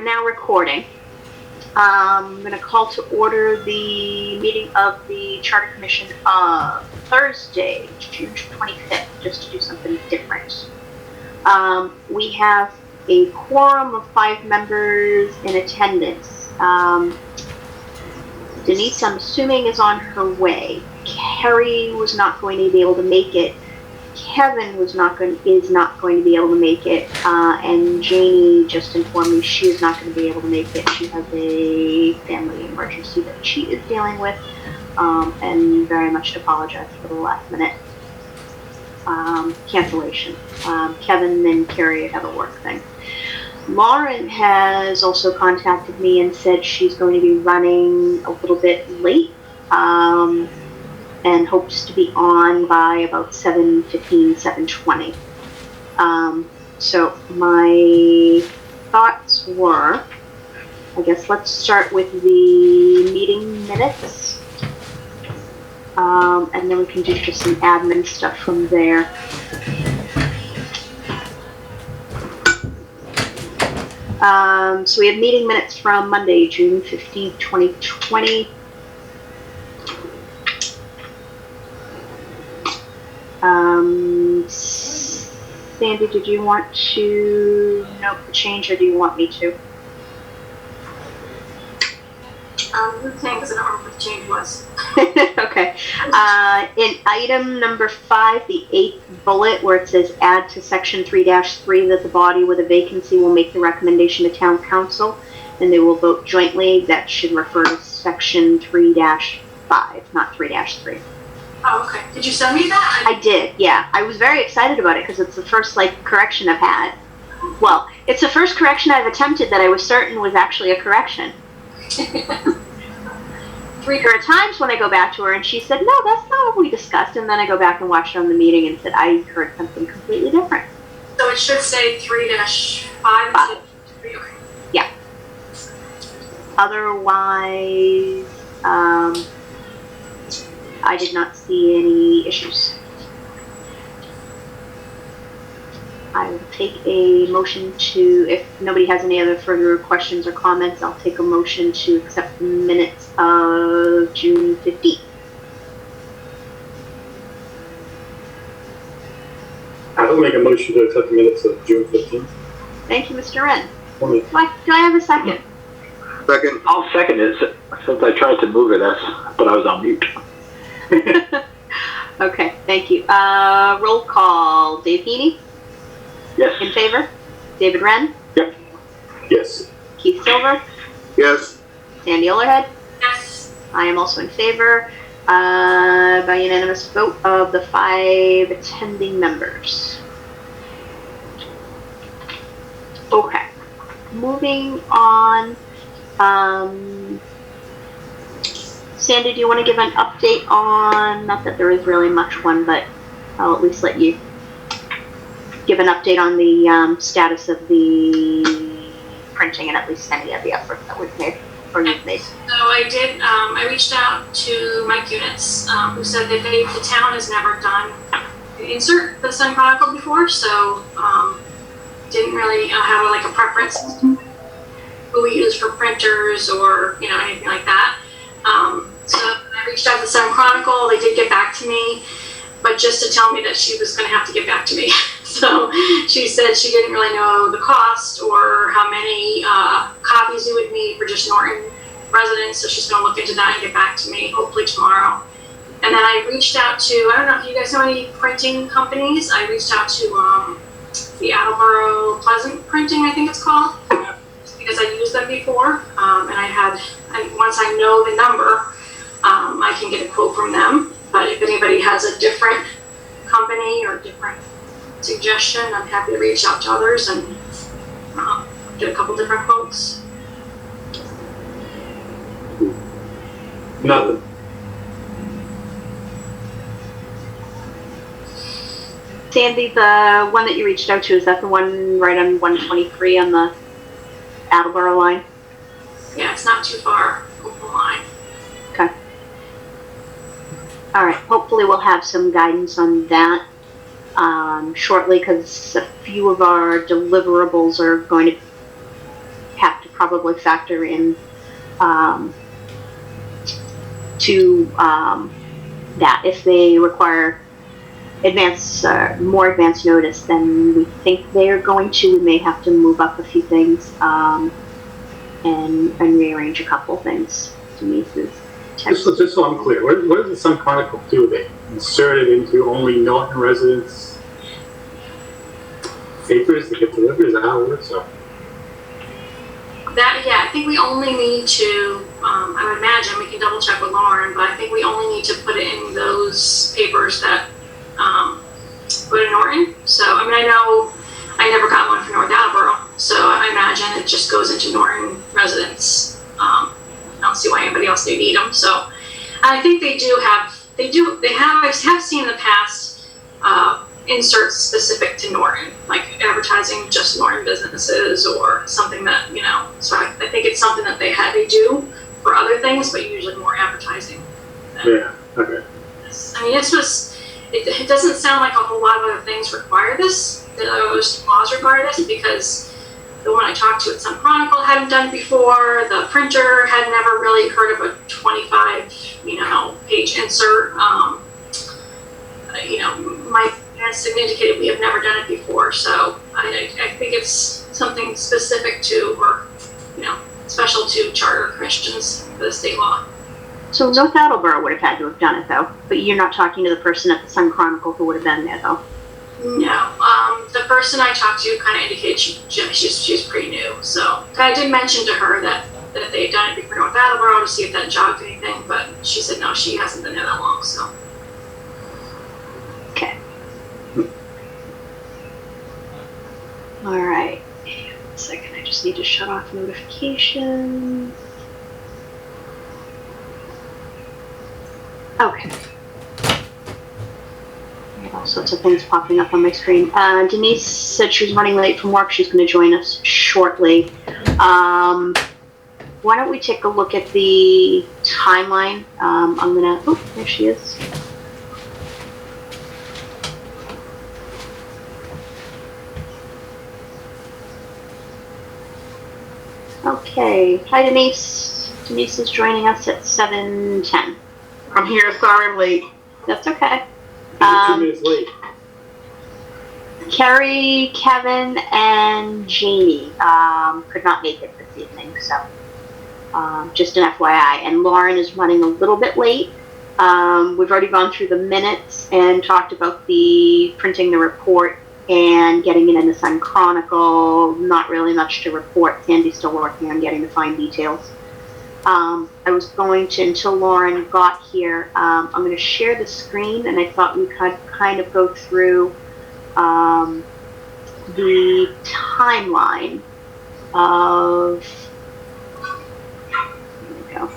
We're now recording. I'm going to call to order the meeting of the Charter Commission of Thursday, June 25th, just to do something different. We have a quorum of 5 members in attendance. Denise, I'm assuming, is on her way. Kerry was not going to be able to make it. Kevin is not going to be able to make it, and Janie just informed me she is not going to be able to make it. She has a family emergency that she is dealing with, and very much apologize for the last minute cancellation. Kevin and Carrie have a work thing. Lauren has also contacted me and said she's going to be running a little bit late, and hopes to be on by about 7:15, 7:20. So my thoughts were, I guess let's start with the meeting minutes, and then we can do just some admin stuff from there. So we have meeting minutes from Monday, June 15th, 2020. Sandy, did you want to note the change, or do you want me to? You can, because I don't remember what the change was. Okay. In item number 5, the 8th bullet, where it says add to section 3-3 that the body with a vacancy will make the recommendation to town council and they will vote jointly, that should refer to section 3-5, not 3-3. Oh, okay. Did you send me that? I did, yeah. I was very excited about it because it's the first, correction I've had. Well, it's the first correction I've attempted that I was certain was actually a correction. There are times when I go back to her and she said, no, that's not what we discussed. And then I go back and watch it on the meeting and said, I heard something completely different. So it should say 3-5 instead of 3, okay. Yeah. Otherwise, I did not see any issues. I will take a motion to, if nobody has any other further questions or comments, I'll take a motion to accept the minutes of June 15th. I will make a motion to accept the minutes of June 15th. Thank you, Mr. Wren. Do I have a second? Second. I'll second it since I tried to move it, but I was on mute. Okay, thank you. Roll call. Dave Heaney? Yes. In favor? David Wren? Yep. Yes. Keith Silver? Yes. Sandy Olerhead? Yes. I am also in favor, by unanimous vote of the 5 attending members. Okay, moving on. Sandy, do you want to give an update on, not that there is really much one, but I'll at least let you give an update on the status of the printing and at least any of the efforts that we've made, or you've made. So I did, I reached out to Mike Units, who said that the town has never done an insert for the Sun Chronicle before, so didn't really have a preference who we use for printers or, anything like that. So I reached out to the Sun Chronicle. They did get back to me, but just to tell me that she was going to have to get back to me. So she said she didn't really know the cost or how many copies it would need for just Norton residents. So she's going to look into that and get back to me hopefully tomorrow. And then I reached out to, I don't know if you guys know any printing companies. I reached out to the Attleboro Pleasant Printing, I think it's called, because I used them before. And once I know the number, I can get a quote from them. But if anybody has a different company or different suggestion, I'm happy to reach out to others and get a couple different quotes. Nothing. Sandy, the one that you reached out to, is that the one right on 123 on the Attleboro line? Yeah, it's not too far over the line. Okay. All right, hopefully we'll have some guidance on that shortly, because a few of our deliverables are going to have to probably factor in that if they require more advance notice than we think they are going to, we may have to move up a few things and rearrange a couple things. Denise's text. Just so I'm clear, what does the Sun Chronicle do? They insert it into only Norton residents' papers that get delivered? Is that how it works? So? I think we only need to, I would imagine, we can double check with Lauren, but I think we only need to put it in those papers that go to Norton. So, I mean, I know I never got one for North Attleboro, so I imagine it just goes into Norton residents. I don't see why anybody else would need them. So, I think they have seen in the past inserts specific to Norton, like advertising just Norton businesses or something that, so I think it's something that they do for other things, but usually more advertising. Yeah, okay. I mean, it doesn't sound like a whole lot of other things require this, those laws require this, because the one I talked to at Sun Chronicle hadn't done it before, the printer had never really heard of a 25, page insert. My parents indicated we have never done it before, so I think it's something specific to, or, special to charter commissions for the state law. So North Attleboro would have had to have done it, though. But you're not talking to the person at the Sun Chronicle who would have been there, though. No, the person I talked to kind of indicated she's pretty new. So I did mention to her that they had done it before North Attleboro to see if that jogged anything, but she said no, she hasn't been there that long. So. Okay. All right. One second, I just need to shut off notifications. Okay. I have all sorts of things popping up on my screen. Denise said she was running late from work. She's going to join us shortly. Why don't we take a look at the timeline? I'm going to, oh, there she is. Okay. Hi, Denise. Denise is joining us at 7:10. I'm here, sorry I'm late. That's okay. 2 minutes late. Carrie, Kevin, and Jamie could not make it this evening, so just an FYI. And Lauren is running a little bit late. We've already gone through the minutes and talked about the printing the report and getting it in the Sun Chronicle. Not really much to report. Sandy's still working on getting the fine details. I was going to, until Lauren got here, I'm going to share the screen, and I thought we could kind of go through the timeline of, here we go,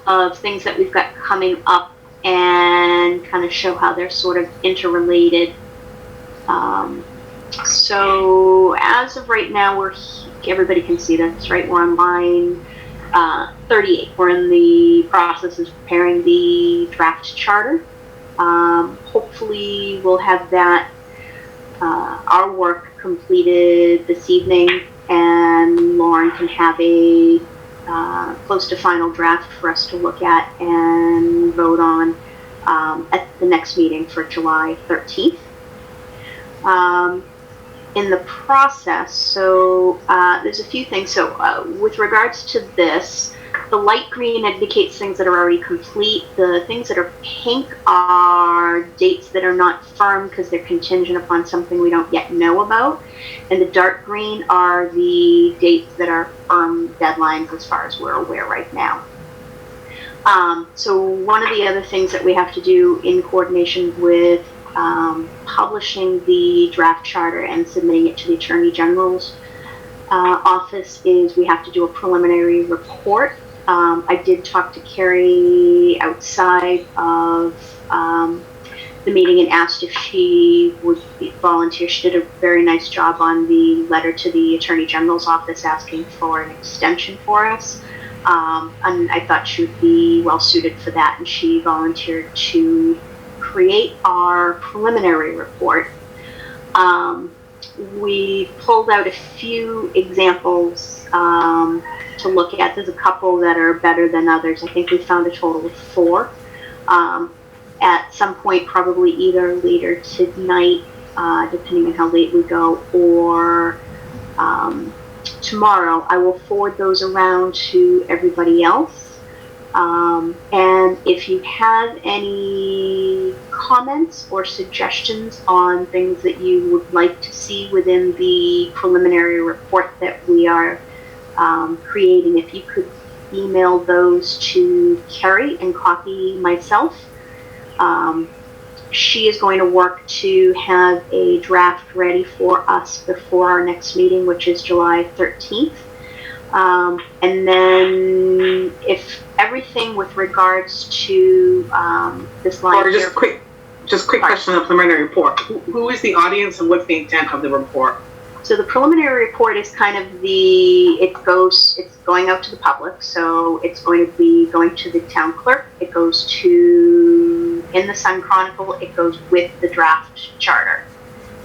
of things that we've got coming up and kind of show how they're sort of interrelated. So as of right now, everybody can see this, right? We're on line 38. We're in the process of preparing the draft charter. Hopefully we'll have that, our work completed this evening, and Lauren can have a close to final draft for us to look at and vote on at the next meeting for July 13th. In the process, so there's a few things. So with regards to this, the light green indicates things that are already complete. The things that are pink are dates that are not firm because they're contingent upon something we don't yet know about. And the dark green are the dates that are firm deadlines as far as we're aware right now. So one of the other things that we have to do in coordination with publishing the draft charter and submitting it to the Attorney General's office is we have to do a preliminary report. I did talk to Carrie outside of the meeting and asked if she would volunteer. She did a very nice job on the letter to the Attorney General's office asking for an extension for us. And I thought she would be well suited for that, and she volunteered to create our preliminary report. we pulled out a few examples to look at. There's a couple that are better than others. I think we found a total of 4. At some point, probably either later tonight, depending on how late we go, or tomorrow, I will forward those around to everybody else. And if you have any comments or suggestions on things that you would like to see within the preliminary report that we are creating, if you could email those to Carrie and copy myself. She is going to work to have a draft ready for us before our next meeting, which is July 13th. And then if everything with regards to this line Or just quick question on the preliminary report. Who is the audience and what's the intent of the report? So the preliminary report is kind of it's going out to the public. So it's going to be going to the town clerk. It goes in the Sun Chronicle, it goes with the draft charter.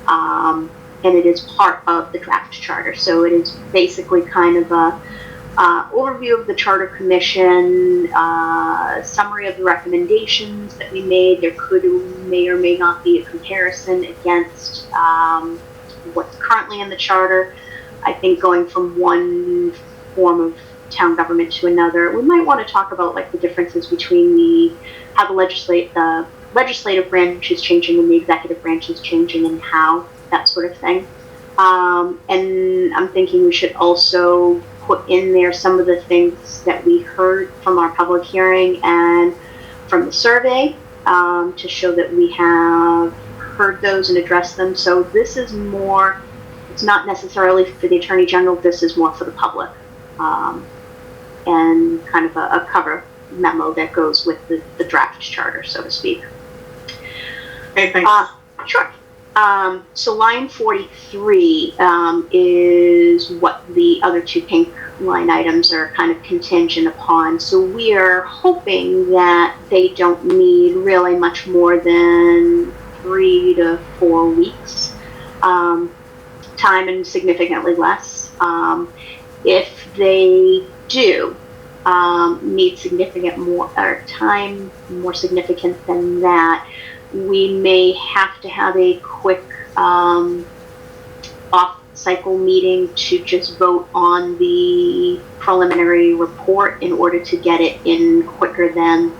And it is part of the draft charter. So it is basically kind of a overview of the Charter Commission, summary of the recommendations that we made. There may or may not be a comparison against what's currently in the charter. I think going from one form of town government to another, we might want to talk about like the differences between how the legislative branch is changing and the executive branch is changing, and how that sort of thing. And I'm thinking we should also put in there some of the things that we heard from our public hearing and from the survey, to show that we have heard those and addressed them. So this is more, it's not necessarily for the Attorney General, this is more for the public. And kind of a cover memo that goes with the draft charter, so to speak. Okay, thanks. Sure. So line 43 is what the other 2 pink line items are kind of contingent upon. So we are hoping that they don't need really much more than 3 to 4 weeks time, and significantly less. If they do need significant more time, more significant than that, we may have to have a quick off-cycle meeting to just vote on the preliminary report in order to get it in quicker than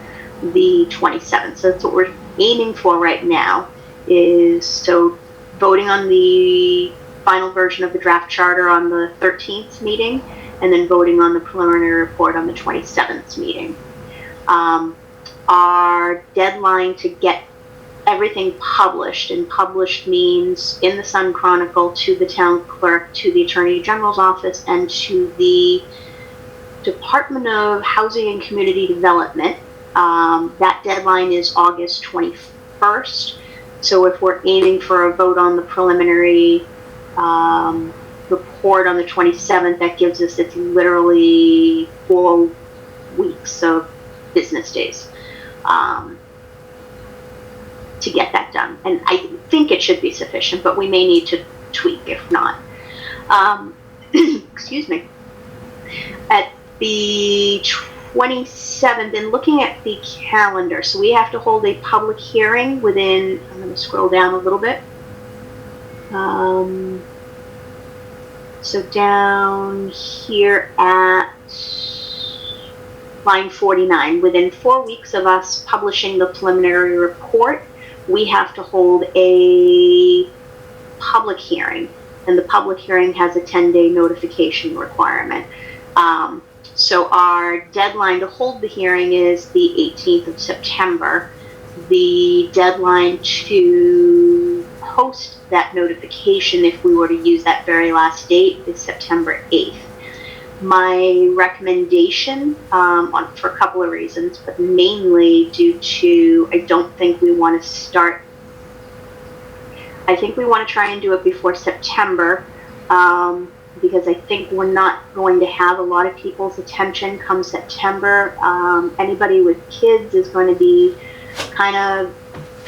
the 27th. So that's what we're aiming for right now, is so voting on the final version of the draft charter on the 13th meeting, and then voting on the preliminary report on the 27th meeting. Our deadline to get everything published, and published means in the Sun Chronicle, to the town clerk, to the Attorney General's office, and to the Department of Housing and Community Development. That deadline is August 21st. So if we're aiming for a vote on the preliminary report on the 27th, that gives us, it's literally 4 weeks of business days to get that done. And I think it should be sufficient, but we may need to tweak if not. Excuse me. At the 27th, and looking at the calendar, so we have to hold a public hearing within, I'm going to scroll down a little bit. So down here at line 49, within 4 weeks of us publishing the preliminary report, we have to hold a public hearing, and the public hearing has a 10-day notification requirement. So our deadline to hold the hearing is the 18th of September. The deadline to post that notification, if we were to use that very last date, is September 8th. My recommendation, for a couple of reasons, but mainly due to, I don't think we want to start, I think we want to try and do it before September, because I think we're not going to have a lot of people's attention come September. Anybody with kids is going to be kind of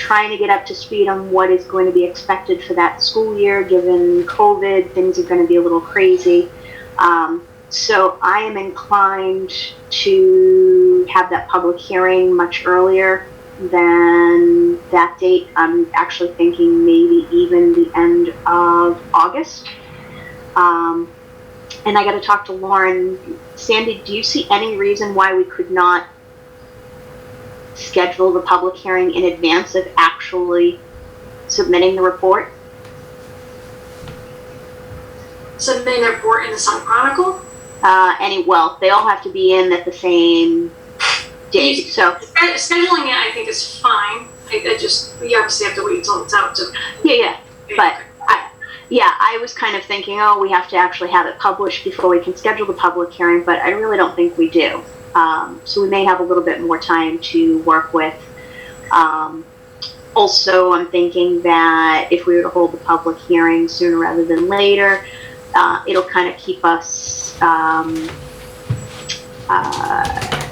trying to get up to speed on what is going to be expected for that school year. Given COVID, things are going to be a little crazy. So I am inclined to have that public hearing much earlier than that date. I'm actually thinking maybe even the end of August. And I got to talk to Lauren. Sandy, do you see any reason why we could not schedule the public hearing in advance of actually submitting the report? Submitting the report in the Sun Chronicle? Well, they all have to be in at the same date, so. Scheduling it, I think, is fine. I just, we obviously have to wait until it's out to. Yeah, but I was kind of thinking, we have to actually have it published before we can schedule the public hearing, but I really don't think we do. So we may have a little bit more time to work with. Also, I'm thinking that if we were to hold the public hearing sooner rather than later, it'll kind of keep us,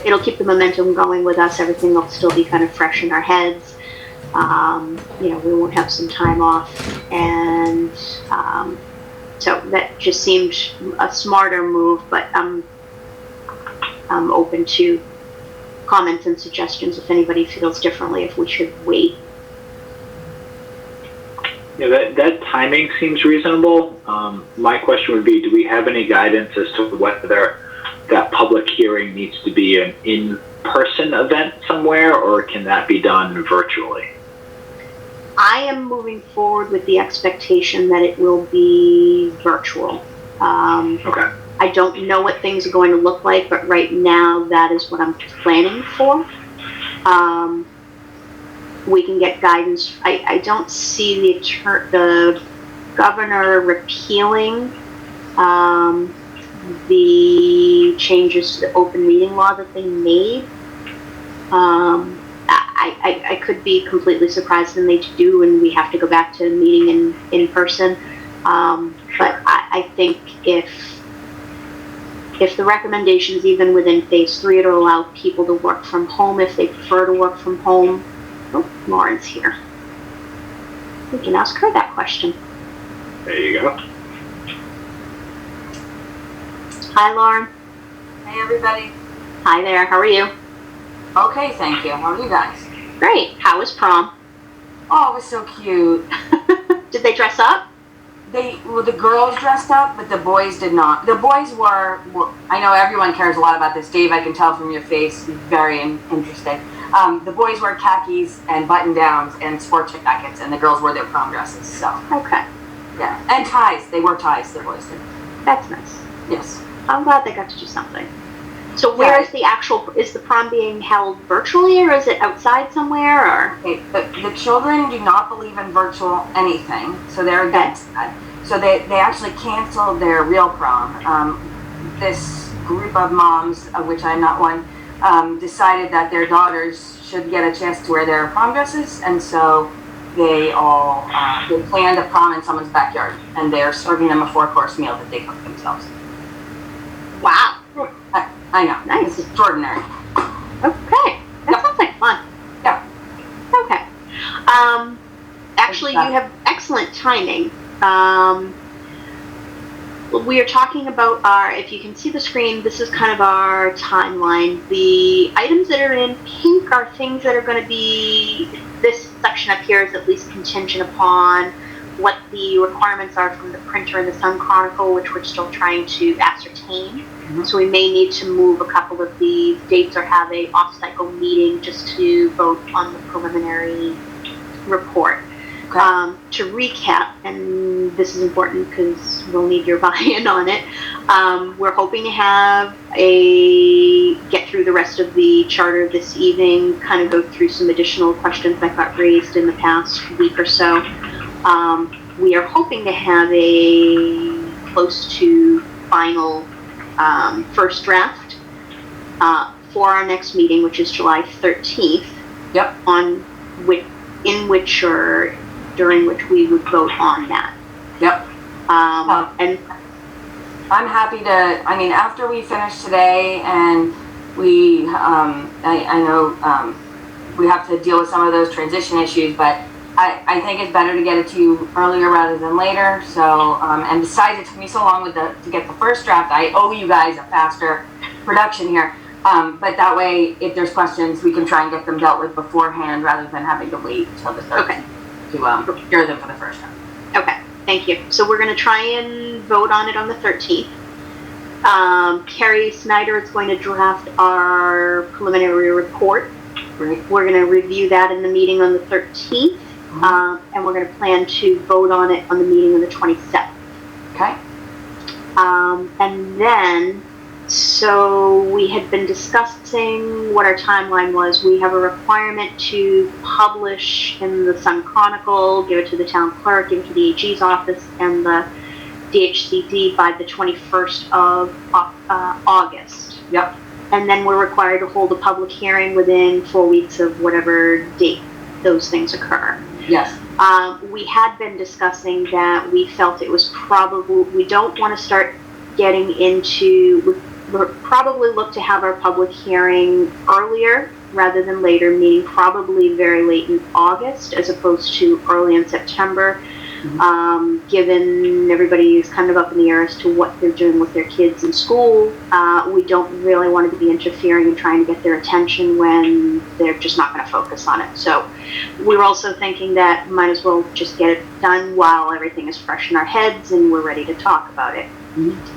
it'll keep the momentum going with us. Everything will still be kind of fresh in our heads. We won't have some time off. And so that just seemed a smarter move, but I'm open to comments and suggestions if anybody feels differently, if we should wait. Yeah, that timing seems reasonable. My question would be, do we have any guidance as to whether that public hearing needs to be an in-person event somewhere, or can that be done virtually? I am moving forward with the expectation that it will be virtual. Okay. I don't know what things are going to look like, but right now that is what I'm planning for. We can get guidance. I don't see the governor repealing the changes to the open meeting law that they made. I could be completely surprised and they do, and we have to go back to meeting in person. But I think if the recommendations, even within phase 3, it'll allow people to work from home if they prefer to work from home. Oh, Lauren's here. We can ask her that question. There you go. Hi, Lauren. Hey, everybody. Hi there. How are you? Okay, thank you. How are you guys? Great. How was prom? Oh, it was so cute. Did they dress up? The girls dressed up, but the boys did not. The boys were I know everyone cares a lot about this. Dave, I can tell from your face, very interested. The boys wore khakis and button-downs and sport jackets, and the girls wore their prom dresses, so. Okay. Yeah, and ties. They wore ties, the boys did. That's nice. Yes. I'm glad they got to do something. So where is is the prom being held virtually, or is it outside somewhere, or? Okay, the children do not believe in virtual anything, so they're against that. So they actually canceled their real prom. This group of moms, of which I'm not one, decided that their daughters should get a chance to wear their prom dresses, and so they all they planned a prom in someone's backyard, and they're serving them a 4-course meal that they cooked themselves. Wow. I know. Nice. It's extraordinary. Okay. That sounds like fun. Yeah. Okay. Actually, you have excellent timing. We are talking about if you can see the screen, this is kind of our timeline. The items that are in pink are things that are going to be, this section up here is at least contingent upon what the requirements are from the printer in the Sun Chronicle, which we're still trying to ascertain. Mm-hmm. So we may need to move a couple of these dates or have a off-cycle meeting just to vote on the preliminary report. Okay. To recap, and this is important because we'll need your buy-in on it, we're hoping to get through the rest of the charter this evening, kind of go through some additional questions that got raised in the past week or so. We are hoping to have a close to final first draft for our next meeting, which is July 13th. Yep. During which we would vote on that. Yep. And I'm happy to, after we finish today and we, I know we have to deal with some of those transition issues, but I think it's better to get it to you earlier rather than later. So, and besides, it took me so long to get the first draft. I owe you guys a faster production here. But that way, if there's questions, we can try and get them dealt with beforehand rather than having to wait until the 13th to hear them for the first time. Okay, thank you. So we're going to try and vote on it on the 13th. Carrie Snyder is going to draft our preliminary report. Great. We're going to review that in the meeting on the 13th, and we're going to plan to vote on it on the meeting on the 27th. Okay. And then, so we had been discussing what our timeline was. We have a requirement to publish in the Sun Chronicle, give it to the town clerk, give it to the AG's office, and the DHCD by the 21st of August. Yep. And then we're required to hold a public hearing within 4 weeks of whatever date those things occur. Yes. We had been discussing that we felt it was probably, we don't want to start getting into, we'll probably look to have our public hearing earlier rather than later, meaning probably very late in August as opposed to early in September. Given everybody is kind of up in the air as to what they're doing with their kids in school, we don't really want to be interfering and trying to get their attention when they're just not going to focus on it. So we're also thinking that might as well just get it done while everything is fresh in our heads and we're ready to talk about it.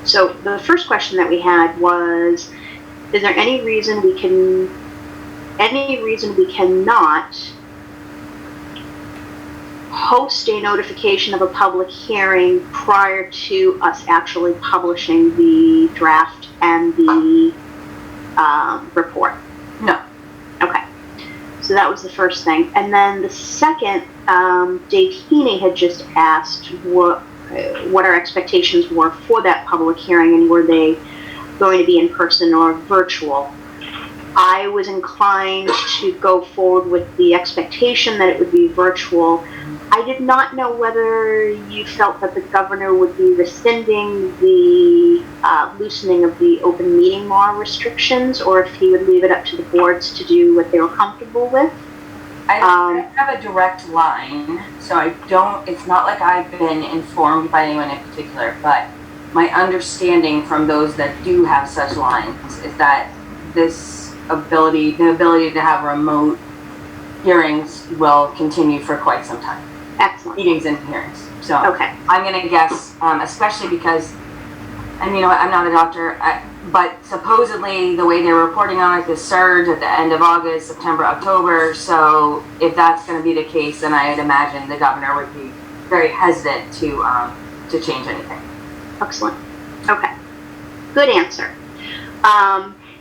So the first question that we had was, is there any reason we cannot host a notification of a public hearing prior to us actually publishing the draft and the report? No. Okay. So that was the first thing. And then the second, Dave Heaney had just asked what our expectations were for that public hearing and were they going to be in person or virtual. I was inclined to go forward with the expectation that it would be virtual. I did not know whether you felt that the governor would be rescinding the loosening of the open meeting law restrictions, or if he would leave it up to the boards to do what they were comfortable with. I don't have a direct line, so it's not like I've been informed by anyone in particular, but my understanding from those that do have such lines is that the ability to have remote hearings will continue for quite some time. Excellent. Meetings and hearings. So okay. I'm going to guess, especially because, and you know, I'm not a doctor, but supposedly the way they're reporting on it, the surge at the end of August, September, October. So if that's going to be the case, then I'd imagine the governor would be very hesitant to change anything. Excellent. Okay. Good answer.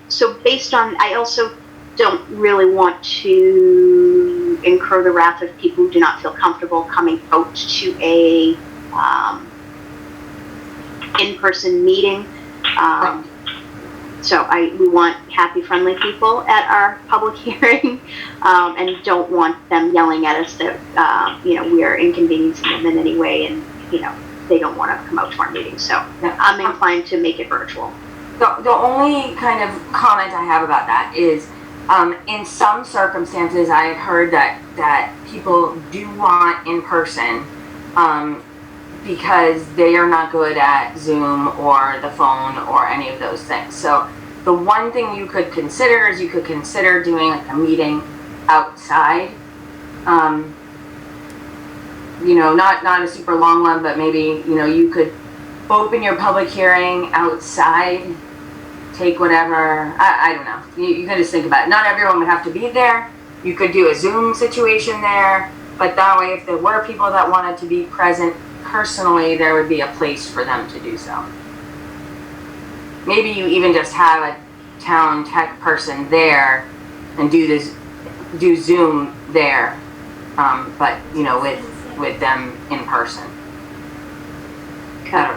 So based on, I also don't really want to incur the wrath of people who do not feel comfortable coming out to a in-person meeting. So we want happy, friendly people at our public hearing, and don't want them yelling at us that we are inconveniencing them in any way, and they don't want to come out to our meeting. So I'm inclined to make it virtual. The only kind of comment I have about that is, in some circumstances, I have heard that people do want in person because they are not good at Zoom or the phone or any of those things. So the one thing you could consider is doing like a meeting outside. Not a super long one, but maybe you could open your public hearing outside. Take whatever, I don't know. You can just think about it. Not everyone would have to be there. You could do a Zoom situation there, but that way if there were people that wanted to be present personally, there would be a place for them to do so. Maybe you even just have a town tech person there and do Zoom there, but with them in person. Okay.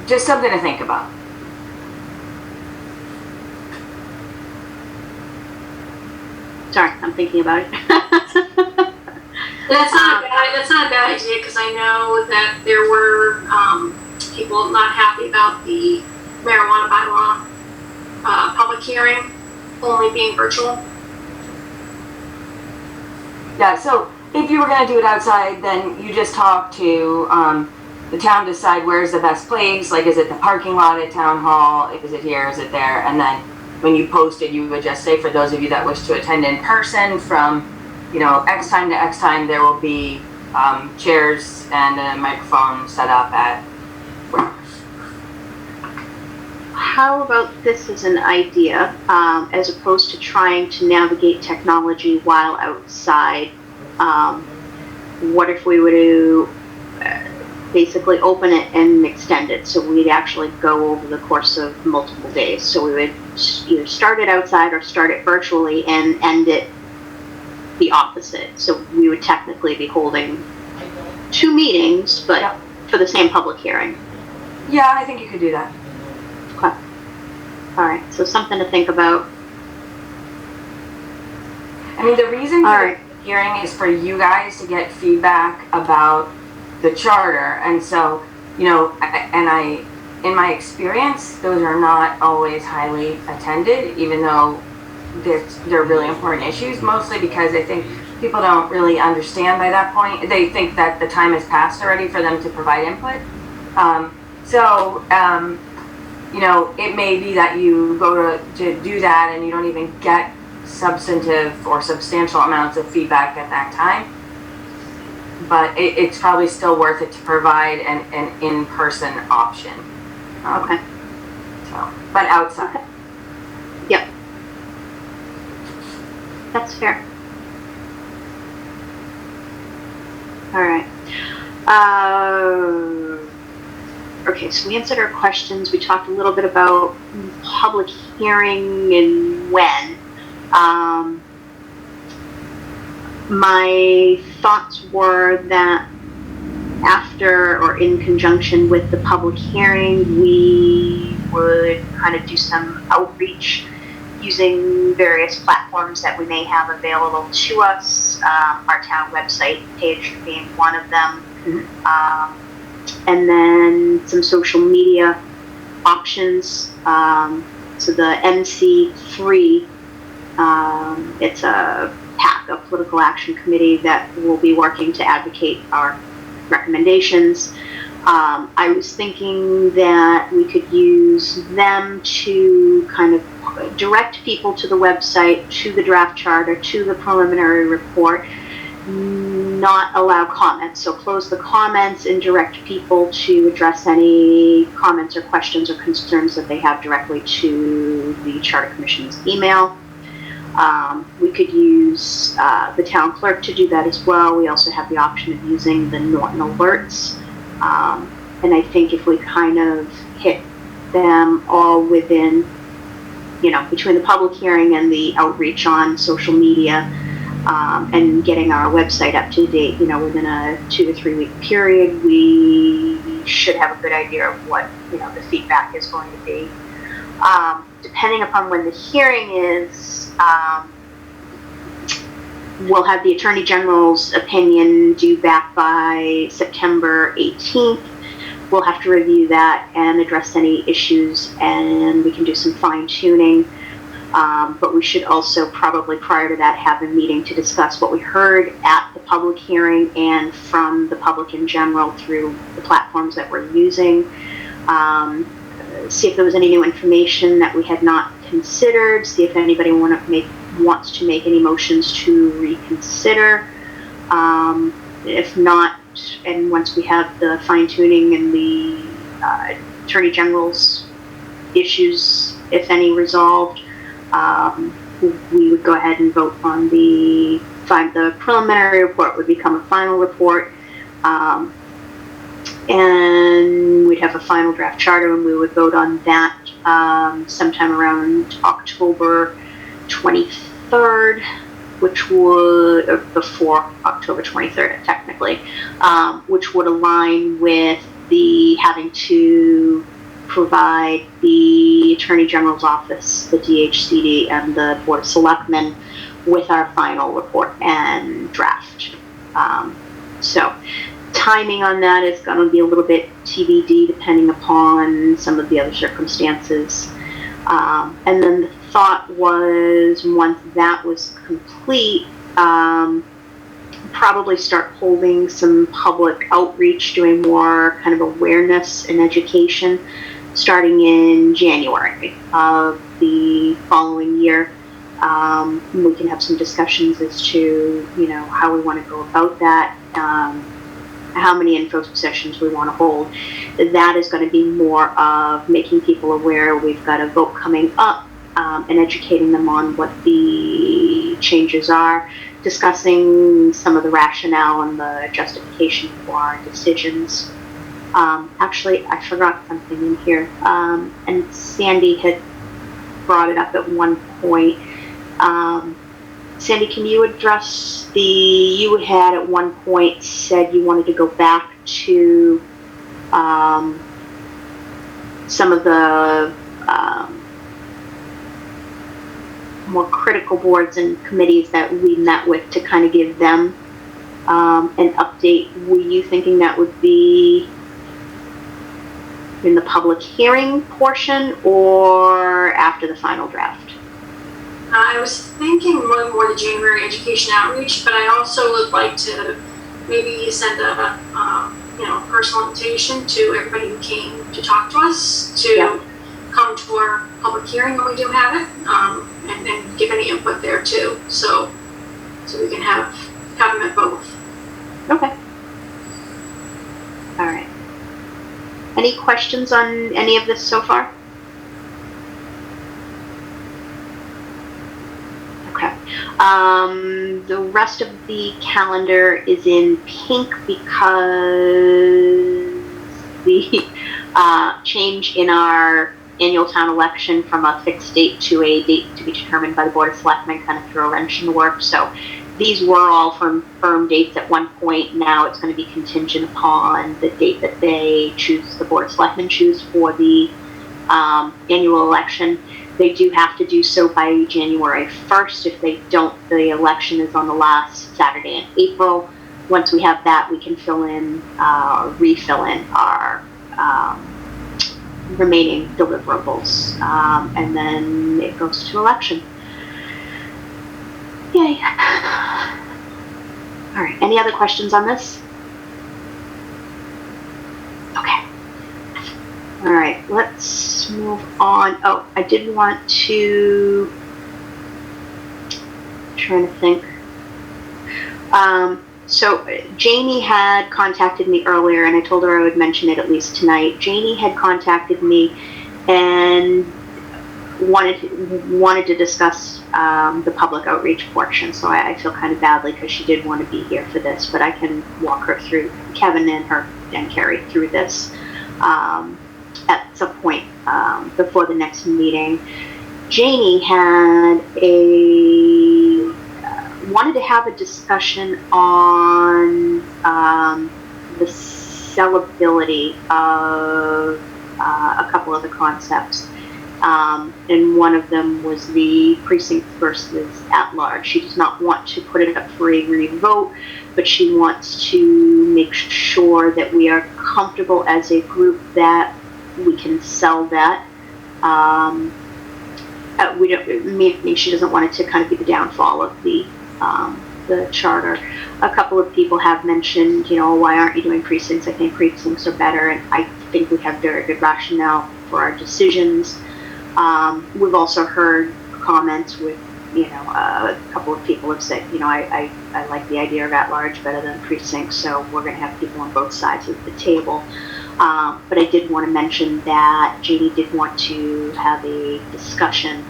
Just something to think about. Sorry, I'm thinking about it. That's not a bad idea, because I know that there were people not happy about the marijuana bylaw public hearing only being virtual. Yeah, so if you were gonna do it outside, then you just talk to, the town, decide where's the best place, like, is it the parking lot at town hall, is it here, is it there, and then when you post it, you would just say, for those of you that wish to attend in person, from, X time to X time, there will be, chairs and a microphone set up at wherever. How about this as an idea, as opposed to trying to navigate technology while outside? What if we were to basically open it and extend it, so we'd actually go over the course of multiple days? So we would either start it outside or start it virtually and end it the opposite. So we would technically be holding 2 meetings, but Yeah. for the same public hearing. Yeah, I think you could do that. Okay. All right, so something to think about. I mean, the reason All for right. the hearing is for you guys to get feedback about the charter, and so, in my experience, those are not always highly attended, even though they're really important issues, mostly because I think people don't really understand by that point. They think that the time has passed already for them to provide input. It may be that you go to do that and you don't even get substantive or substantial amounts of feedback at that time. But it's probably still worth it to provide an in-person option. Okay. So, but outside. Okay. Yep. That's fair. All right. Okay, so we answered our questions. We talked a little bit about public hearing and when. My thoughts were that after or in conjunction with the public hearing, we would kind of do some outreach using various platforms that we may have available to us, our town website page being one of them, and then some social media options. So the MC3, it's a PAC, a political action committee that will be working to advocate our recommendations. I was thinking that we could use them to kind of direct people to the website, to the draft charter, to the preliminary report, not allow comments. So close the comments and direct people to address any comments or questions or concerns that they have directly to the Charter Commission's email. We could use the town clerk to do that as well. We also have the option of using the Norton alerts. And I think if we kind of hit them all within, between the public hearing and the outreach on social media, and getting our website up to date, within a 2 to 3 week period, we should have a good idea of what, the feedback is going to be. Depending upon when the hearing is, we'll have the Attorney General's opinion due back by September 18th. We'll have to review that and address any issues, and we can do some fine tuning. But we should also probably prior to that have a meeting to discuss what we heard at the public hearing and from the public in general through the platforms that we're using. See if there was any new information that we had not considered, see if anybody wants to make any motions to reconsider. If not, and once we have the fine tuning and the Attorney General's issues, if any, resolved, we would go ahead and vote on the preliminary report would become a final report, and we'd have a final draft charter, and we would vote on that sometime around October 23rd, which would, or before October 23rd, technically, which would align with the having to provide the Attorney General's office, the DHCD, and the Board of Selectmen with our final report and draft. So timing on that is going to be a little bit TBD depending upon some of the other circumstances. And then the thought was, once that was complete, probably start holding some public outreach, doing more kind of awareness and education starting in January of the following year. We can have some discussions as to, you know, how we want to go about that, how many info sessions we want to hold. That is going to be more of making people aware we've got a vote coming up, and educating them on what the changes are, discussing some of the rationale and the justification for our decisions. Actually, I forgot something in here, and Sandy had brought it up at one point. Sandy, can you address you had at one point said you wanted to go back to some of the more critical boards and committees that we met with to kind of give them an update. Were you thinking that would be in the public hearing portion or after the final draft? I was thinking more the January education outreach, but I also would like to maybe send a personal invitation to everybody who came to talk to us to come to our public hearing when we do have it, and give any input there too. So we can have them at both. Okay. All right. Any questions on any of this so far? Okay. The rest of the calendar is in pink because the change in our annual town election from a fixed date to a date to be determined by the Board of Selectmen kind of threw a wrench in the works. So these were all firm dates at one point. Now it's going to be contingent upon the date that they choose, the Board of Selectmen choose for the annual election. They do have to do so by January 1st. If they don't, the election is on the last Saturday in April. Once we have that, we can refill in our remaining deliverables, and then it goes to election. Yay. All right, any other questions on this? Okay. All right, let's move on. Oh, I did want to, trying to think. So Janie had contacted me earlier, and I told her I would mention it at least tonight. Janie had contacted me and wanted to discuss the public outreach portion. So I feel kind of badly because she did want to be here for this, but I can walk her through, Kevin and Carrie through this at some point before the next meeting. Janie had wanted to have a discussion on the sellability of a couple of the concepts. And one of them was the precinct versus at-large. She does not want to put it up for a revote, but she wants to make sure that we are comfortable as a group that we can sell that. She doesn't want it to kind of be the downfall of the charter. A couple of people have mentioned, why aren't you doing precincts? I think precincts are better, and I think we have very good rationale for our decisions. We've also heard comments with, a couple of people have said, I like the idea of at-large better than precincts, so we're going to have people on both sides of the table. But I did want to mention that Janie did want to have a discussion,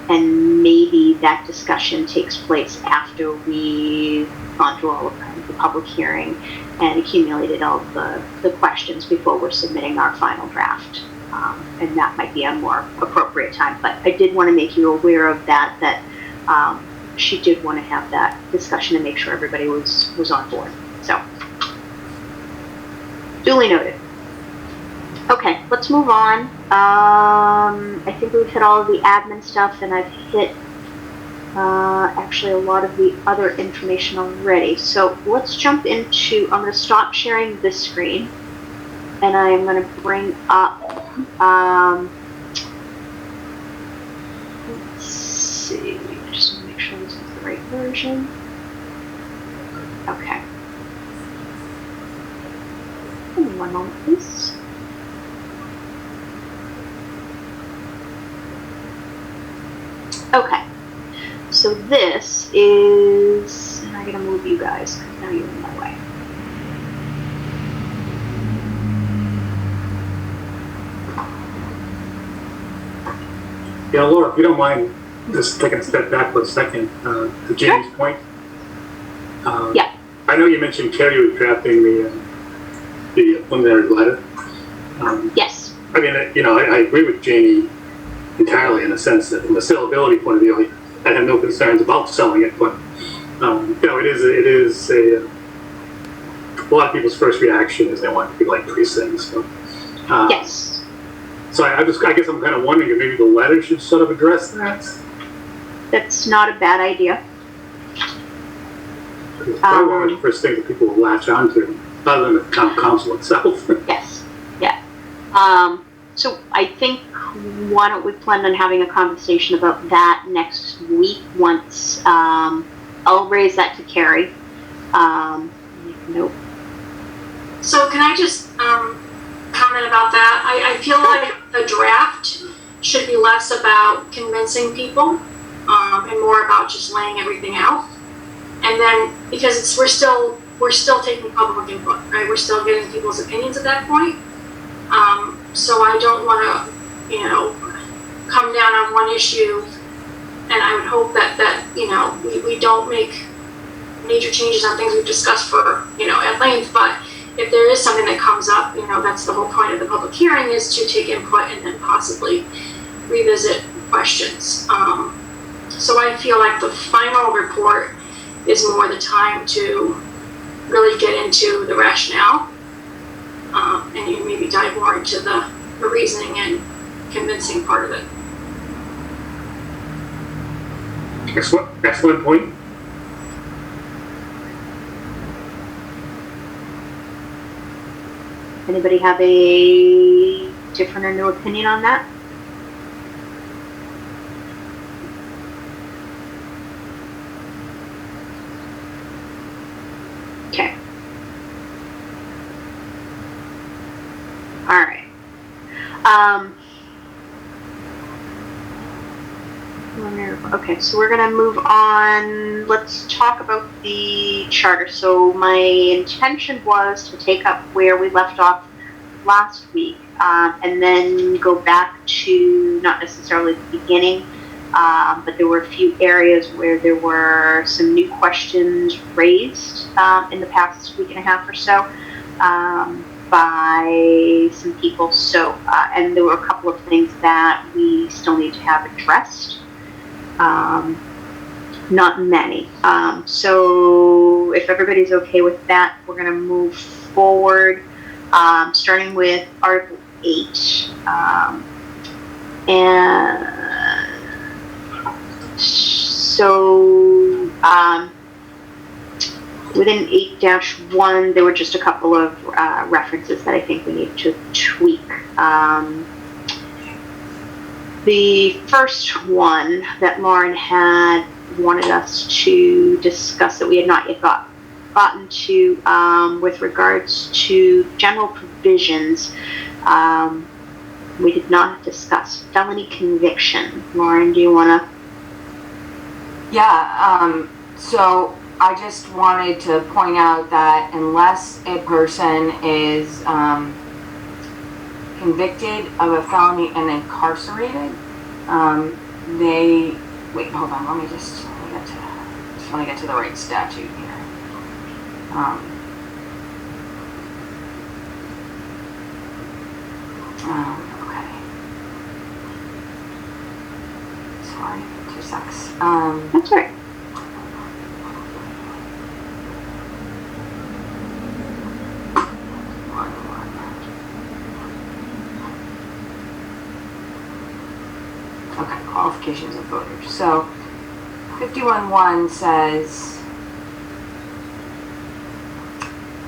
and maybe that discussion takes place after we've gone through all of the public hearing and accumulated all of the questions before we're submitting our final draft. And that might be a more appropriate time. But I did want to make you aware of that she did want to have that discussion and make sure everybody was on board. So, duly noted. Okay, let's move on. I think we've hit all of the admin stuff, and I've hit actually a lot of the other information already. So let's jump into, I'm going to stop sharing this screen, and I'm going to bring up, let's see, just want to make sure this is the right version. Okay. Give me one moment, please. Okay. So this is, and I'm gonna move you guys because now you're in my way. Yeah, Laura, if you don't mind just taking a step back for a second, to Jamie's point. Yeah. I know you mentioned Carrie was drafting the preliminary letter. Yes. I mean, I agree with Jamie entirely in the sense that from a sellability point of view, I have no concerns about selling it, but it is a lot of people's first reaction is they want to be like precincts. So, Yes. So I guess I'm kind of wondering if maybe the letter should sort of address that. That's not a bad idea. It's probably one of the first things that people will latch onto, other than the town council itself. Yes. Yeah. So I think, why don't we plan on having a conversation about that next week once, I'll raise that to Carrie. Nope. So can I just comment about that? I feel like the draft should be less about convincing people and more about just laying everything out. And then, because we're still taking public input, right? We're still getting people's opinions at that point. So I don't want to, come down on one issue. And I would hope that we don't make major changes on things we've discussed for, at length. But if there is something that comes up, that's the whole point of the public hearing, is to take input and then possibly revisit questions. So I feel like the final report is more the time to really get into the rationale, and you maybe dive more into the reasoning and convincing part of it. Excellent point. Anybody have a different or new opinion on that? Okay. All right. Okay, so we're gonna move on. Let's talk about the charter. So my intention was to take up where we left off last week, and then go back to not necessarily the beginning, but there were a few areas where there were some new questions raised in the past week and a half or so by some people. So, and there were a couple of things that we still need to have addressed. Not many. So if everybody's okay with that, we're going to move forward, starting with Article 8. And so within 8-1, there were just a couple of references that I think we need to tweak. The first one that Lauren had wanted us to discuss that we had not yet gotten to, with regards to general provisions, we did not discuss felony conviction. Lauren, do you want to? Yeah, so I just wanted to point out that unless a person is convicted of a felony and incarcerated, wait, hold on, let me want to get to the right statute here. Okay. Sorry, 2 secs. That's right. Okay, qualifications of voters. So 51.1 says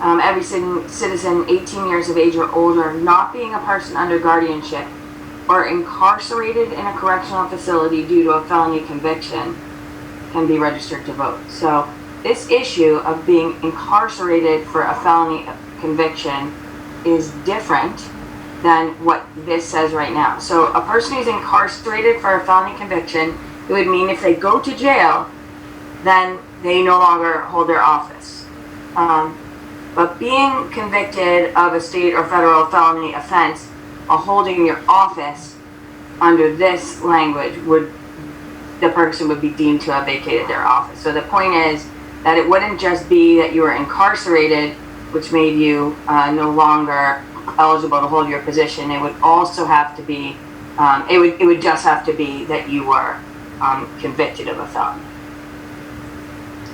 every citizen 18 years of age or older, not being a person under guardianship or incarcerated in a correctional facility due to a felony conviction, can be registered to vote. So this issue of being incarcerated for a felony conviction is different than what this says right now. So a person who's incarcerated for a felony conviction, it would mean if they go to jail, then they no longer hold their office. But being convicted of a state or federal felony offense while holding your office under this language the person would be deemed to have vacated their office. So the point is that it wouldn't just be that you were incarcerated, which made you no longer eligible to hold your position. It would also have to be, it would just have to be that you were convicted of a felony.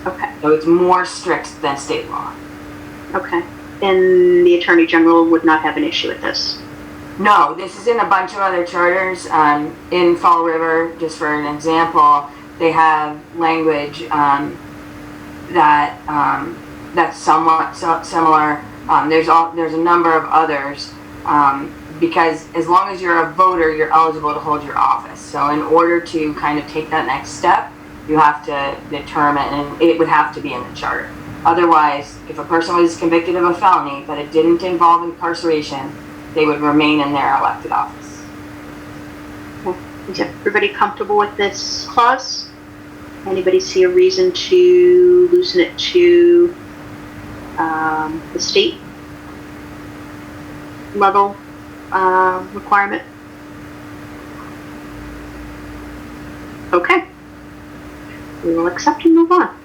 Okay. So it's more strict than state law. Okay. And the Attorney General would not have an issue with this? No, this is in a bunch of other charters. In Fall River, just for an example, they have language that's somewhat similar. There's a number of others because as long as you're a voter, you're eligible to hold your office. So in order to kind of take that next step, you have to determine, and it would have to be in the charter. Otherwise, if a person was convicted of a felony, but it didn't involve incarceration, they would remain in their elected office. Is everybody comfortable with this clause? Anybody see a reason to loosen it to the state level requirement? Okay. We will accept and move on.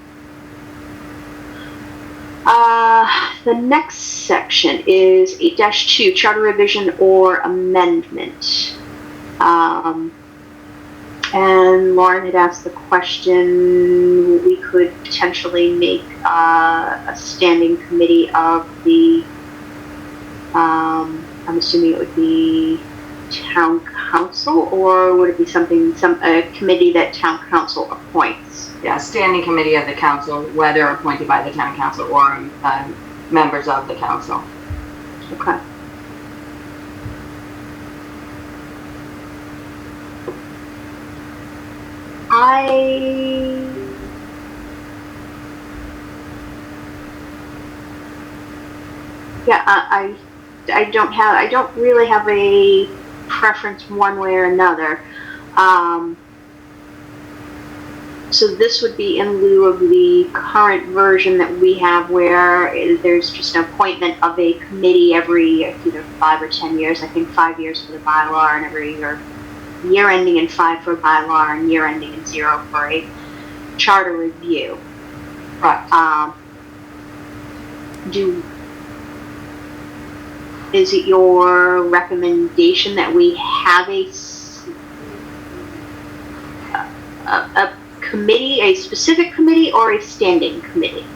The next section is 8-2, charter revision or amendment. And Lauren had asked the question, we could potentially make a standing committee of the, I'm assuming it would be town council, or would it be a committee that town council appoints? Yeah, standing committee of the council, whether appointed by the town council or members of the council. Okay. I don't really have a preference one way or another. So this would be in lieu of the current version that we have, where there's just an appointment of a committee every either 5 or 10 years. I think 5 years for the bylaw, and every year ending in 5 for a bylaw, and year ending in 0 for a charter review. Right. Is it your recommendation that we have a committee, a specific committee, or a standing committee?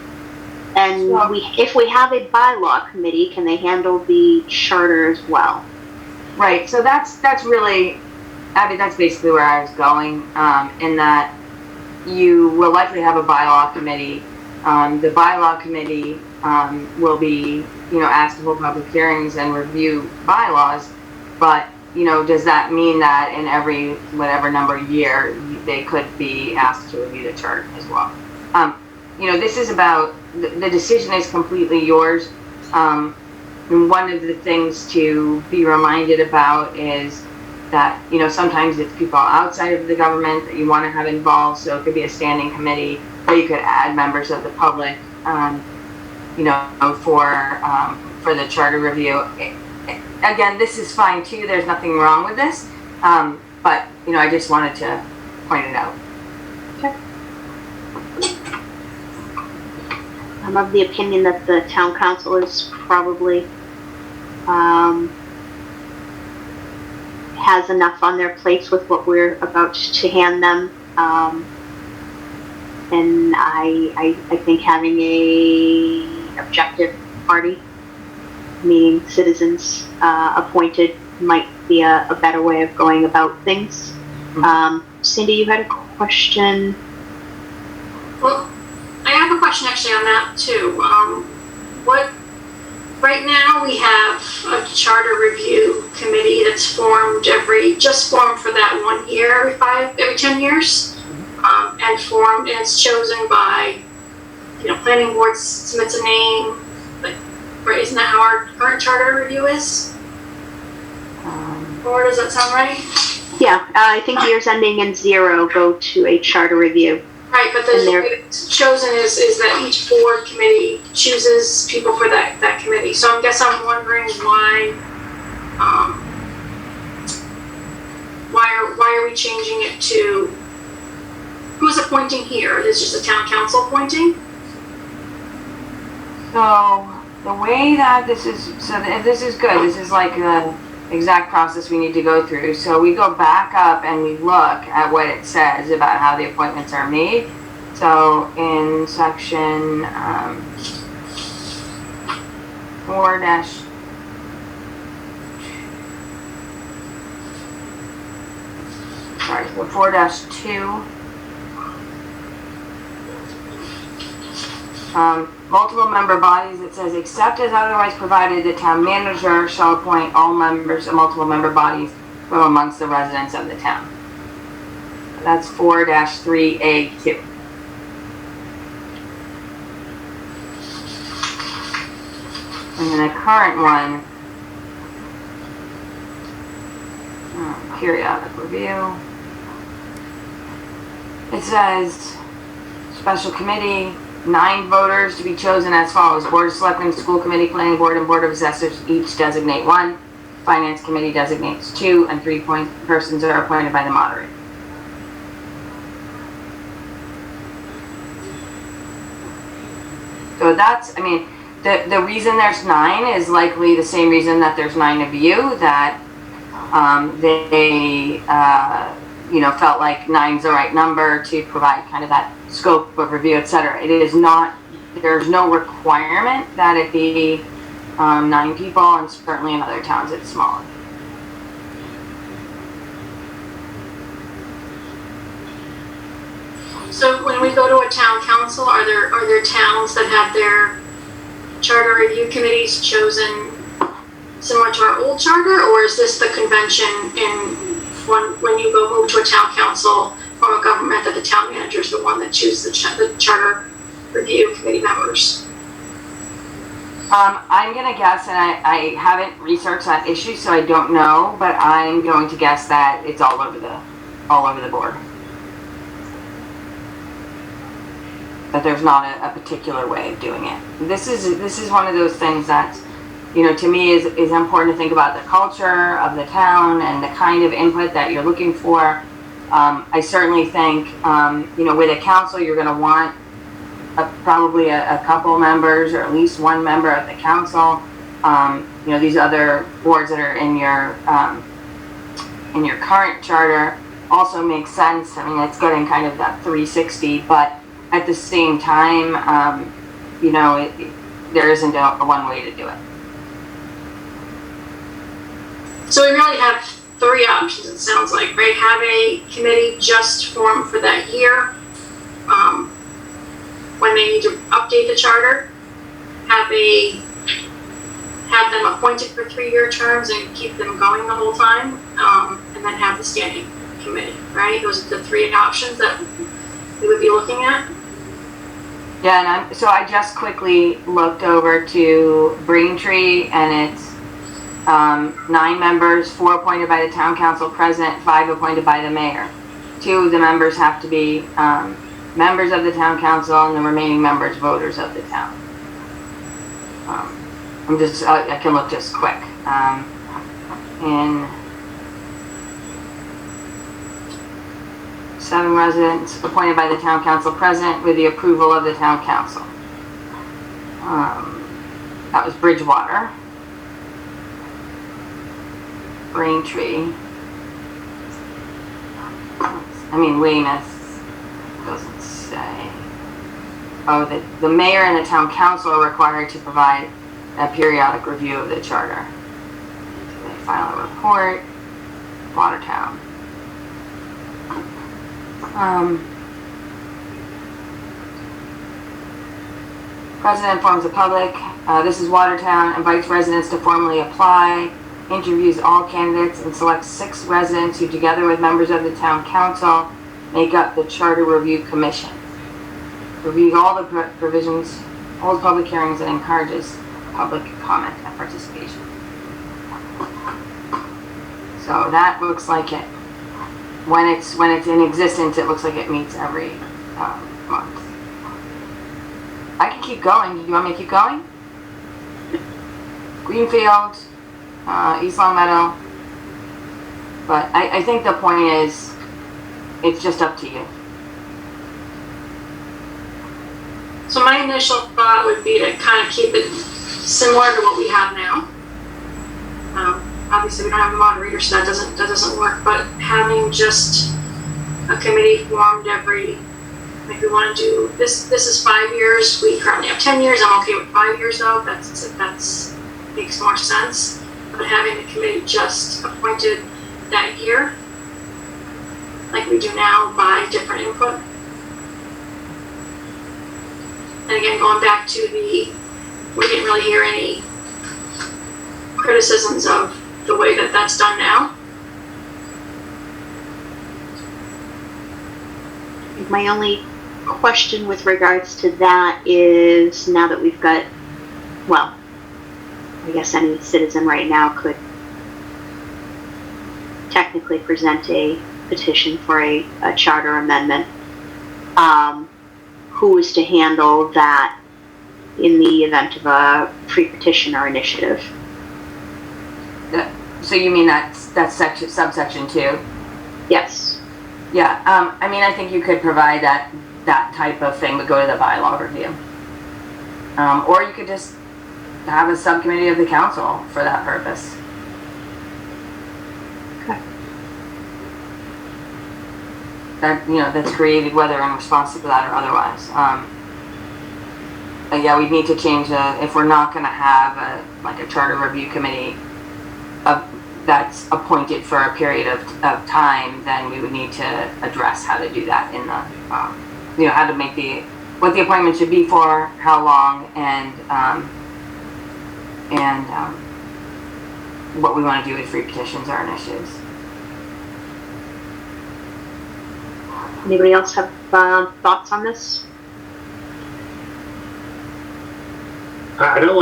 And if we have a bylaw committee, can they handle the charter as well? Right. So that's really, Abby, that's basically where I was going, in that you will likely have a bylaw committee. The bylaw committee will be, asked to hold public hearings and review bylaws, but, does that mean that in every whatever number of year they could be asked to review the charter as well? This is about, the decision is completely yours. And one of the things to be reminded about is that, sometimes it's people outside of the government that you want to have involved, so it could be a standing committee, or you could add members of the public, for the charter review. Again, this is fine too, there's nothing wrong with this, but, I just wanted to point it out. Okay. I'm of the opinion that the town council is probably has enough on their plates with what we're about to hand them, and I think having a objective party, meaning citizens appointed, might be a better way of going about things. Cindy, you had a question? Well, I have a question actually on that too. Right now we have a charter review committee that's just formed for that 1 year, every 10 years, and it's chosen by planning board submits a name, but right, isn't that how our current charter review is? Or does that sound right? Yeah, I think years ending in 0 go to a charter review. Right, but it's chosen is that each board committee chooses people for that committee. So I guess I'm wondering why are we changing it to who's appointing here? It is just a town council appointing? So the way that this is good. This is like the exact process we need to go through. So we go back up and we look at what it says about how the appointments are made. So in section 4-2, multiple member bodies, it says, except as otherwise provided, the town manager shall appoint all members of multiple member bodies from amongst the residents of the town. That's 4-3A2. And then the current one, periodic review. It says, special committee, 9 voters to be chosen as follows. Board of Selectmen, School Committee, Planning Board, and Board of Assessors each designate 1. Finance Committee designates 2, and 3 persons are appointed by the moderator. So that's, I mean, the reason there's 9 is likely the same reason that there's 9 of you, that they felt like 9's the right number to provide kind of that scope of review, etc. It is not, there's no requirement that it be 9 people, and certainly in other towns it's smaller. So when we go to a town council, are there towns that have their charter review committees chosen similar to our old charter, or is this the convention when you go move to a town council from a government that the town manager is the one that chooses the charter review committee members? I'm gonna guess, and I haven't researched that issue, so I don't know, but I'm going to guess that it's all over the board. That there's not a particular way of doing it. This is one of those things that, to me is important to think about the culture of the town and the kind of input that you're looking for. I certainly think, with a council, you're going to want probably a couple members or at least one member of the council. These other boards that are in your current charter also make sense. I mean, it's getting kind of that 360, but at the same time, there isn't a one way to do it. So we really have 3 options, it sounds like, right? Have a committee just formed for that year, when they need to update the charter, have them appointed for 3-year terms and keep them going the whole time, and then have the standing committee, right? Those are the 3 options that we would be looking at. Yeah, and so I just quickly looked over to Braintree, and it's 9 members, 4 appointed by the town council president, 5 appointed by the mayor. 2 of the members have to be members of the town council, and the remaining members voters of the town. I can look just quick. In 7 residents appointed by the town council president with the approval of the town council. That was Bridgewater. Braintree. Weymouth doesn't say. Oh, the mayor and the town council are required to provide a periodic review of the charter. So they file a report. Watertown. President informs the public. This is Watertown. Invites residents to formally apply. Interviews all candidates and selects 6 residents who, together with members of the town council, make up the Charter Review Commission. Reviews all the provisions, holds public hearings, and encourages public comment and participation. So that looks like it. When it's in existence, it looks like it meets every month. I can keep going. Do you want me to keep going? Greenfield, East Long Meadow. But I think the point is, it's just up to you. So my initial thought would be to kind of keep it similar to what we have now. Obviously, we don't have a moderator, so that doesn't work. But having just a committee formed every, like we want to do this. This is 5 years. We currently have 10 years. I'm okay with 5 years though. That's makes more sense. But having the committee just appointed that year, like we do now, by different input. And again, going back to we didn't really hear any criticisms of the way that that's done now. My only question with regards to that is, now that we've got, well, I guess any citizen right now could technically present a petition for a charter amendment. Who is to handle that in the event of a pre-petitioner initiative? So you mean that's subsection 2? Yes. Yeah. I mean, I think you could provide that type of thing, but go to the bylaw review. Or you could just have a subcommittee of the council for that purpose. Okay. That's created whether in response to that or otherwise. But yeah, we'd need to change if we're not going to have a charter review committee that's appointed for a period of time, then we would need to address how to do that in the, how to make what the appointment should be for, how long, and what we want to do with free petitions or initiatives. Anybody else have thoughts on this? I don't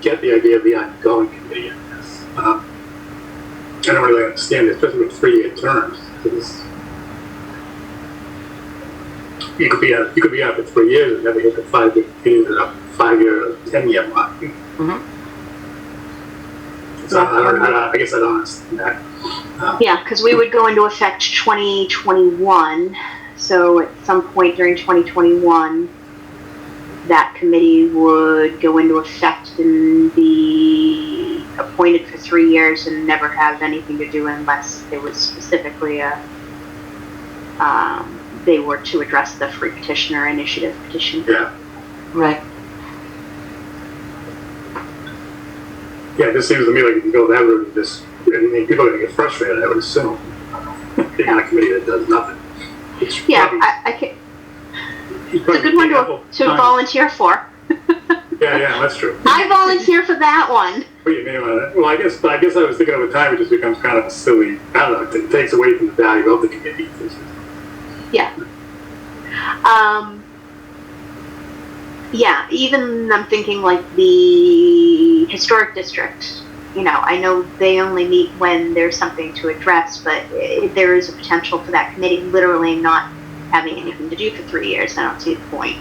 get the idea of the ongoing committee in this. I don't really understand it, especially with 3-year terms. You could be out for 3 years and never hit the 5-year committee, a 5-year, 10-year mark. Mm-hmm. So I guess I don't understand that. Yeah, because we would go into effect 2021. So at some point during 2021, that committee would go into effect and be appointed for 3 years and never have anything to do unless there was specifically they were to address the free petitioner initiative petition. Yeah. Right. Yeah, it just seems to me like if you go that route, people are going to get frustrated, I would assume. Being on a committee that does nothing. I can. It's a good one to volunteer for. Yeah, that's true. I volunteer for that one. What do you mean by that? Well, I guess I was thinking over time it just becomes kind of a silly, I don't know, it takes away from the value of the committee. Yeah. Yeah, even I'm thinking like the historic district, I know they only meet when there's something to address, but there is a potential for that committee literally not having anything to do for 3 years. I don't see the point.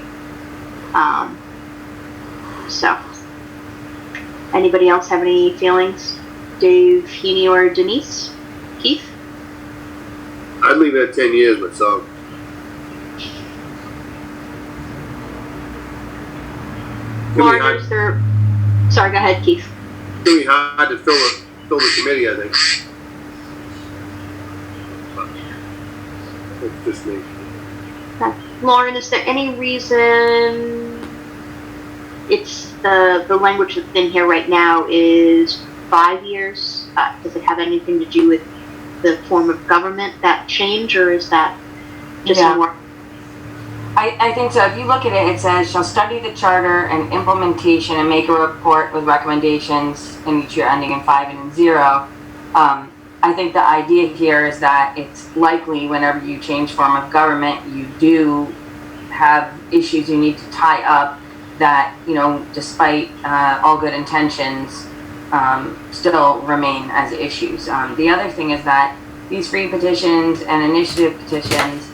So, anybody else have any feelings? Dave, Heaney, or Denise? Keith? I'd leave it at 10 years myself. Lauren, is there... Sorry, go ahead, Keith. It's going to be hard to fill the committee, I think. It's just me. Lauren, is there any reason it's the language that's in here right now is 5 years? Does it have anything to do with the form of government, that change, or is that just more? I think so. If you look at it, it says, shall study the charter and implementation and make a report with recommendations in each year ending in 5 and in 0. I think the idea here is that it's likely whenever you change form of government, you do have issues you need to tie up that, despite all good intentions, still remain as issues. The other thing is that these free petitions and initiative petitions,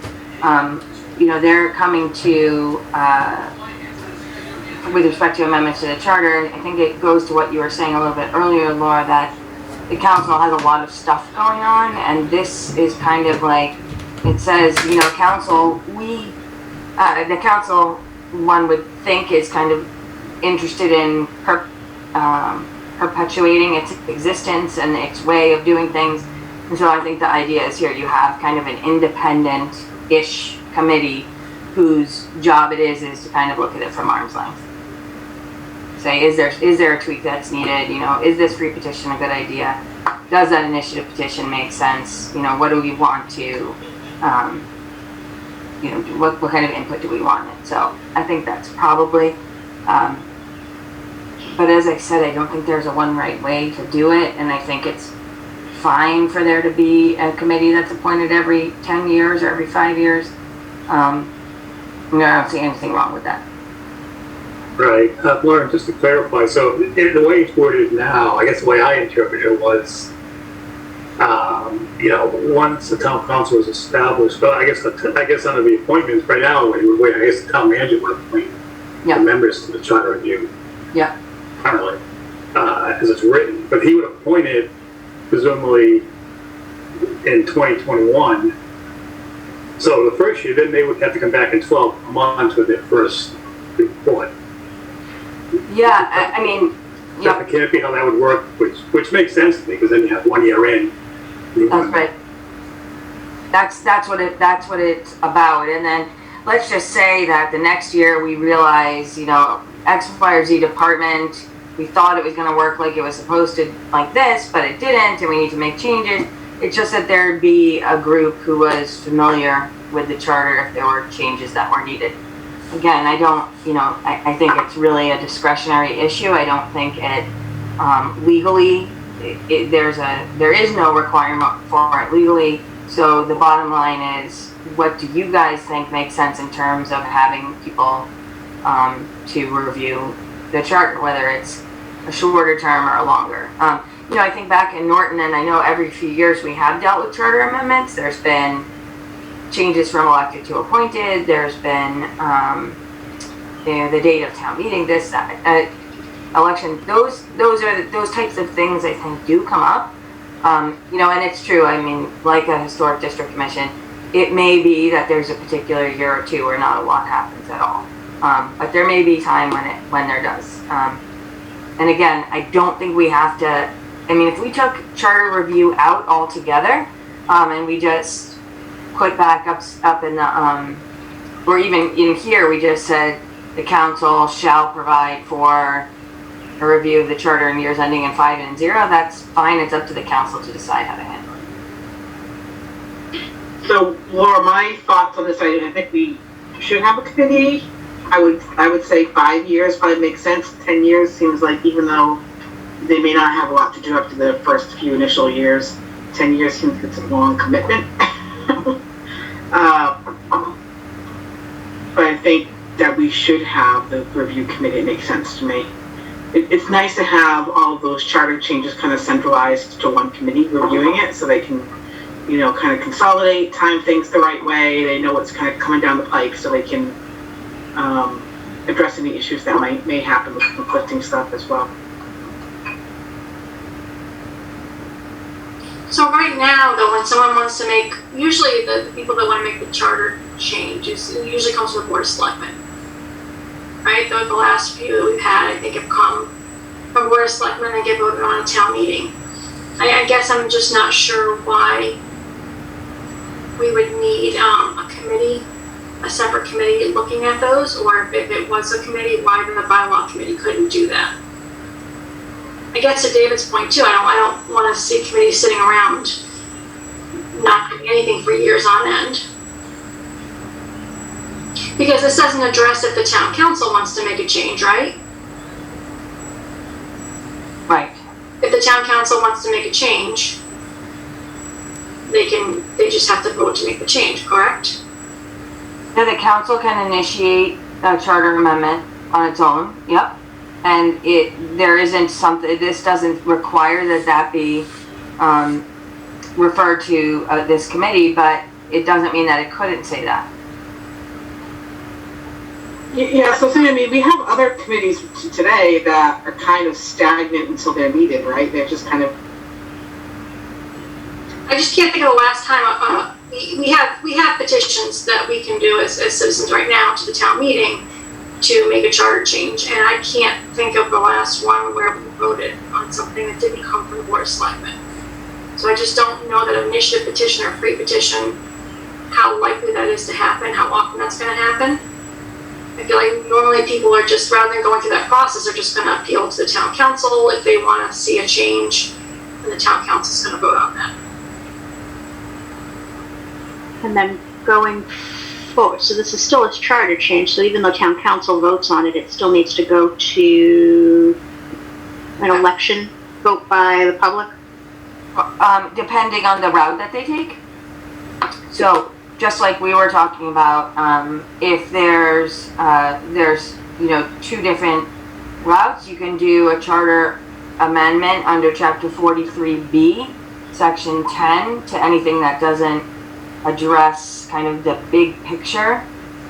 they're coming to, with respect to amendments to the charter. I think it goes to what you were saying a little bit earlier, Laura, that the council has a lot of stuff going on, and this is kind of like, it says, council, the council, one would think, is kind of interested in perpetuating its existence and its way of doing things. And so I think the idea is here you have kind of an independent-ish committee whose job it is to kind of look at it from arm's length. Say, is there a tweak that's needed? Is this free petition a good idea? Does that initiative petition make sense? What do we want to, what kind of input do we want in it? So I think that's probably, but as I said, I don't think there's a one right way to do it, and I think it's fine for there to be a committee that's appointed every 10 years or every 5 years. I don't see anything wrong with that. Right. Lauren, just to clarify, so the way it's worded now, I guess the way I interpreted it was, once the town council was established, but I guess under the appointments right now, I guess the town manager would appoint the members to the charter review. Yeah. Currently, as it's written, but he would appoint it presumably in 2021. So the first year, then they would have to come back in 12 months with their first report. Yeah, I mean, yeah. That can't be how that would work, which makes sense to me, because then you have 1 year in. That's right. That's what it's about. And then let's just say that the next year we realize, X, Y, or Z department, we thought it was going to work like it was supposed to, like this, but it didn't, and we need to make changes. It's just that there'd be a group who was familiar with the charter if there were changes that were needed. Again, I don't, I think it's really a discretionary issue. I don't think it, legally, there is no requirement for it legally. So the bottom line is, what do you guys think makes sense in terms of having people to review the charter, whether it's a shorter term or a longer? I think back in Norton, and I know every few years we have dealt with charter amendments. There's been changes from elected to appointed. There's been the date of town meeting, this, that, election. Those are those types of things I think do come up. And it's true. I mean, like a historic district commission, it may be that there's a particular year or two where not a lot happens at all. But there may be time when there does. And again, I don't think we have to. I mean, if we took charter review out altogether, and we just put back up in the, or even in here, we just said the council shall provide for a review of the charter in years ending in 5 and 0. That's fine. It's up to the council to decide how to handle it. So, Laura, my thoughts on this, I think we should have a committee. I would say 5 years probably makes sense. 10 years seems like, even though they may not have a lot to do after the first few initial years, 10 years seems like it's a long commitment. But I think that we should have the review committee. It makes sense to me. It's nice to have all of those charter changes kind of centralized to one committee reviewing it, so they can, kind of consolidate, time things the right way. They know what's kind of coming down the pike, so they can address any issues that may happen with conflicting stuff as well. So right now, though, when someone wants to make, usually the people that want to make the charter change it usually comes from the Board of Selectmen. Right? The last few that we've had, I think, have come from Board of Selectmen and get voted on a town meeting. I guess I'm just not sure why we would need a committee, a separate committee looking at those, or if it was a committee, why the bylaw committee couldn't do that. I guess to David's point too, I don't want to see committees sitting around not doing anything for years on end. Because this doesn't address if the town council wants to make a change, right? Right. If the town council wants to make a change, they just have to vote to make the change, correct? Yeah, the council can initiate a charter amendment on its own, yep. And there isn't something, this doesn't require that be referred to this committee, but it doesn't mean that it couldn't say that. Yeah, so I mean, we have other committees today that are kind of stagnant until they're needed, right? They're just kind of. I just can't think of the last time we have petitions that we can do as citizens right now to the town meeting to make a charter change, and I can't think of the last one where we voted on something that didn't come from the Board of Selectmen. So I just don't know that initiative petition or free petition, how likely that is to happen, how often that's going to happen. I feel like normally people are just, rather than going through that process, are just going to appeal to the town council if they want to see a change, and the town council is going to vote on that. And then going forward, so this is still a charter change, so even though town council votes on it, it still needs to go to an election, vote by the public? Depending on the route that they take. So, just like we were talking about, if there's two different routes, you can do a charter amendment under Chapter 43B, Section 10, to anything that doesn't address kind of the big picture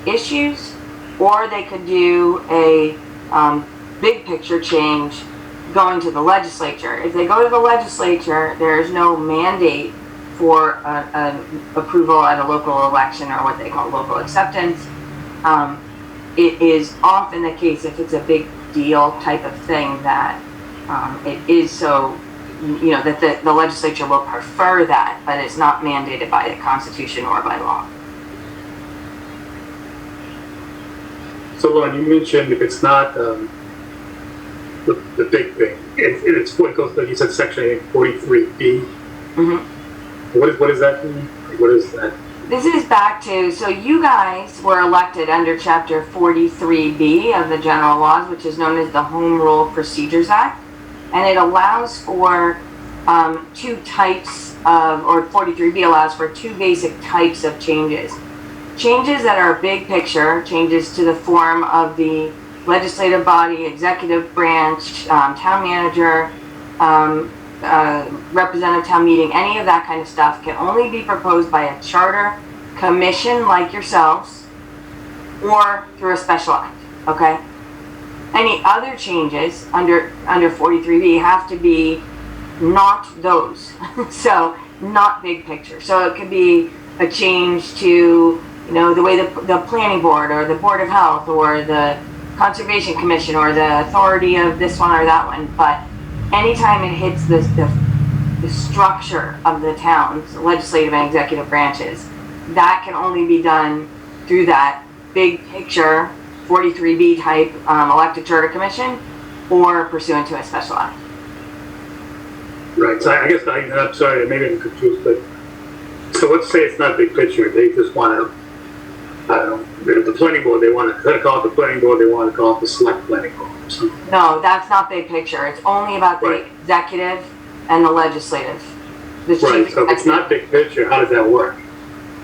issues, or they could do a big picture change going to the legislature. If they go to the legislature, there's no mandate for an approval at a local election, or what they call local acceptance. It is often the case, if it's a big deal type of thing, that it is so, that the legislature will prefer that, but it's not mandated by the Constitution or by law. So, Lauren, you mentioned if it's not the big thing, it's what goes, like you said, Section 43B. Mm-hmm. What is that mean? What is that? This is back to, so you guys were elected under Chapter 43B of the general laws, which is known as the Home Rule Procedures Act. And it allows for two types of, or 43B allows for two basic types of changes. Changes that are big picture, changes to the form of the legislative body, executive branch, town manager, representative town meeting, any of that kind of stuff can only be proposed by a charter commission like yourselves, or through a special act, okay? Any other changes under 43B have to be not those. So not big picture. So it could be a change to, the way the planning board or the board of health or the conservation commission or the authority of this one or that one. But anytime it hits the structure of the town's legislative and executive branches, that can only be done through that big picture 43B type elected charter commission, or pursuant to a special act. Right. So I guess I'm sorry, maybe I'm confused, but so let's say it's not big picture. They just want to, I don't know, the planning board. They want to call it the planning board. They want to call it the select planning board. So. No, that's not big picture. It's only about the executive and the legislative. Right. So if it's not big picture, how does that work?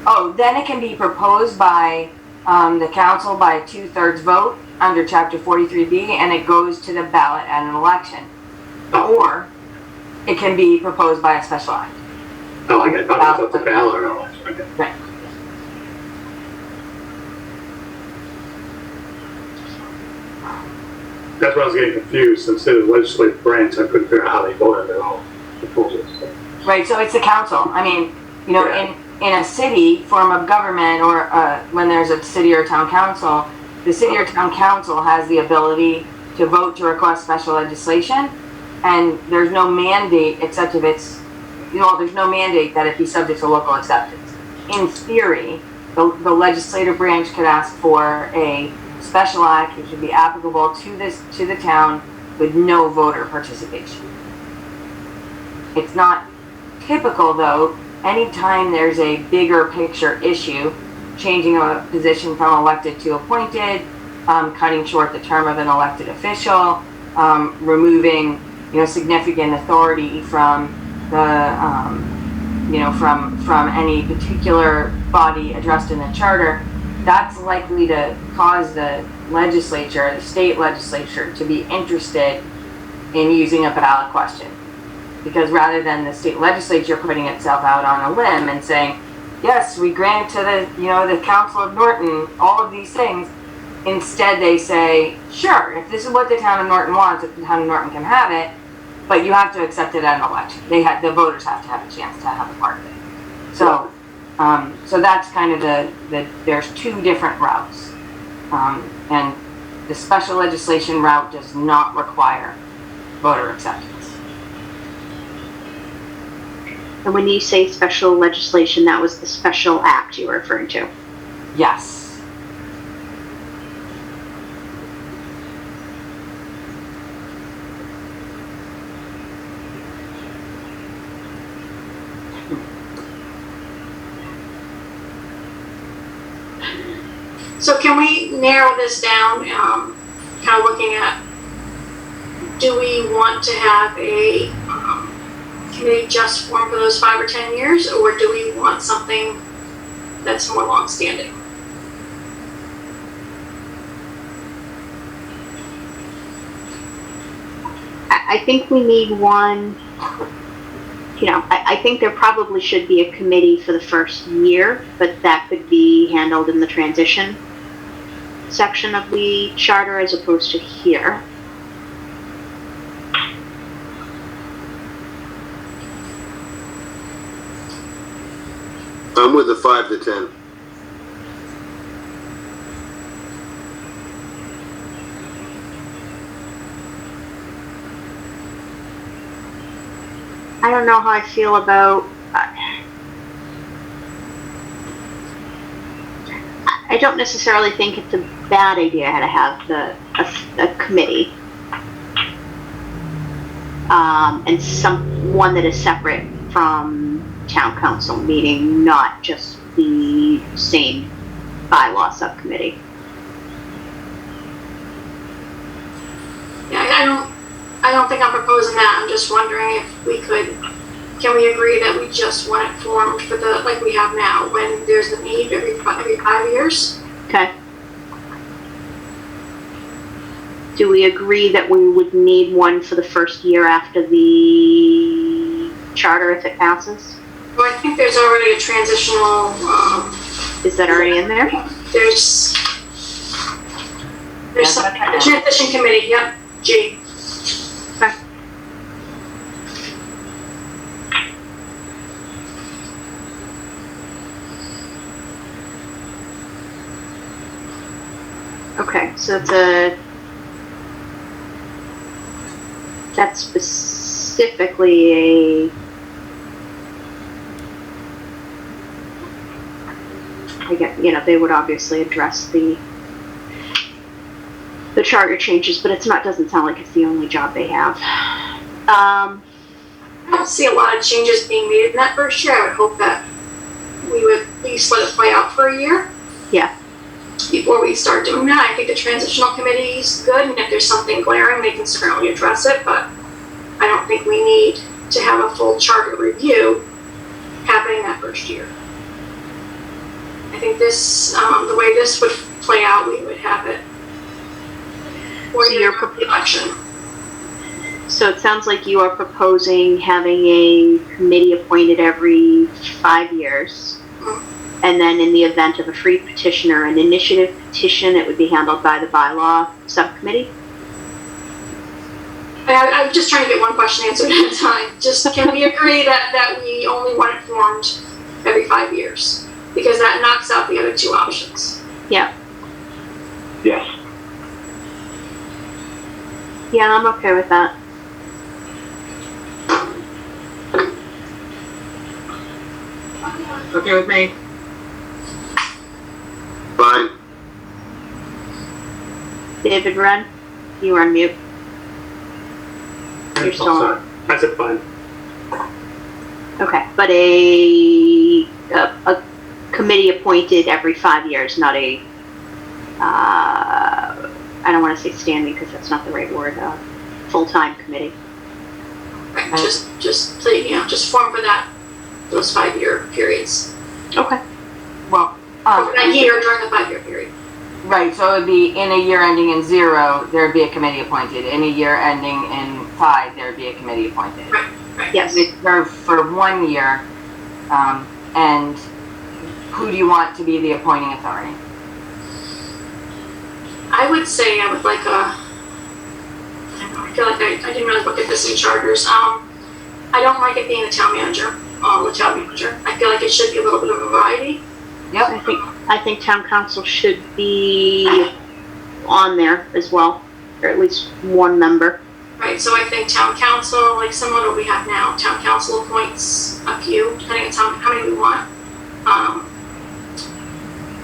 Oh, then it can be proposed by the council by a 2/3 vote under Chapter 43B, and it goes to the ballot at an election. Or it can be proposed by a special act. Oh, I got it. It's a ballot or election. Okay. Right. That's why I was getting confused. Instead of legislative branch, I couldn't figure out how they voted their own proposals. Right, so it's the council. I mean, in a city form of government, or when there's a city or town council, the city or town council has the ability to vote to request special legislation, and there's no mandate except if it's, there's no mandate that it be subject to local acceptance. In theory, the legislative branch could ask for a special act which would be applicable to the town with no voter participation. It's not typical, though. Anytime there's a bigger picture issue, changing a position from elected to appointed, cutting short the term of an elected official, removing significant authority from the from any particular body addressed in the charter, that's likely to cause the legislature, the state legislature, to be interested in using a ballot question. Because rather than the state legislature putting itself out on a limb and saying, yes, we grant to the Council of Norton all of these things, instead they say, sure, if this is what the town of Norton wants, if the town of Norton can have it, but you have to accept it at an election. The voters have to have a chance to have a part of it. So, so that's kind of there's two different routes. And the special legislation route does not require voter acceptance. And when you say special legislation, that was the special act you were referring to? Yes. So can we narrow this down, kind of looking at, do we want to have a committee just formed for those 5 or 10 years, or do we want something that's more long-standing? I think we need one, I think there probably should be a committee for the first year, but that could be handled in the transition section of the charter as opposed to here. I'm with the 5 to 10. I don't know how I feel about. I don't necessarily think it's a bad idea to have a committee, and one that is separate from town council, meaning not just the same bylaw subcommittee. Yeah, I don't think I'm proposing that. I'm just wondering if can we agree that we just want it formed for like we have now, when there's a need every 5 years? Okay. Do we agree that we would need one for the first year after the charter if it passes? Well, I think there's already a transitional, Is that already in there? there's a transition committee, yep, G. Okay. Okay, so that's specifically they would obviously address the charter changes, but doesn't sound like it's the only job they have. I don't see a lot of changes being made in that first year. I would hope that we would at least let it play out for a year. Yeah. Before we start doing that, I think the transitional committee is good, and if there's something glaring, they can certainly address it, but I don't think we need to have a full charter review happening that first year. I think this, the way this would play out, we would have it for the election. So it sounds like you are proposing having a committee appointed every 5 years. Mm-hmm. And then in the event of a free petition or an initiative petition, it would be handled by the bylaw subcommittee? I'm just trying to get one question answered at a time. Just can we agree that we only want it formed every 5 years? Because that knocks out the other two options. Yeah. Yes. Yeah, I'm okay with that. Okay with me? Fine. David Wren, you are on mute. You're still on. I said fine. Okay, but a committee appointed every 5 years, not a, I don't want to say standing because that's not the right word, full-time committee. Right, just form for those 5 year periods. Okay. Well, over that year during the 5-year period. Right, so it would be in a year ending in 0, there would be a committee appointed. In a year ending in 5, there would be a committee appointed. Right. Yes. For 1 year, and who do you want to be the appointing authority? I would say I would like I feel like I didn't really look at this in charters. I don't like it being the town manager. I feel like it should be a little bit of a variety. Yep. I think town council should be on there as well, or at least one member. Right, so I think town council, like similar to what we have now, town council appoints a few, depending on how many we want.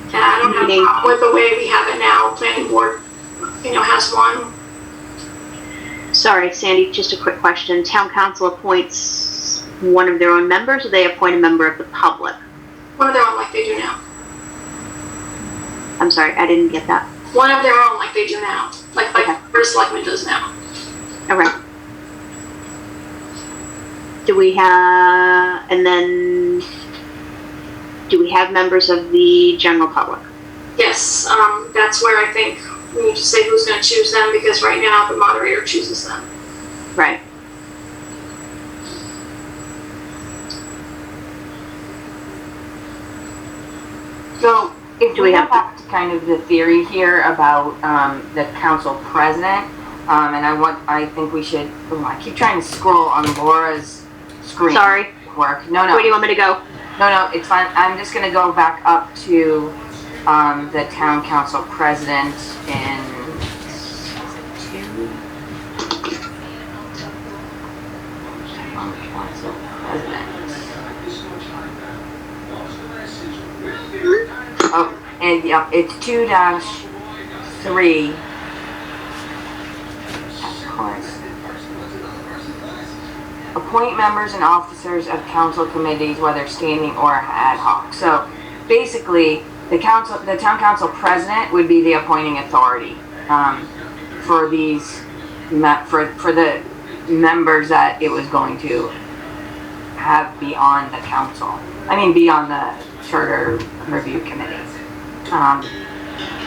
And I don't have a problem with the way we have it now. Planning board, has one. Sorry, Sandy, just a quick question. Town council appoints one of their own members, or they appoint a member of the public? One of their own, like they do now. I'm sorry, I didn't get that. One of their own, like they do now. Like First Selectman does now. Okay. Do we have members of the general public? Yes, that's where I think we need to say who's going to choose them, because right now the moderator chooses them. Right. So if we go back to kind of the theory here about the council president, and I think we should. I keep trying to scroll on Laura's screen. Sorry. Work. No. Where do you want me to go? No, it's fine. I'm just gonna go back up to the town council president in. Town council president. Oh, and yeah, it's 2-3. Of course. Appoint members and officers of council committees, whether standing or ad hoc. So basically, the town council president would be the appointing authority for these for the members that it was going to have be on the council. I mean, be on the charter review committee.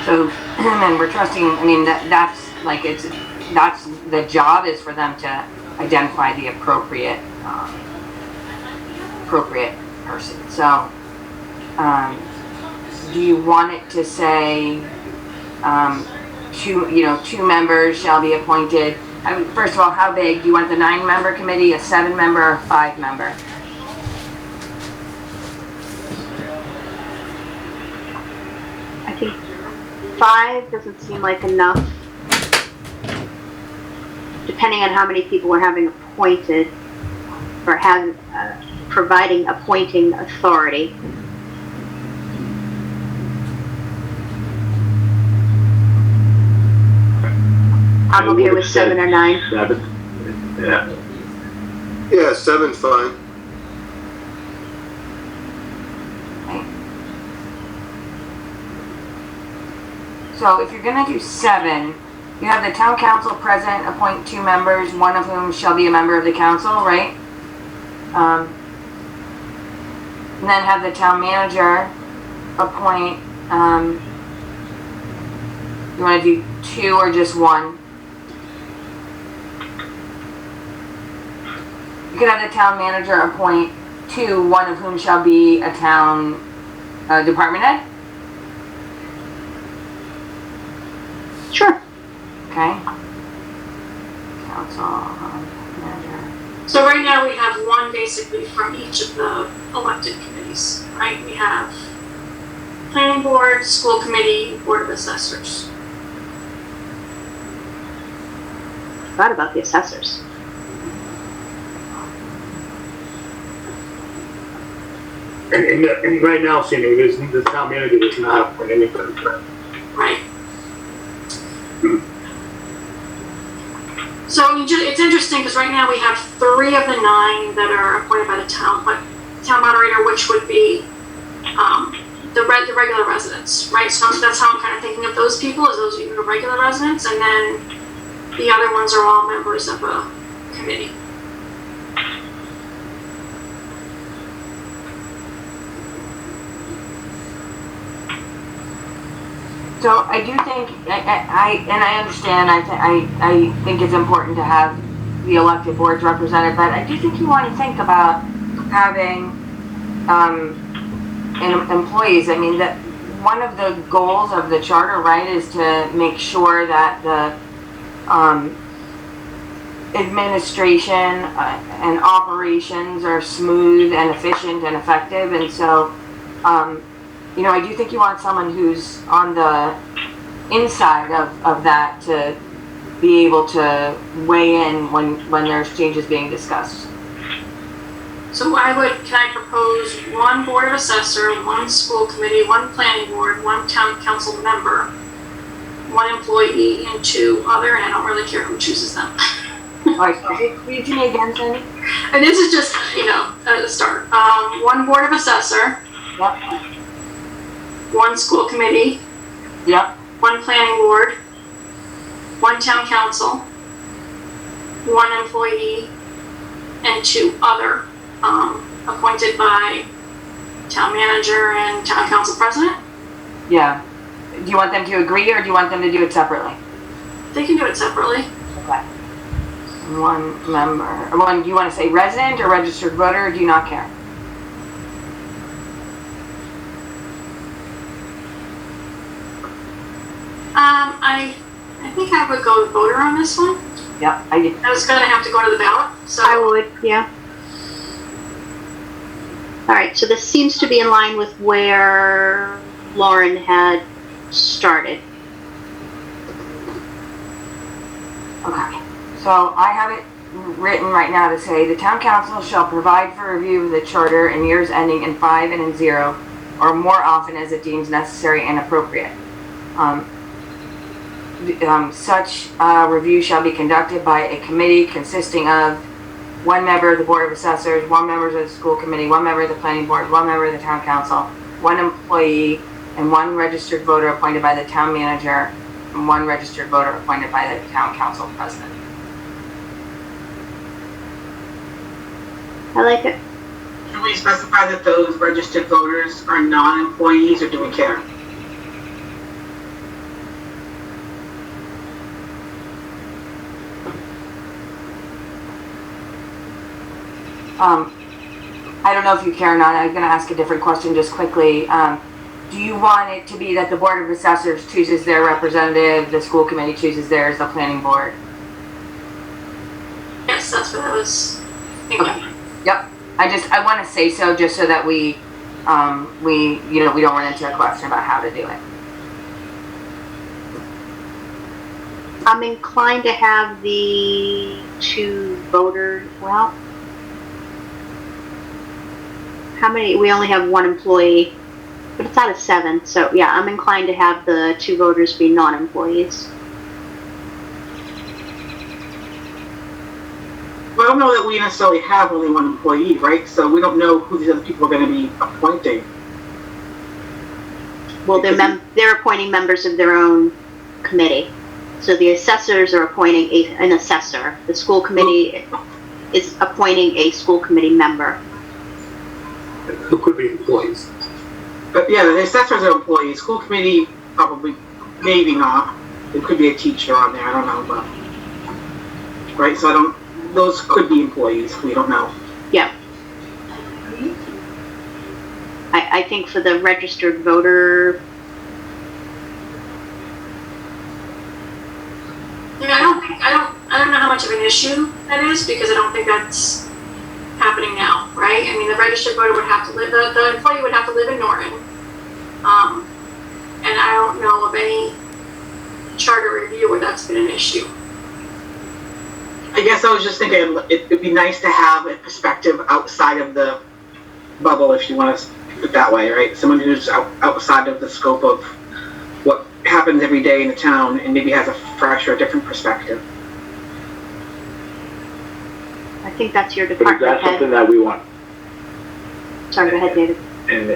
So, and we're trusting. I mean, that's the job is for them to identify the appropriate person. So, do you want it to say two members shall be appointed? I mean, first of all, how big? Do you want the 9-member committee, a 7-member, or a 5-member? I think 5 doesn't seem like enough, depending on how many people we're having appointed, or have providing appointing authority. I'm okay with 7 or 9. 7. Yeah. Yeah, 7's fine. So if you're going to do 7, you have the town council president appoint 2 members, one of whom shall be a member of the council, right? And then have the town manager appoint, you want to do 2 or just 1? You could have the town manager appoint 2, one of whom shall be a town department head? Sure. Okay. Council manager. So right now we have one basically from each of the elected committees, right? We have planning board, school committee, board of assessors. Forgot about the assessors. And right now, Cindy, the town manager does not appoint anybody. Right. So it's interesting because right now we have 3 of the 9 that are appointed by the town moderator, which would be the regular residents, right? So that's how I'm kind of thinking of those people, as those are the regular residents, and then the other ones are all members of a committee. So I do think, I understand, I think it's important to have the elected boards represented, but I do think you want to think about having employees. I mean, that one of the goals of the charter, right, is to make sure that the administration and operations are smooth and efficient and effective. And so, you know, I do think you want someone who's on the inside of that to be able to weigh in when there's changes being discussed. So can I propose one board of assessor, one school committee, one planning board, one town council member, one employee, and 2 other, and I don't really care who chooses them. All right, read to me again, Sandy. And this is just, you know, at the start. One board of assessor. Yep. One school committee. Yep. One planning board. One town council. One employee, and 2 other, appointed by town manager and town council president. Yeah. Do you want them to agree, or do you want them to do it separately? They can do it separately. Okay. One member. Do you want to say resident or registered voter, or do you not care? I think I would go with voter on this one. Yep, I did. I was going to have to go to the ballot, so. I would, yeah. All right, so this seems to be in line with where Lauren had started. Okay. So I have it written right now to say the town council shall provide for review of the charter in years ending in 5 and in 0, or more often as it deems necessary and appropriate. Such review shall be conducted by a committee consisting of 1 member of the Board of Assessors, 1 member of the school committee, 1 member of the planning board, 1 member of the town council, 1 employee, and 1 registered voter appointed by the town manager, and 1 registered voter appointed by the town council president. I like it. Should we specify that those registered voters are non-employees, or do we care? I don't know if you care or not. I'm going to ask a different question just quickly. Do you want it to be that the Board of Assessors chooses their representative, the school committee chooses theirs, the planning board? Yes, that's what I was thinking. Okay. Yep. I want to say so just so that we don't run into a question about how to do it. I'm inclined to have the 2 voters, well, how many? We only have 1 employee, but it's out of 7. So yeah, I'm inclined to have the 2 voters be non-employees. Well, I don't know that we necessarily have only 1 employee, right? So we don't know who these other people are going to be appointing. Well, they're appointing members of their own committee. So the assessors are appointing an assessor. The school committee is appointing a school committee member. Who could be employees. But yeah, the assessors are employees. School committee, probably, maybe not. There could be a teacher on there, I don't know, but. Right, so those could be employees, we don't know. Yeah. I think for the registered voter. Yeah, I don't know how much of an issue that is, because I don't think that's happening now, right? I mean, the registered voter would have to live, the employee would have to live in Norton. And I don't know of any charter review where that's been an issue. I guess I was just thinking it'd be nice to have a perspective outside of the bubble, if you want to put it that way, right? Someone who's outside of the scope of what happens every day in the town and maybe has a fresh or different perspective. I think that's your But is department that head. something that we want? Sorry, go ahead, David. And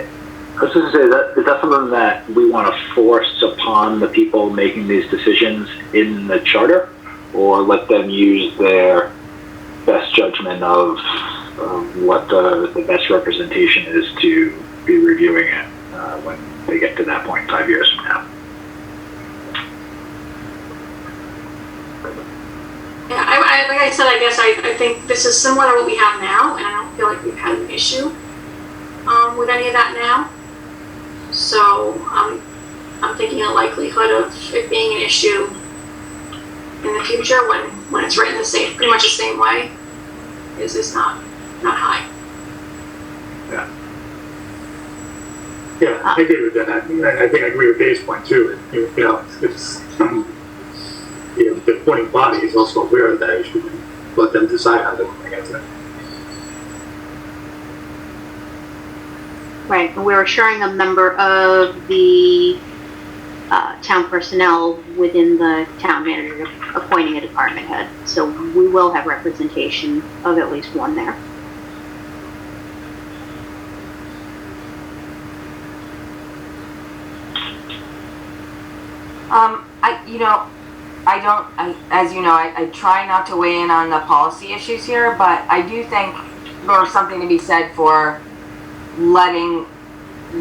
I was going to say, is that something that we want to force upon the people making these decisions in the charter, or let them use their best judgment of what the best representation is to be reviewing it when they get to that point 5 years from now? like I said, I guess I think this is similar to what we have now, and I don't feel like we've had an issue with any of that now. So I'm thinking the likelihood of it being an issue in the future when it's written pretty much the same way is not high. Yeah, I agree with that. I think I agree with Dave's point too. You know, it's the appointing body is also aware of that issue and let them decide how they're going to get to it. Right, and we're assuring a member of the town personnel within the town manager appointing a department head. So we will have representation of at least one there. I try not to weigh in on the policy issues here, but I do think there's something to be said for letting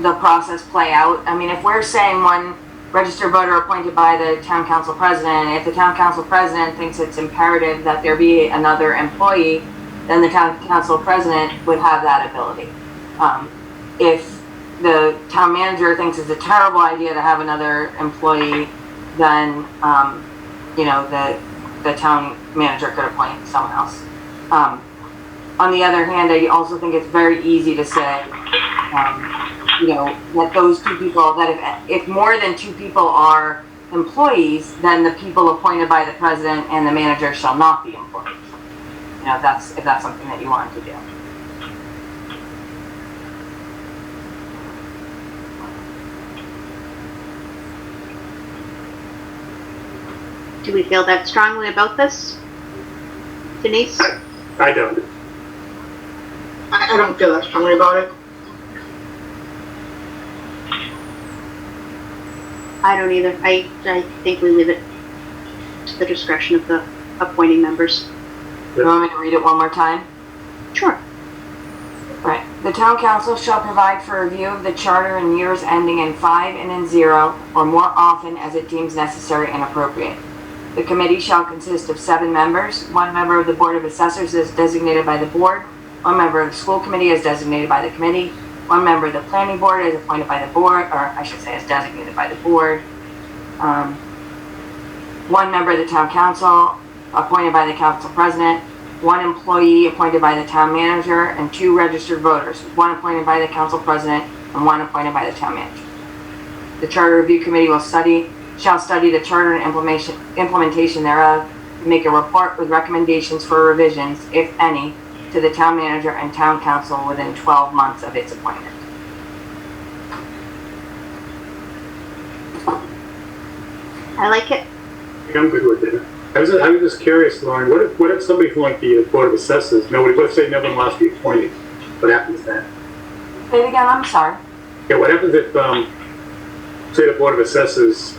the process play out. I mean, if we're saying one registered voter appointed by the town council president, if the town council president thinks it's imperative that there be another employee, then the town council president would have that ability. If the town manager thinks it's a terrible idea to have another employee, then the town manager could appoint someone else. On the other hand, I also think it's very easy to say, that those two people, that if more than two people are employees, then the people appointed by the president and the manager shall not be employees. If that's something that you wanted to do. Do we feel that strongly about this, Denise? I don't. I don't feel that strongly about it. I don't either. I think we leave it to the discretion of the appointing members. You want me to read it one more time? Sure. Right. The town council shall provide for review of the charter in years ending in 5 and in 0, or more often as it deems necessary and appropriate. The committee shall consist of 7 members. 1 member of the Board of Assessors is designated by the board. 1 member of the school committee is designated by the committee. 1 member of the planning board is appointed by the board, or I should say is designated by the board. 1 member of the town council appointed by the council president. 1 employee appointed by the town manager, and 2 registered voters, 1 appointed by the council president and 1 appointed by the town manager. The charter review committee shall study the charter and implementation thereof, and make a report with recommendations for revisions, if any, to the town manager and town council within 12 months of its appointment. I like it. I'm good with it. I was just curious, Lauren, what if somebody from like the Board of Assessors, what if they never wants to be appointed? What happens then? Say it again, I'm sorry. Yeah, what happens if, say the Board of Assessors,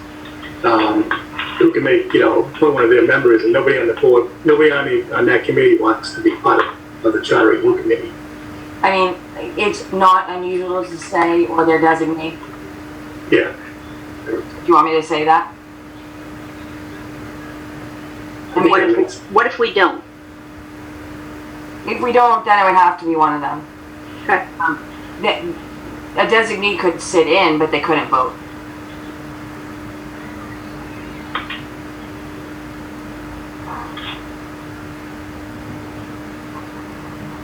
who can make, appoint one of their members and nobody on the board, nobody on that committee wants to be part of the charter review committee? I mean, it's not unusual to say, or they're designated. Yeah. Do you want me to say that? And what if we don't? If we don't, then it would have to be one of them. Okay. A designee could sit in, but they couldn't vote.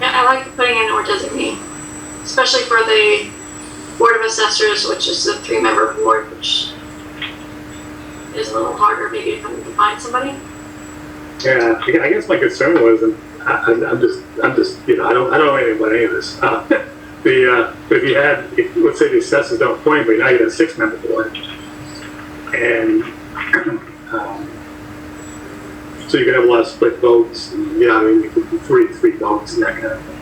Yeah, I like putting in or designee, especially for the Board of Assessors, which is a 3-member board, which is a little harder maybe to find somebody. Yeah, I guess my concern was, and I'm just, I don't know anything about any of this. If let's say the assessors don't appoint, but now you got a 6-member board, and so you can have a lot of split votes. And, you could do 3 votes and that kind of thing.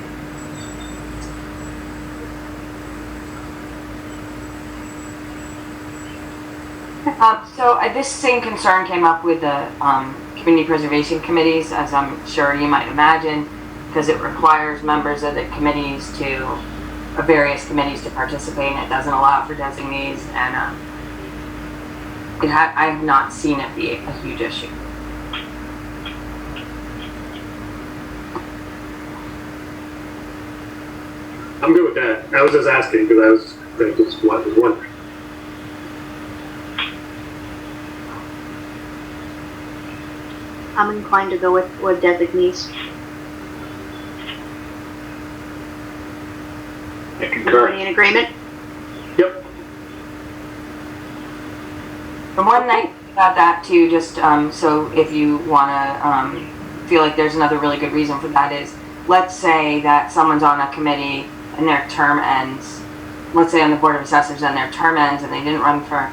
This same concern came up with the community preservation committees, as I'm sure you might imagine, because it requires members of the committees various committees to participate, and it doesn't allow for designees, and I have not seen it be a huge issue. I'm good with that. I was just asking because I was wondering. I'm inclined to go with designees. I concur. Everybody in agreement? Yep. The one night about that too, just so if you want to feel like there's another really good reason for that is, let's say that someone's on a committee and their term ends. Let's say on the Board of Assessors and their term ends and they didn't run for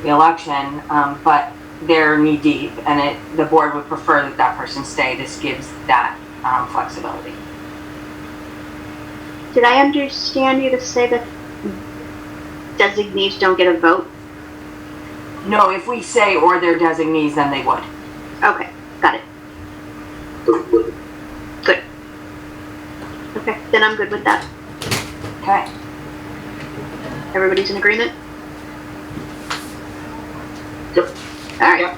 the election, but they're knee deep and the board would prefer that that person stay. This gives that flexibility. Did I understand you to say that designees don't get a vote? No, if we say or they're designees, then they would. Okay, got it. Good. Okay, then I'm good with that. Okay. Everybody's in agreement? Yep. All right,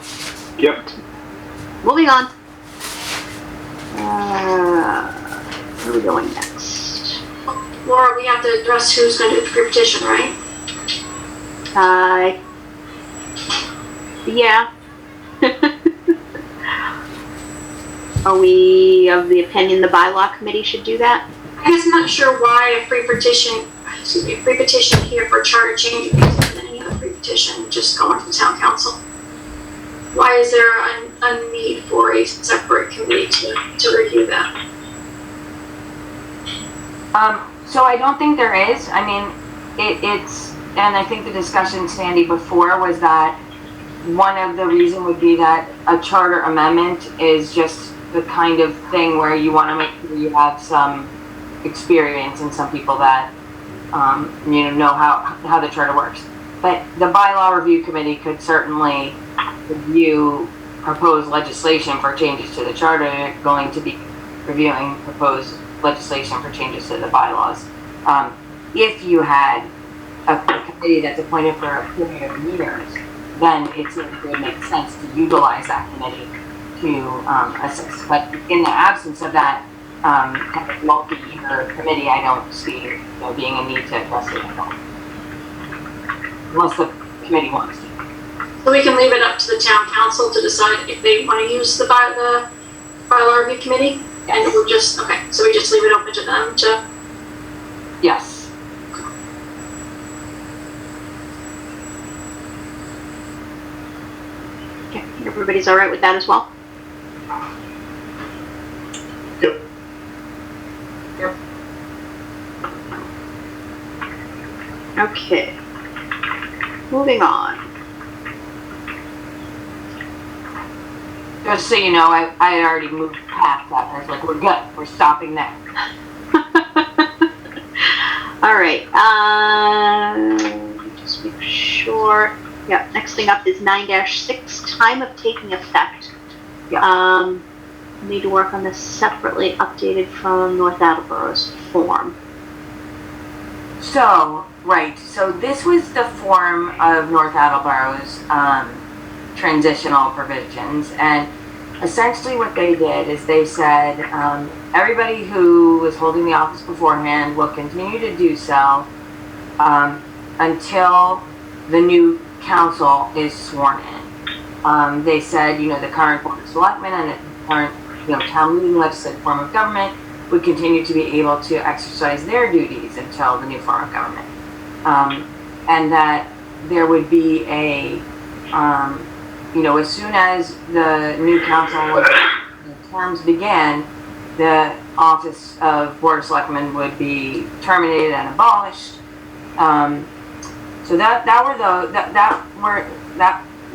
Yep. moving on. Where are we going next? Laura, we have to address who's going to do the pre-petition, right? Yeah. Are we of the opinion the bylaw committee should do that? I guess I'm not sure why a pre-petition here for charter change is different than any other pre-petition just going to the town council. Why is there a need for a separate committee to review that? So I don't think there is. I mean, it's, and I think the discussion, Sandy, before was that one of the reason would be that a charter amendment is just the kind of thing where you want to make sure you have some experience and some people that know how the charter works. But the bylaw review committee could certainly review proposed legislation for changes to the charter. They're going to be reviewing proposed legislation for changes to the bylaws. If you had a committee that's appointed for a period of years, then it would make sense to utilize that committee to assess. But in the absence of that kind of multi-year committee, I don't see there being a need to address it at all, unless the committee wants to. So we can leave it up to the town council to decide if they want to use the bylaw review committee, and we'll just so we just leave it open to them to. Yes. Okay, everybody's all right with that as well? Yep. Yep. Okay. Moving on. Just so you know, I had already moved past that. I was like, we're good. We're stopping there. All right. Just make sure. Yeah. Next thing up is 9-6, time of taking effect. Yeah. Need to work on this separately, updated from North Attleboro's form. So, right. So this was the form of North Attleboro's transitional provisions, and essentially what they did is they said everybody who was holding the office beforehand will continue to do so until the new council is sworn in. They said, the current Board of Selectmen and the current town meeting legislative form of government would continue to be able to exercise their duties until the new form of government. And that there would be a as soon as the new council terms began, the office of Board of Selectmen would be terminated and abolished. So that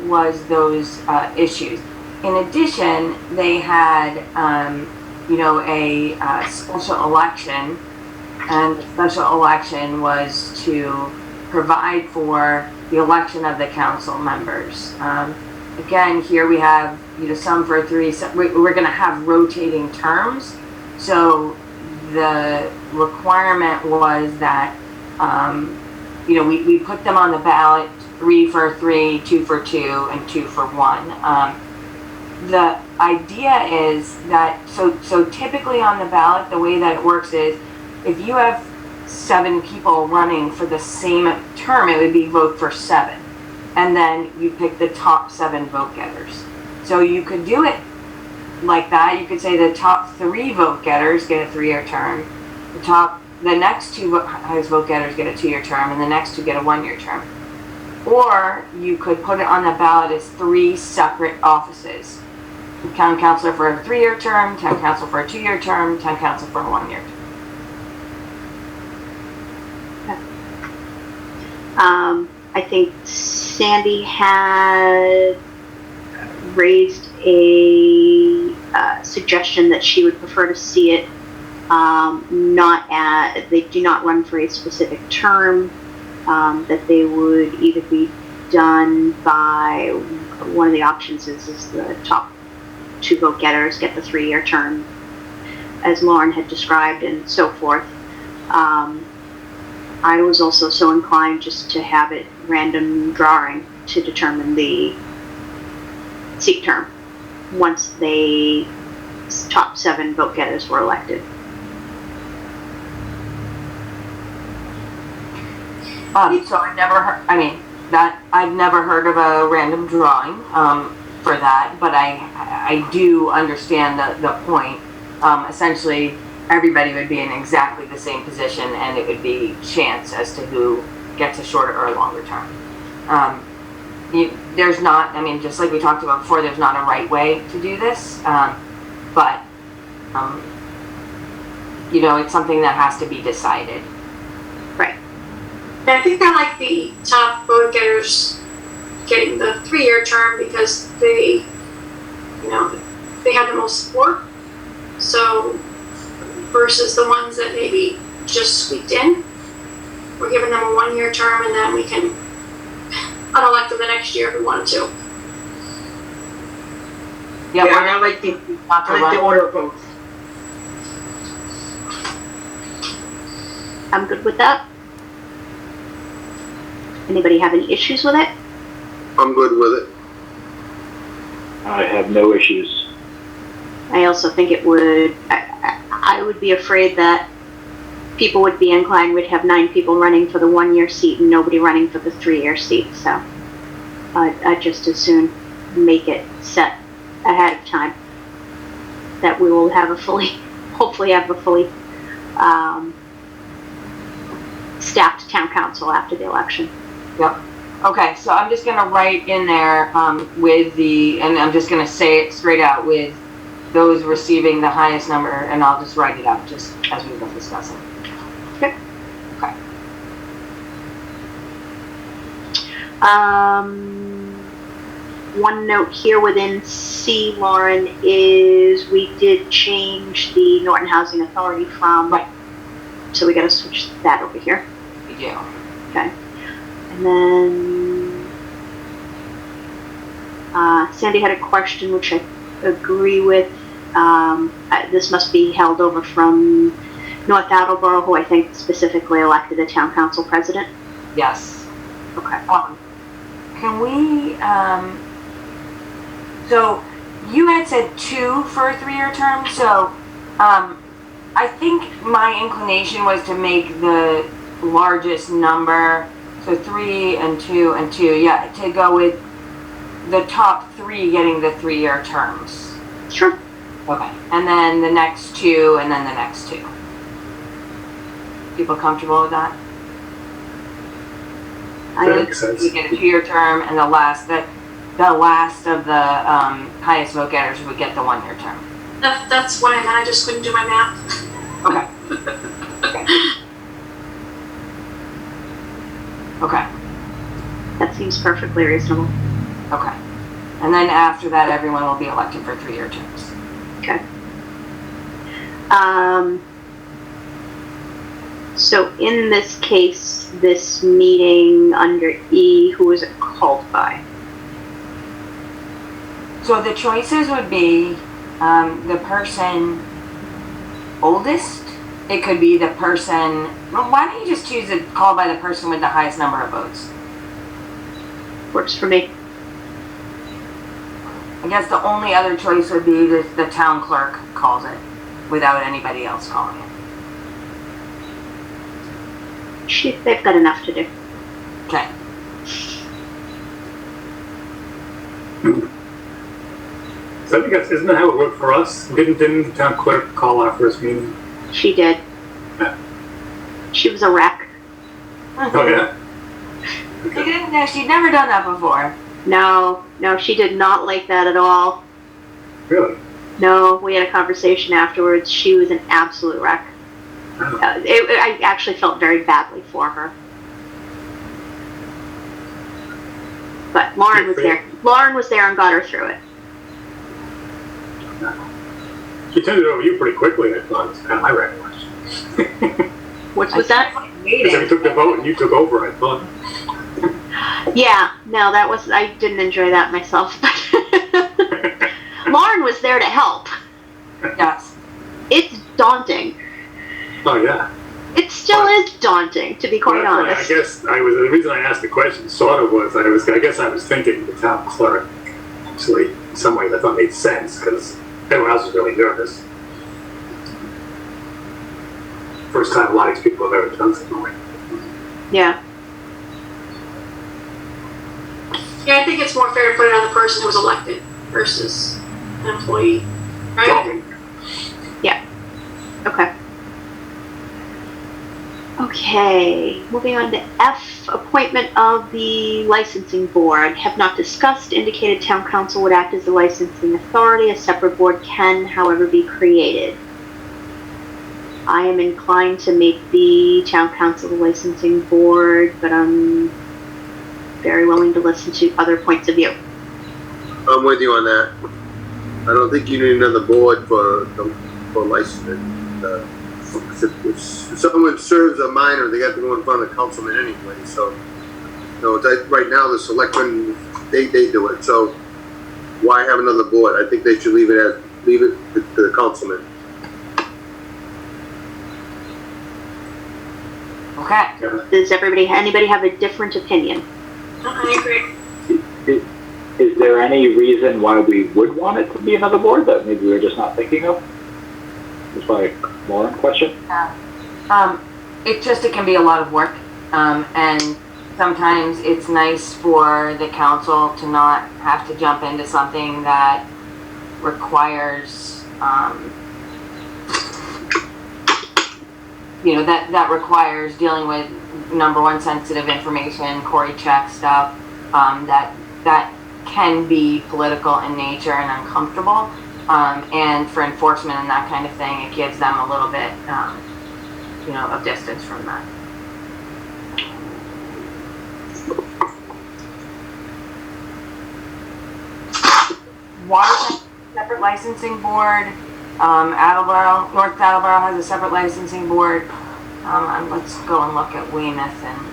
was those issues. In addition, they had a special election, and the special election was to provide for the election of the council members. Again, here we have, some for 3, we're going to have rotating terms. So the requirement was that, we put them on the ballot, 3 for 3, 2 for 2, and 2 for 1. The idea is that, so typically on the ballot, the way that it works is, if you have 7 people running for the same term, it would be vote for 7. And then you pick the top 7 vote getters. So you could do it like that. You could say the top 3 vote getters get a 3-year term. The next 2 highest vote getters get a 2-year term, and the next 2 get a 1-year term. Or you could put it on the ballot as 3 separate offices. Town councilor for a 3-year term, town council for a 2-year term, town council for a 1-year term. I think Sandy had raised a suggestion that she would prefer to see it they do not run for a specific term, that they would either be done by, one of the options is the top 2 vote getters get the 3-year term, as Lauren had described, and so forth. I was also so inclined just to have it random drawing to determine the seat term once the top 7 vote getters were elected. So I've never heard of a random drawing for that, but I do understand the point. Essentially, everybody would be in exactly the same position, and it would be chance as to who gets a shorter or a longer term. There's not, just like we talked about before, there's not a right way to do this, but it's something that has to be decided. Right. I think I like the top vote getters getting the 3-year term because they have the most support. So versus the ones that maybe just squeaked in, we're giving them a 1-year term, and then we can unelect them the next year if we wanted to. Yeah, I like the order of votes. I'm good with that. Anybody have any issues with it? I'm good with it. I have no issues. I also think it would, I would be afraid that people would be inclined, we'd have 9 people running for the 1-year seat and nobody running for the 3-year seat. So I'd just as soon make it set ahead of time that we will have hopefully have a fully staffed town council after the election. Yep. Okay, so I'm just gonna write in there and I'm just gonna say it straight out with those receiving the highest number, and I'll just write it out just as we've been discussing. Okay. Okay. One note here within C, Lauren, is we did change the Norton Housing Authority from, right. So we gotta switch that over here. We do. Okay. And then Sandy had a question which I agree with. This must be held over from North Attleboro, who I think specifically elected a town council president. Yes. Okay. Can we, so you had said 2 for a 3-year term, so I think my inclination was to make the largest number, so 3 and 2 and 2, yeah, to go with the top 3 getting the 3-year terms. Sure. Okay, and then the next 2, and then the next 2. People comfortable with that? That makes sense. We get a 2-year term, and the last of the highest vote getters would get the 1-year term. That's what I meant. I just couldn't do my math. Okay. Okay. That seems perfectly reasonable. Okay. And then after that, everyone will be elected for 3-year terms. Okay. So in this case, this meeting under E, who is it called by? So the choices would be the person oldest. It could be the person, well, why don't you just choose it called by the person with the highest number of votes? Works for me. I guess the only other choice would be the town clerk calls it without anybody else calling it. They've got enough to do. Okay. So I think isn't that how it worked for us? Didn't the town clerk call our first meeting? She did. Yeah. She was a wreck. Oh yeah. You didn't know, she'd never done that before. No, she did not like that at all. Really? No, we had a conversation afterwards. She was an absolute wreck. Oh. I actually felt very badly for her. But Lauren was there. Lauren was there and got her through it. She turned it over to you pretty quickly, I thought. It's kind of my recollection. What was that? Because we took the vote and you took over, I thought. Yeah, no, I didn't enjoy that myself. Lauren was there to help. Yes. It's daunting. Oh yeah. It still is daunting, to be quite honest. I guess the reason I asked the question sort of was, I guess I was thinking the town clerk, actually, in some ways I thought made sense, because everyone else was really nervous. First time a lot of these people have ever done something like that. Yeah. Yeah, I think it's more fair to put it on the person who was elected versus an employee, right? Yeah. Okay. Okay, moving on to F, appointment of the licensing board. Have not discussed, indicated town council would act as the licensing authority. A separate board can, however, be created. I am inclined to make the town council the licensing board, but I'm very willing to listen to other points of view. I'm with you on that. I don't think you need another board for licensing. If someone serves a minor, they got to go in front of the councilman anyway. So, right now the selectmen they do it. So, why have another board? I think they should leave it to the councilman. Okay. Does anybody have a different opinion? I agree. Is there any reason why we would want it to be another board that maybe we're just not thinking of? Just my Lauren question. It can be a lot of work, and sometimes it's nice for the council to not have to jump into something that requires, that requires dealing with number one sensitive information, Cory check stuff, that can be political in nature and uncomfortable. And for enforcement and that kind of thing, it gives them a little bit, of distance from that. Water separate licensing board. North Attleboro has a separate licensing board. And let's go and look at Weymouth and.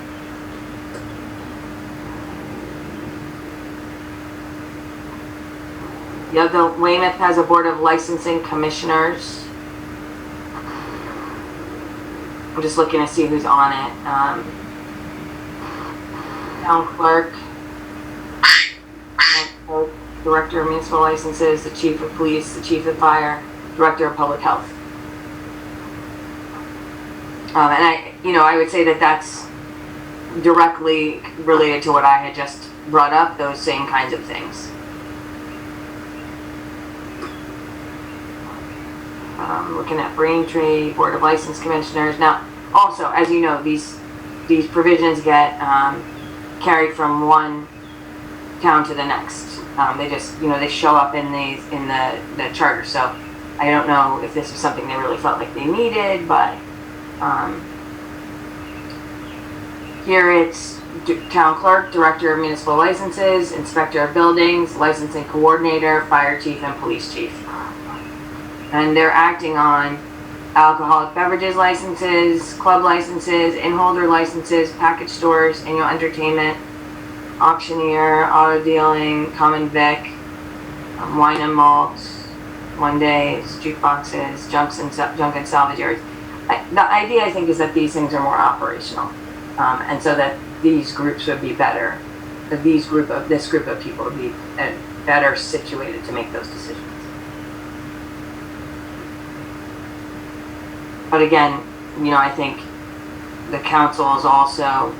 Yeah, the Weymouth has a board of licensing commissioners. I'm just looking to see who's on it. Town clerk, director of municipal licenses, the chief of police, the chief of fire, director of public health. And I would say that that's directly related to what I had just brought up, those same kinds of things. Looking at Braintree, Board of License Commissioners. Now, also, as you know, these provisions get carried from one town to the next. They just, they show up in the charter. So I don't know if this is something they really felt like they needed, but here it's town clerk, director of municipal licenses, inspector of buildings, licensing coordinator, fire chief, and police chief. And they're acting on alcoholic beverages licenses, club licenses, in-holder licenses, package stores, annual entertainment, auctioneer, auto dealing, common vic, wine and malt, one days, jukeboxes, junk and salvage yards. The idea, I think, is that these things are more operational, and so that these groups would be better. That this group of people would be better situated to make those decisions. But again, I think the council is also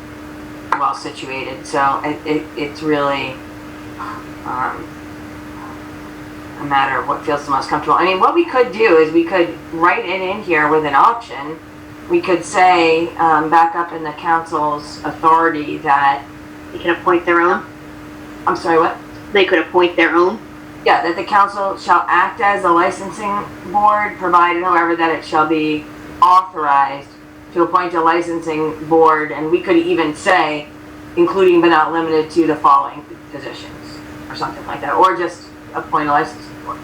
well situated. So it's really a matter of what feels the most comfortable. I mean, what we could do is we could write it in here with an option. We could say, back up in the council's authority that They can appoint their own. I'm sorry, what? They could appoint their own. Yeah, that the council shall act as a licensing board, provided, however, that it shall be authorized to appoint a licensing board, and we could even say, including but not limited to the following positions, or something like that, or just appoint a licensing board.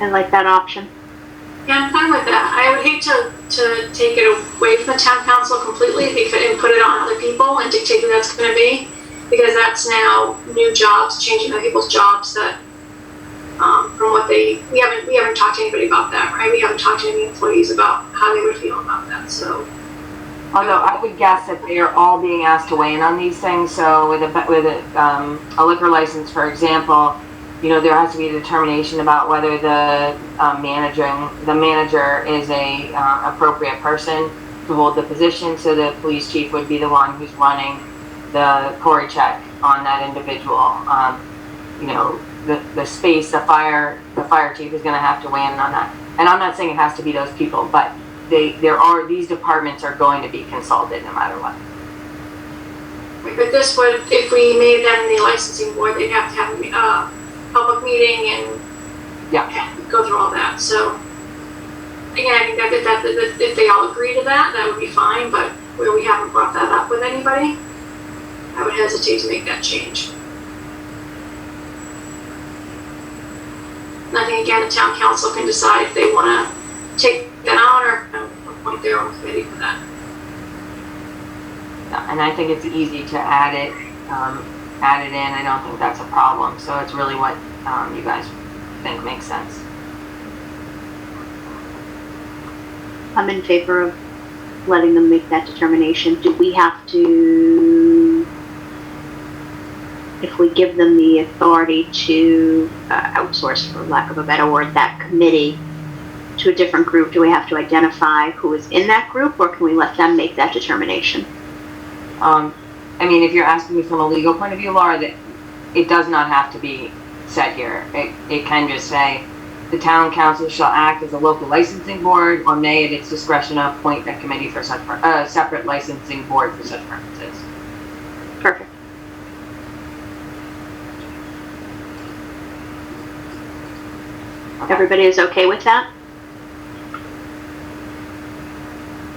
I like that option. Yeah, I'm fine with that. I would hate to take it away from the town council completely if they couldn't put it on other people and dictate who that's going to be, because that's now new jobs, changing other people's jobs that, from what we haven't talked to anybody about that, right? We haven't talked to any employees about how they would feel about that, so. Although I would guess that they are all being asked to weigh in on these things. So with a liquor license, for example, you know, there has to be a determination about whether the manager is a appropriate person to hold the position. So the police chief would be the one who's running the Cory check on that individual. You know, the fire chief is going to have to weigh in on that. And I'm not saying it has to be those people, but these departments are going to be consulted no matter what. But this would, if we made them the licensing board, they'd have to have a public meeting and go through all that. So again, I think that if they all agree to that, that would be fine. But where we haven't brought that up with anybody, I would hesitate to make that change. And I think again, the town council can decide if they want to take that on or appoint their own committee for that. Yeah, and I think it's easy to add it in. I don't think that's a problem. So it's really what you guys think makes sense. I'm in favor of letting them make that determination. Do we have to, if we give them the authority to outsource, for lack of a better word, that committee to a different group, do we have to identify who is in that group, or can we let them make that determination? I mean, if you're asking me from a legal point of view, Laura, that it does not have to be said here. It can just say, the town council shall act as a local licensing board or may at its discretion appoint a committee for such separate licensing board for such purposes. Perfect. Okay. Everybody is okay with that?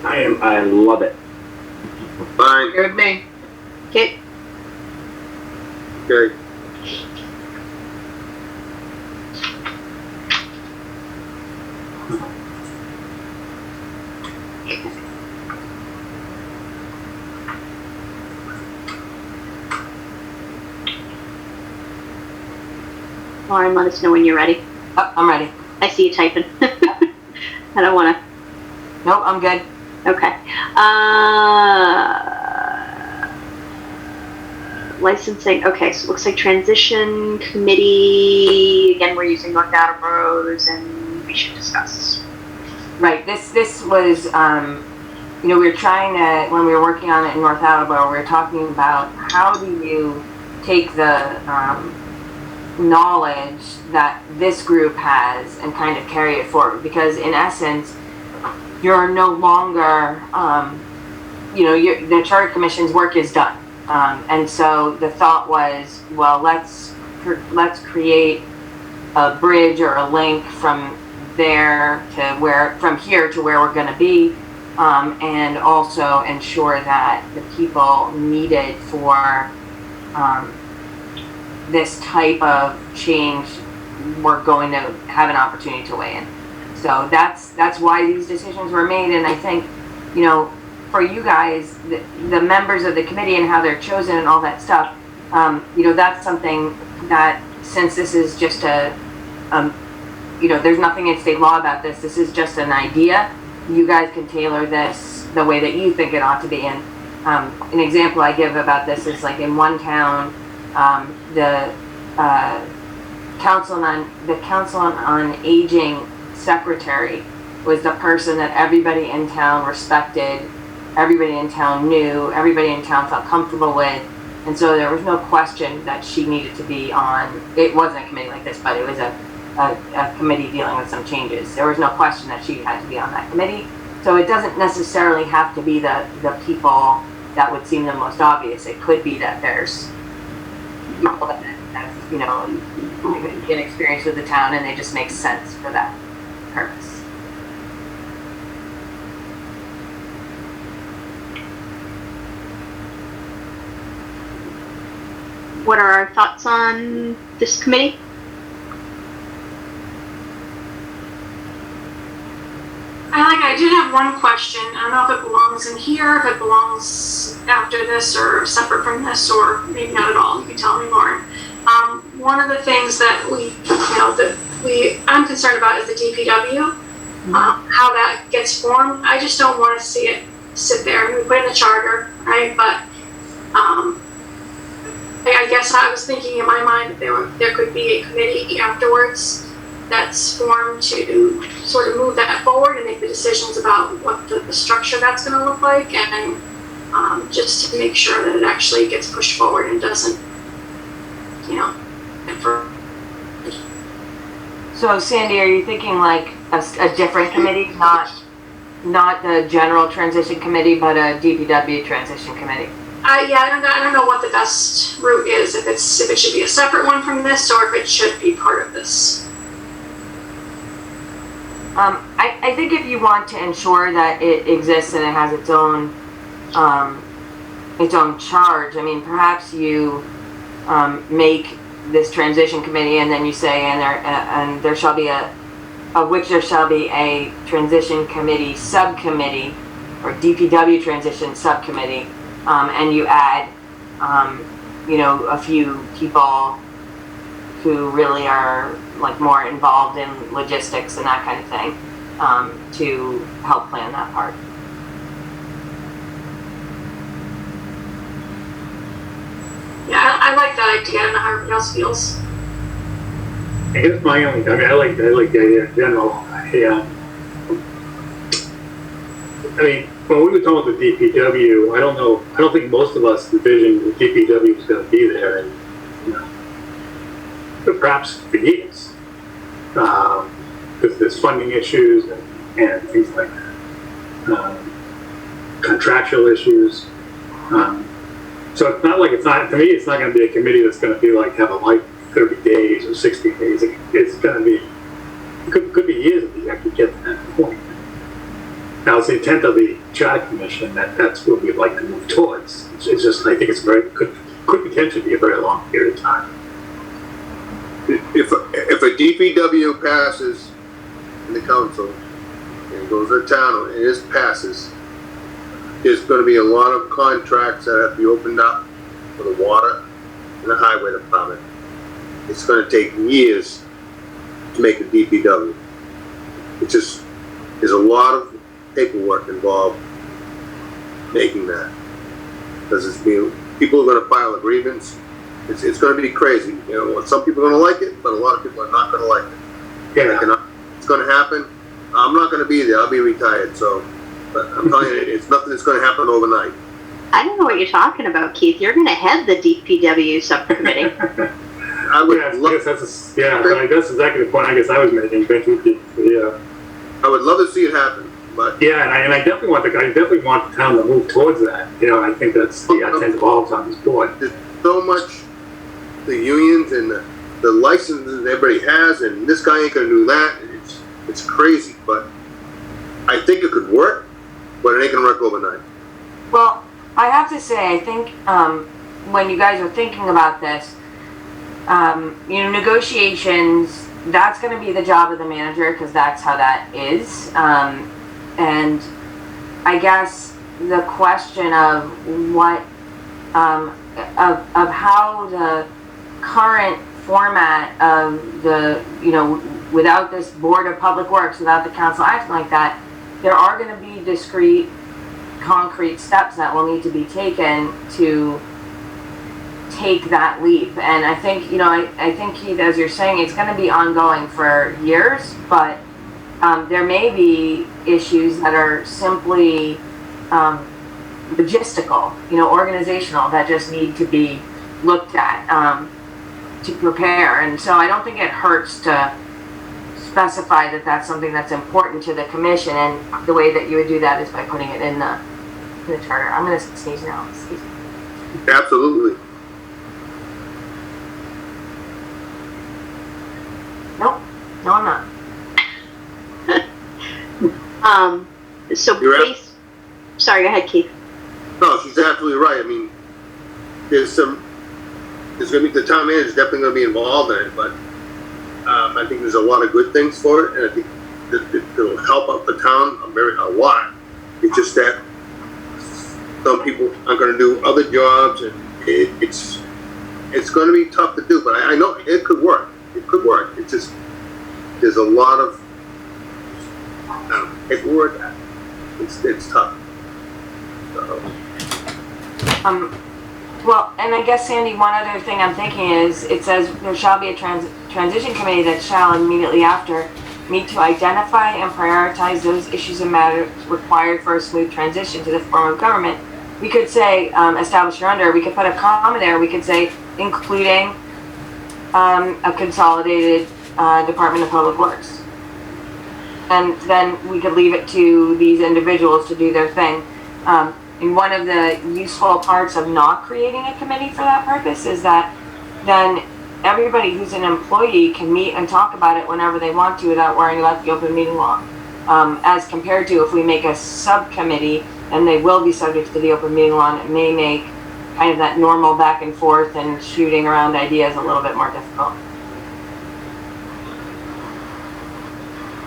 I love it. Fine, Good with me. Okay. okay. Lauren, let us know when you're ready. Oh, I'm ready. I see you typing. I don't want to. Nope, I'm good. Okay. Licensing. Okay, so it looks like transition committee. Again, we're using North Attleboro's, and we should discuss. Right. This was, you know, we were trying to, when we were working on it in North Attleboro, we were talking about how do you take the knowledge that this group has and kind of carry it forward, because in essence, you're no longer, you know, the Charter Commission's work is done. And so the thought was, well, let's create a bridge or a link from there to from here to where we're going to be, and also ensure that the people needed for this type of change were going to have an opportunity to weigh in. So that's why these decisions were made. And I think, you know, for you guys, the members of the committee and how they're chosen and all that stuff, you know, that's something that, since this is just you know, there's nothing in state law about this. This is just an idea. You guys can tailor this the way that you think it ought to be. And an example I give about this is, like, in one town, the Council on Aging secretary was the person that everybody in town respected, everybody in town knew, everybody in town felt comfortable with. And so there was no question that she needed to be on, it wasn't a committee like this, but it was a committee dealing with some changes. There was no question that she had to be on that committee. So it doesn't necessarily have to be the people that would seem the most obvious. It could be that there's people that have, get experience with the town and they just make sense for that purpose. What are our thoughts on this committee? I did have one question. I don't know if it belongs in here, if it belongs after this or separate from this, or maybe not at all. You can tell me, Lauren. One of the things that I'm concerned about is the DPW, how that gets formed. I just don't want to see it sit there. We put in the charter, right? But I guess I was thinking in my mind that there could be a committee afterwards that's formed to sort of move that forward and make the decisions about what the structure that's going to look like, and just to make sure that it actually gets pushed forward and doesn't, So Sandy, are you thinking like a different committee, not the general transition committee, but a DPW transition committee? I don't know what the best route is, if it should be a separate one from this or if it should be part of this. I think if you want to ensure that it exists and it has its own charge, I mean, perhaps you make this transition committee and then you say, and there shall be a transition committee subcommittee or DPW transition subcommittee, and you add, a few people who really are like more involved in logistics and that kind of thing, to help plan that part. Yeah, I like that idea. I don't know how everybody else feels. Here's my only, I like the idea in general. When we were talking about the DPW, I don't think most of us envisioned the DPW was going to be there, and but perhaps for years, because there's funding issues and things like that, contractual issues. So it's not like to me, it's not going to be a committee that's going to be like have a life 30 days or 60 days. It's going to be, could be years if you actually get to that point. Now, it's the intent of the Charter Commission that's what we'd like to move towards. It's just, I think could potentially be a very long period of time. If a DPW passes in the council and goes to the town and it passes, there's going to be a lot of contracts that have to be opened up for the water and the highway department. It's going to take years to make a DPW. There's a lot of paperwork involved making that, because people are going to file a grievance. It's going to be crazy. Some people are going to like it, but a lot of people are not going to like it. Yeah. It's going to happen. I'm not going to be there. I'll be retired. But I'm telling you, it's nothing that's going to happen overnight. I don't know what you're talking about, Keith. You're going to head the DPW subcommittee. I would love. That's exactly the point I guess I was making. Yeah. I would love to see it happen. But yeah, and I definitely want the town to move towards that. I think that's the intent of all on this board. There's so much the unions and the licenses everybody has, and this guy ain't gonna do that. It's crazy, but I think it could work, but it ain't gonna work overnight. Well, I have to say, I think when you guys are thinking about this, negotiations, that's going to be the job of the manager, because that's how that is. And I guess the question of what, of how the current format of the, without this Board of Public Works, without the council acting like that, there are going to be discrete, concrete steps that will need to be taken to take that leap. And I think, I think, Keith, as you're saying, it's going to be ongoing for years, but There may be issues that are simply logistical, organizational, that just need to be looked at to prepare. And so I don't think it hurts to specify that that's something that's important to the commission, and the way that you would do that is by putting it in the charter. I'm going to sneeze now. Excuse me. Absolutely. Nope. No, I'm not. So You're please, sorry, go ahead, Keith. No, she's absolutely right. I mean, there's going to be, the town manager is definitely going to be involved in it, but I think there's a lot of good things for it, and I think that it'll help out the town a lot. It's just that some people are going to do other jobs, and it's going to be tough to do, but I know it could work. It could work. It's just, there's a lot of paperwork. It's tough. So. Well, and I guess, Sandy, one other thing I'm thinking is, it says there shall be a transition committee that shall immediately after meet to identify and prioritize those issues and matters required for a smooth transition to the form of government. We could say, establish your under, we could put a comma there, we could say, including a consolidated Department of Public Works. And then we could leave it to these individuals to do their thing. And one of the useful parts of not creating a committee for that purpose is that then everybody who's an employee can meet and talk about it whenever they want to without worrying about the open meeting law. As compared to if we make a subcommittee, and they will be subject to the open meeting law, and it may make kind of that normal back and forth and shooting around ideas a little bit more difficult.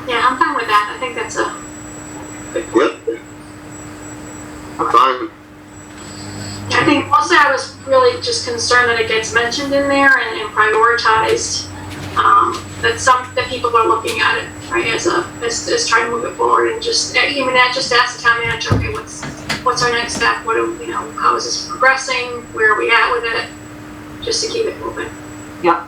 Yeah, I'm fine with that. I think that's a good point. Yep. Fine. I think mostly I was really just concerned that it gets mentioned in there and prioritized, that people are looking at it, right, as trying to move it forward, and just even that, just ask the town manager, okay, what's our next step? How is this progressing? Where are we at with it? Just to keep it moving. Yep.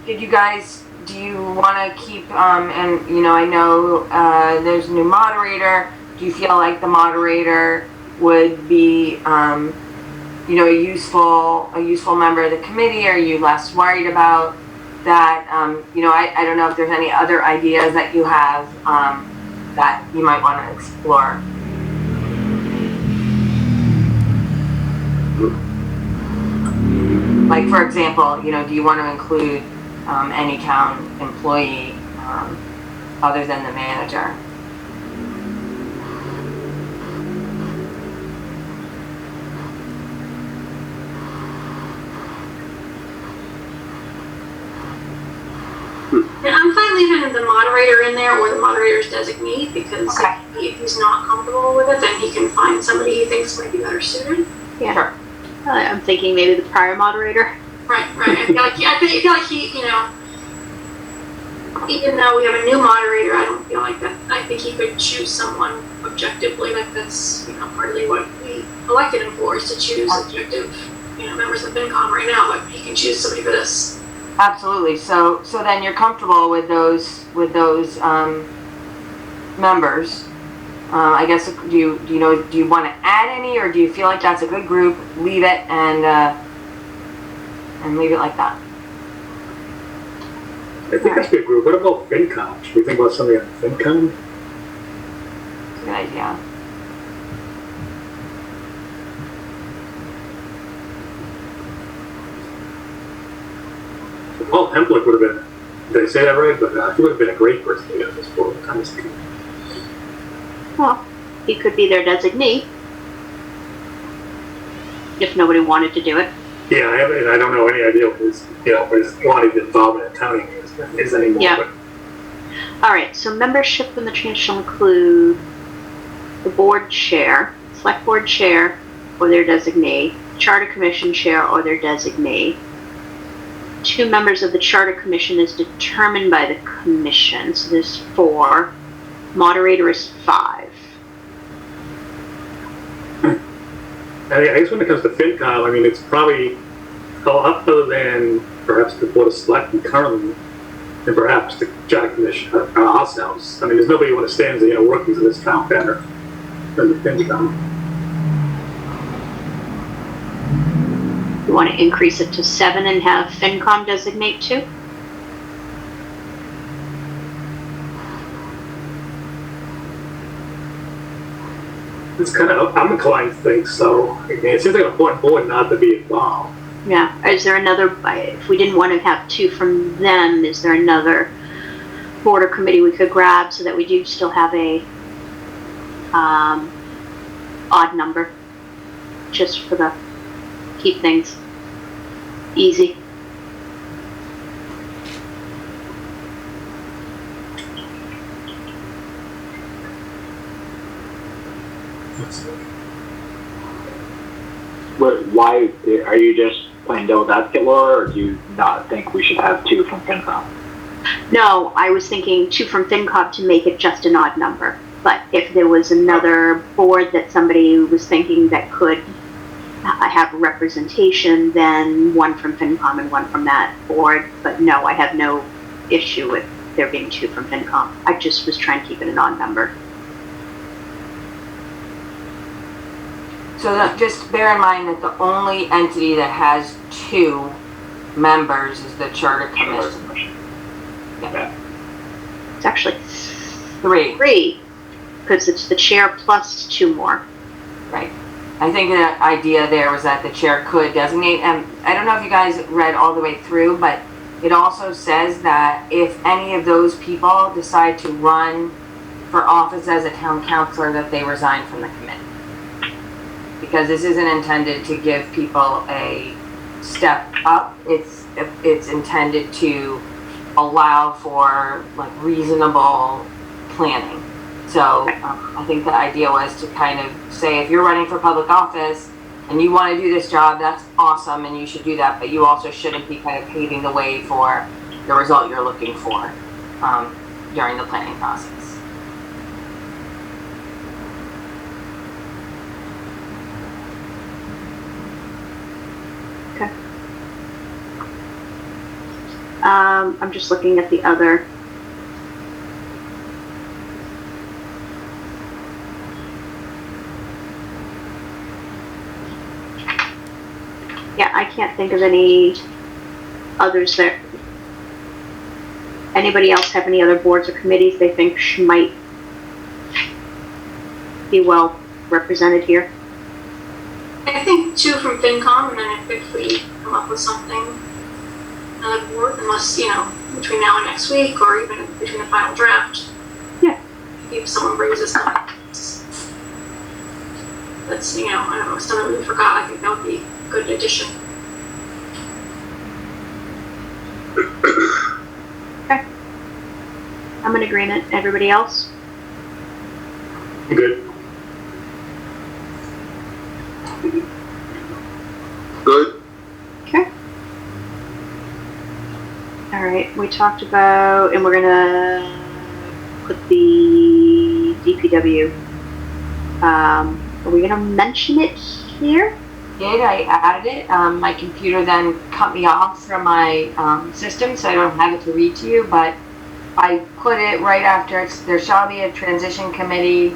Did you guys, do you want to keep, and I know there's a new moderator. Do you feel like the moderator would be, a useful member of the committee? Are you less worried about that? I don't know if there's any other ideas that you have that you might want to explore. Like, for example, do you want to include any town employee other than the manager? And I'm fine leaving the moderator in there, or the moderator's designee, because Okay. if he's not comfortable with it, then he can find somebody he thinks might be better suited. Yeah. Sure. I'm thinking maybe the prior moderator. Right. I feel like he, even though we have a new moderator, I don't feel like that. I think he could choose someone objectively. Like, that's partly what we elected him for, is to choose objective, members of FinCom right now. But he can choose somebody for this. Absolutely. So then you're comfortable with those members. I guess, do you want to add any, or do you feel like that's a good group? Leave it and leave it like that. I think that's a good group. What about FinCom? Should we think about something on FinCom? Good idea. Paul Template would have been, did I say that right? But he would have been a great person to get this board. Well, he could be their designee if nobody wanted to do it. Yeah, I don't know any idea what his wanted involvement in accounting is anymore. Yeah. But All right, so membership in the Transitional include the board chair, select board chair or their designee, charter commission chair or their designee. 2 members of the charter commission is determined by the commission, so there's 4. Moderator is 5. I guess when it comes to FinCom, it's probably, other than perhaps the Board of Selectmen currently, and perhaps the Charter Commission, ourselves. I mean, there's nobody who understands the inner workings of this town better than the FinCom. You want to increase it to 7 and have FinCom designate 2? It's kind of, I'm inclined to think so. I mean, it seems like an important board not to be involved. Yeah. Is there another, if we didn't want to have 2 from them, is there another board or committee we could grab so that we do still have a odd number? Just for the, keep things easy. Why are you just playing devil's advocate, Laura, or do you not think we should have 2 from FinCom? No, I was thinking 2 from FinCom to make it just an odd number. But if there was another board that somebody was thinking that could have representation, then 1 from FinCom and 1 from that board. But no, I have no issue with there being 2 from FinCom. I just was trying to keep it an odd number. So just bear in mind that the only entity that has 2 members is the Charter Commission. Yeah. It's actually 3. 3, because it's the chair plus 2 more. Right. I think the idea there was that the chair could designate, and I don't know if you guys read all the way through, but it also says that if any of those people decide to run for office as a town councilor, that they resign from the committee. Because this isn't intended to give people a step up. It's intended to allow for like reasonable planning. So I think the idea was to kind of say, if you're running for public office and you want to do this job, that's awesome and you should do that, but you also shouldn't be kind of paving the way for the result you're looking for during the planning process. Okay. I'm just looking at the other. Yeah, I can't think of any others that. Anybody else have any other boards or committees they think might be well represented here? I think 2 from FinCom, and then if we come up with something, another board, unless, between now and next week, or even between the final draft. Yeah. If someone brings us up, that's, I don't know, something we forgot, I think that would be a good addition. Okay. I'm in agreement. Everybody else? Good. Good. Okay. All right, we talked about, and we're gonna put the DPW. Are we gonna mention it here? I added it. My computer then cut me off from my system, so I don't have it to read to you, but I put it right after there shall be a transition committee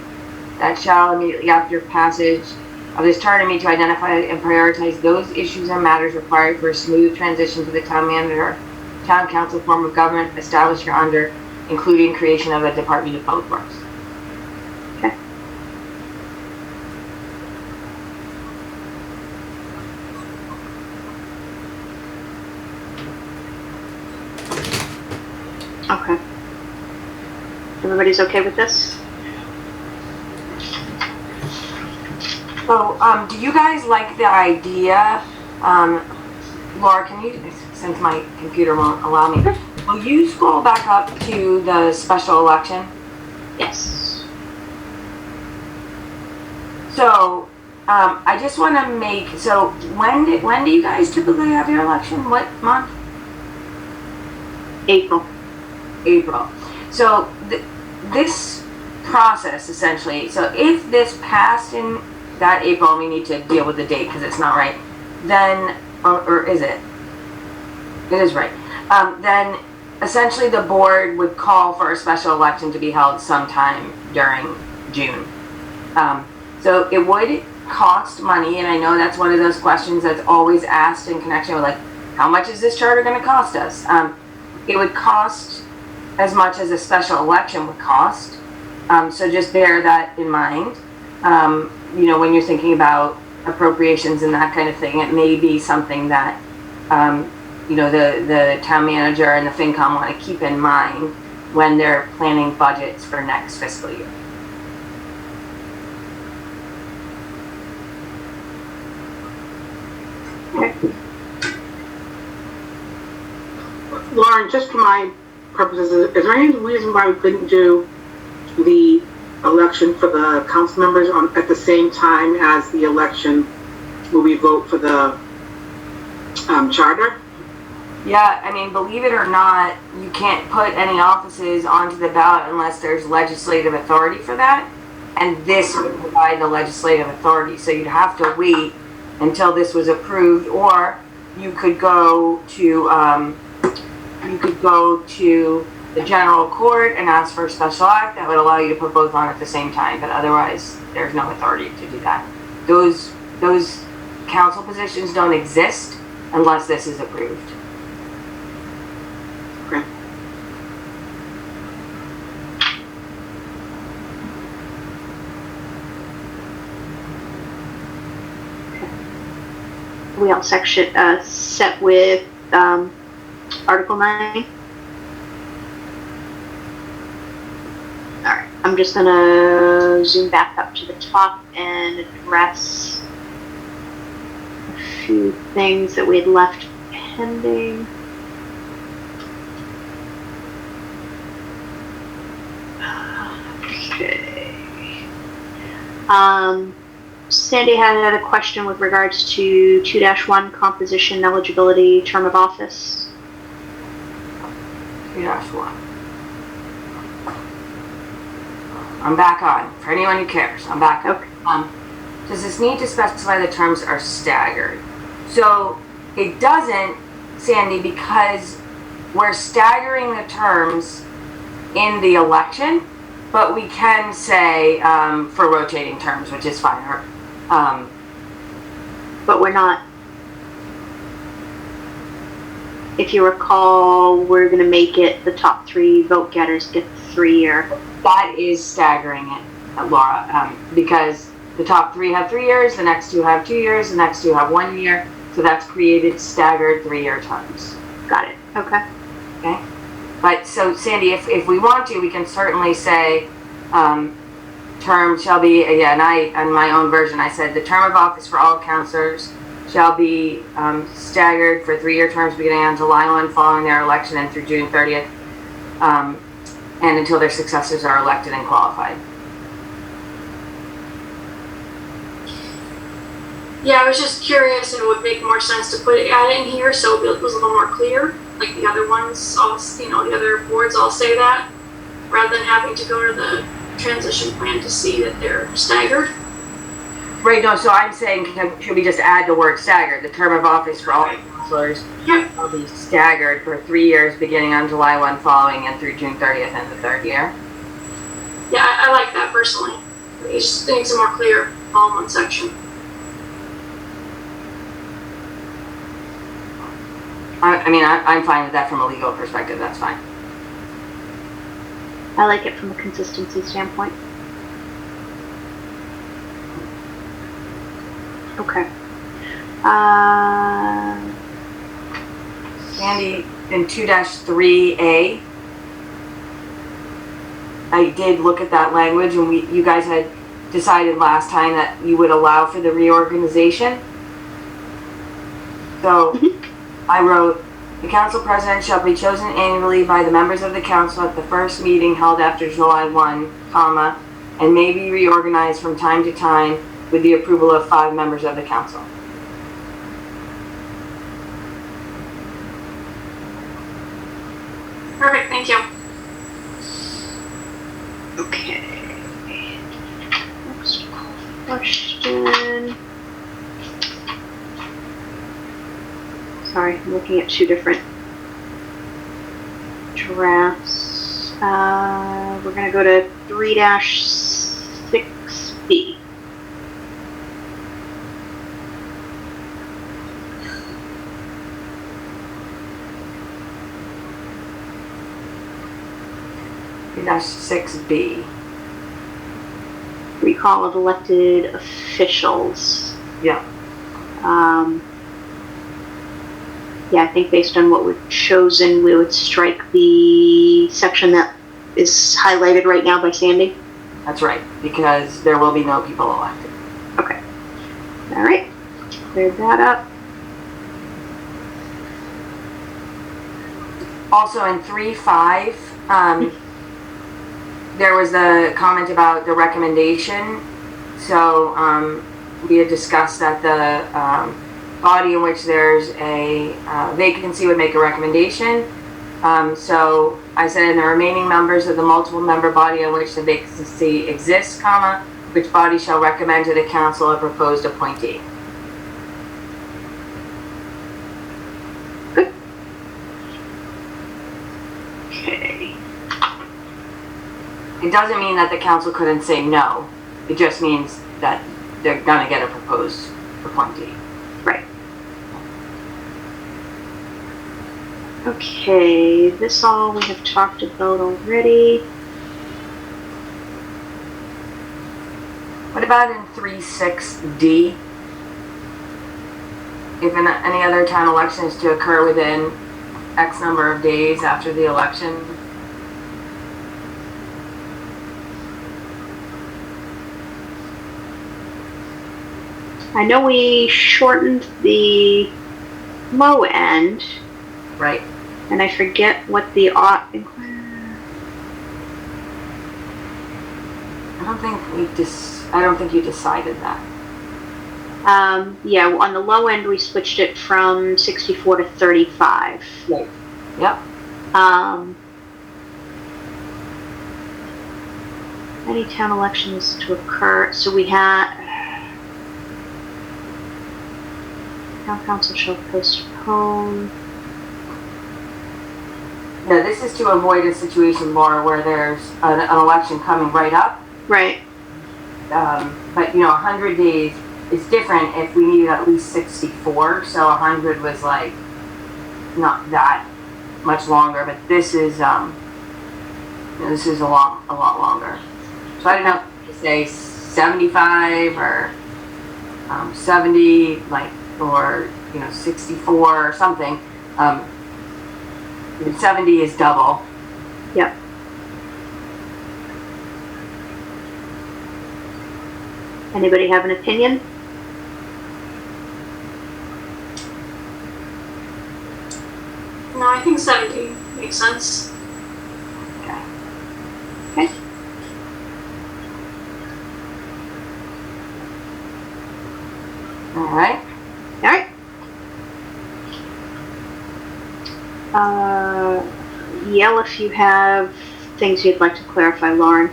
that shall immediately after passage of this charter meet to identify and prioritize those issues and matters required for a smooth transition to the town manager, town council form of government established here under, including creation of a Department of Public Works. Okay. Okay. Everybody's okay with this? So, do you guys like the idea, Laura, can you, since my computer won't allow me, will you scroll back up to the special election? Yes. So, I just want to make, so when do you guys typically have your election? What month? April. April. So, this process essentially, so if this passed in that April, we need to deal with the date because it's not right, then or is it? It is right. Then essentially the board would call for a special election to be held sometime during June. So it would cost money, and I know that's one of those questions that's always asked in connection with, like, how much is this charter going to cost us? It would cost as much as a special election would cost. So just bear that in mind. You know, when you're thinking about appropriations and that kind of thing, it may be something that, you know, the town manager and the FinCom want to keep in mind when they're planning budgets for next fiscal year. Lauren, just for my purposes, is there any reason why we couldn't do the election for the council members at the same time as the election where we vote for the charter? Yeah, I mean, believe it or not, you can't put any offices onto the ballot unless there's legislative authority for that. And this would provide the legislative authority. So you'd have to wait until this was approved, or you could go to the general court and ask for a special act that would allow you to put both on at the same time. But otherwise, there's no authority to do that. Those council positions don't exist unless this is approved. Okay. We all set with Article 9. Alright, I'm just gonna zoom back up to the top and address a few things that we had left pending. Okay. Sandy had a question with regards to 2-1 composition, eligibility, term of office. 2-1. I'm back on. For anyone who cares, I'm back on. Okay. Does this need to specify the terms are staggered? So it doesn't, Sandy, because we're staggering the terms in the election, but we can say for rotating terms, which is fine. But we're not. If you recall, we're going to make it the top 3 vote getters get the 3-year. That is staggering it, Laura, because the top 3 have 3 years, the next 2 have 2 years, the next 2 have 1 year. So that's created staggered 3-year terms. Got it. Okay. Okay. But so Sandy, if we want to, we can certainly say term shall be, yeah, and on my own version, I said the term of office for all councilors shall be staggered for 3-year terms beginning on July 1 following their election and through June 30th, and until their successors are elected and qualified. Yeah, I was just curious, and it would make more sense to add it in here so it was a little more clear, like the other ones, all, you know, the other boards all say that, rather than having to go to the transition plan to see that they're staggered. Right, no, so I'm saying, should we just add the word staggered? The term of office for all councilors will be staggered for 3 years beginning on July 1 following and through June 30th and the 3rd year. Yeah, I like that personally. It just makes it more clear, all in one section. I mean, I'm fine with that from a legal perspective, that's fine. I like it from a consistency standpoint. Okay. Sandy, in 2-3A, I did look at that language, and you guys had decided last time that you would allow for the reorganization. So I wrote, the council president shall be chosen annually by the members of the council at the first meeting held after July 1, comma, and may be reorganized from time to time with the approval of 5 members of the council. Perfect, thank you. Okay. Next question. sorry, I'm looking at two different drafts. We're gonna go to 3-6B. Dash 6B. Recall of elected officials. Yeah. Yeah, I think based on what we've chosen, we would strike the section that is highlighted right now by Sandy. That's right, because there will be no people elected. Okay. All right. Cleared that up. Also in 3-5, there was a comment about the recommendation. So we had discussed that the body in which there's a vacancy would make a recommendation. So I said, in the remaining members of the multiple member body in which the vacancy exists, comma, which body shall recommend to the council a proposed appointee. Good. Okay. It doesn't mean that the council couldn't say no. It just means that they're gonna get a proposed appointee. Right. Okay, this all we have talked about already. What about in 3-6D? If any other town election is to occur within X number of days after the election? I know we shortened the low end, Right. and I forget what the I don't think you decided that. yeah, on the low end we switched it from 64 to 35. Right. Yep. Any town elections to occur, so we had town council shall postpone. No, this is to avoid a situation, Laura, where there's an election coming right up. Right. But 100 days is different if we needed at least 64. So 100 was like not that much longer, but this is this is a lot longer. So I don't know if to say 75 or 70, like, or 64 or something. 70 is double. Yep. Anybody have an opinion? No, I think 70 makes sense. Okay. Okay. All right. All right. Yell if you have things you'd like to clarify, Lauren.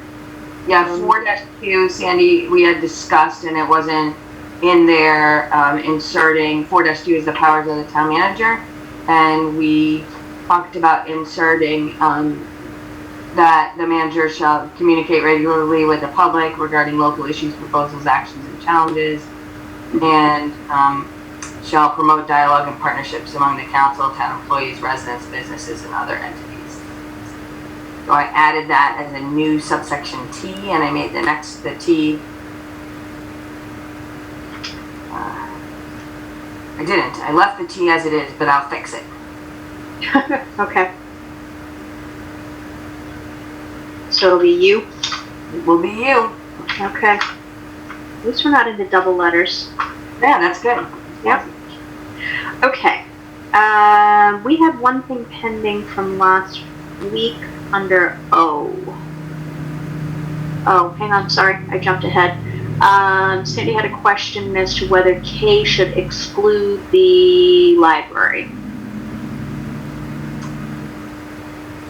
Yeah, 4-2, Sandy, we had discussed, and it wasn't in there, inserting 4-2 is the powers of the town manager, and we talked about inserting that the manager shall communicate regularly with the public regarding local issues, proposals, actions, and challenges, and shall promote dialogue and partnerships among the council, town employees, residents, businesses, and other entities. So I added that as a new subsection T, and I made the T. I didn't. I left the T as it is, but I'll fix it. Okay. So it'll be you? It will be you. Okay. At least we're not into double letters. Yeah, that's good. Yep. Okay. We had one thing pending from last week under O. Oh, hang on, sorry, I jumped ahead. Sandy had a question as to whether K should exclude the library.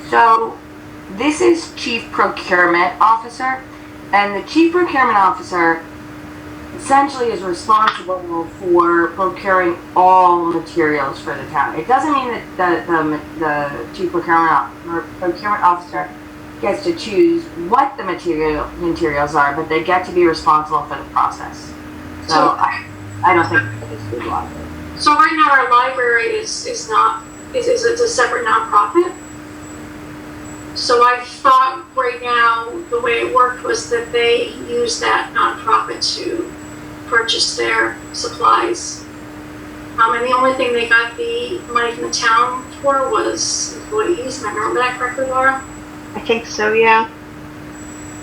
So this is Chief Procurement Officer, and the Chief Procurement Officer essentially is responsible for procuring all materials for the town. It doesn't mean that the chief procurement officer gets to choose what the materials are, but they get to be responsible for the process. So I don't think it's good law. So right now our library is it's a separate nonprofit. So I thought right now the way it worked was that they use that nonprofit to purchase their supplies. And the only thing they got the money from the town for was employees. Am I remember that correctly, Laura? I think so, yeah.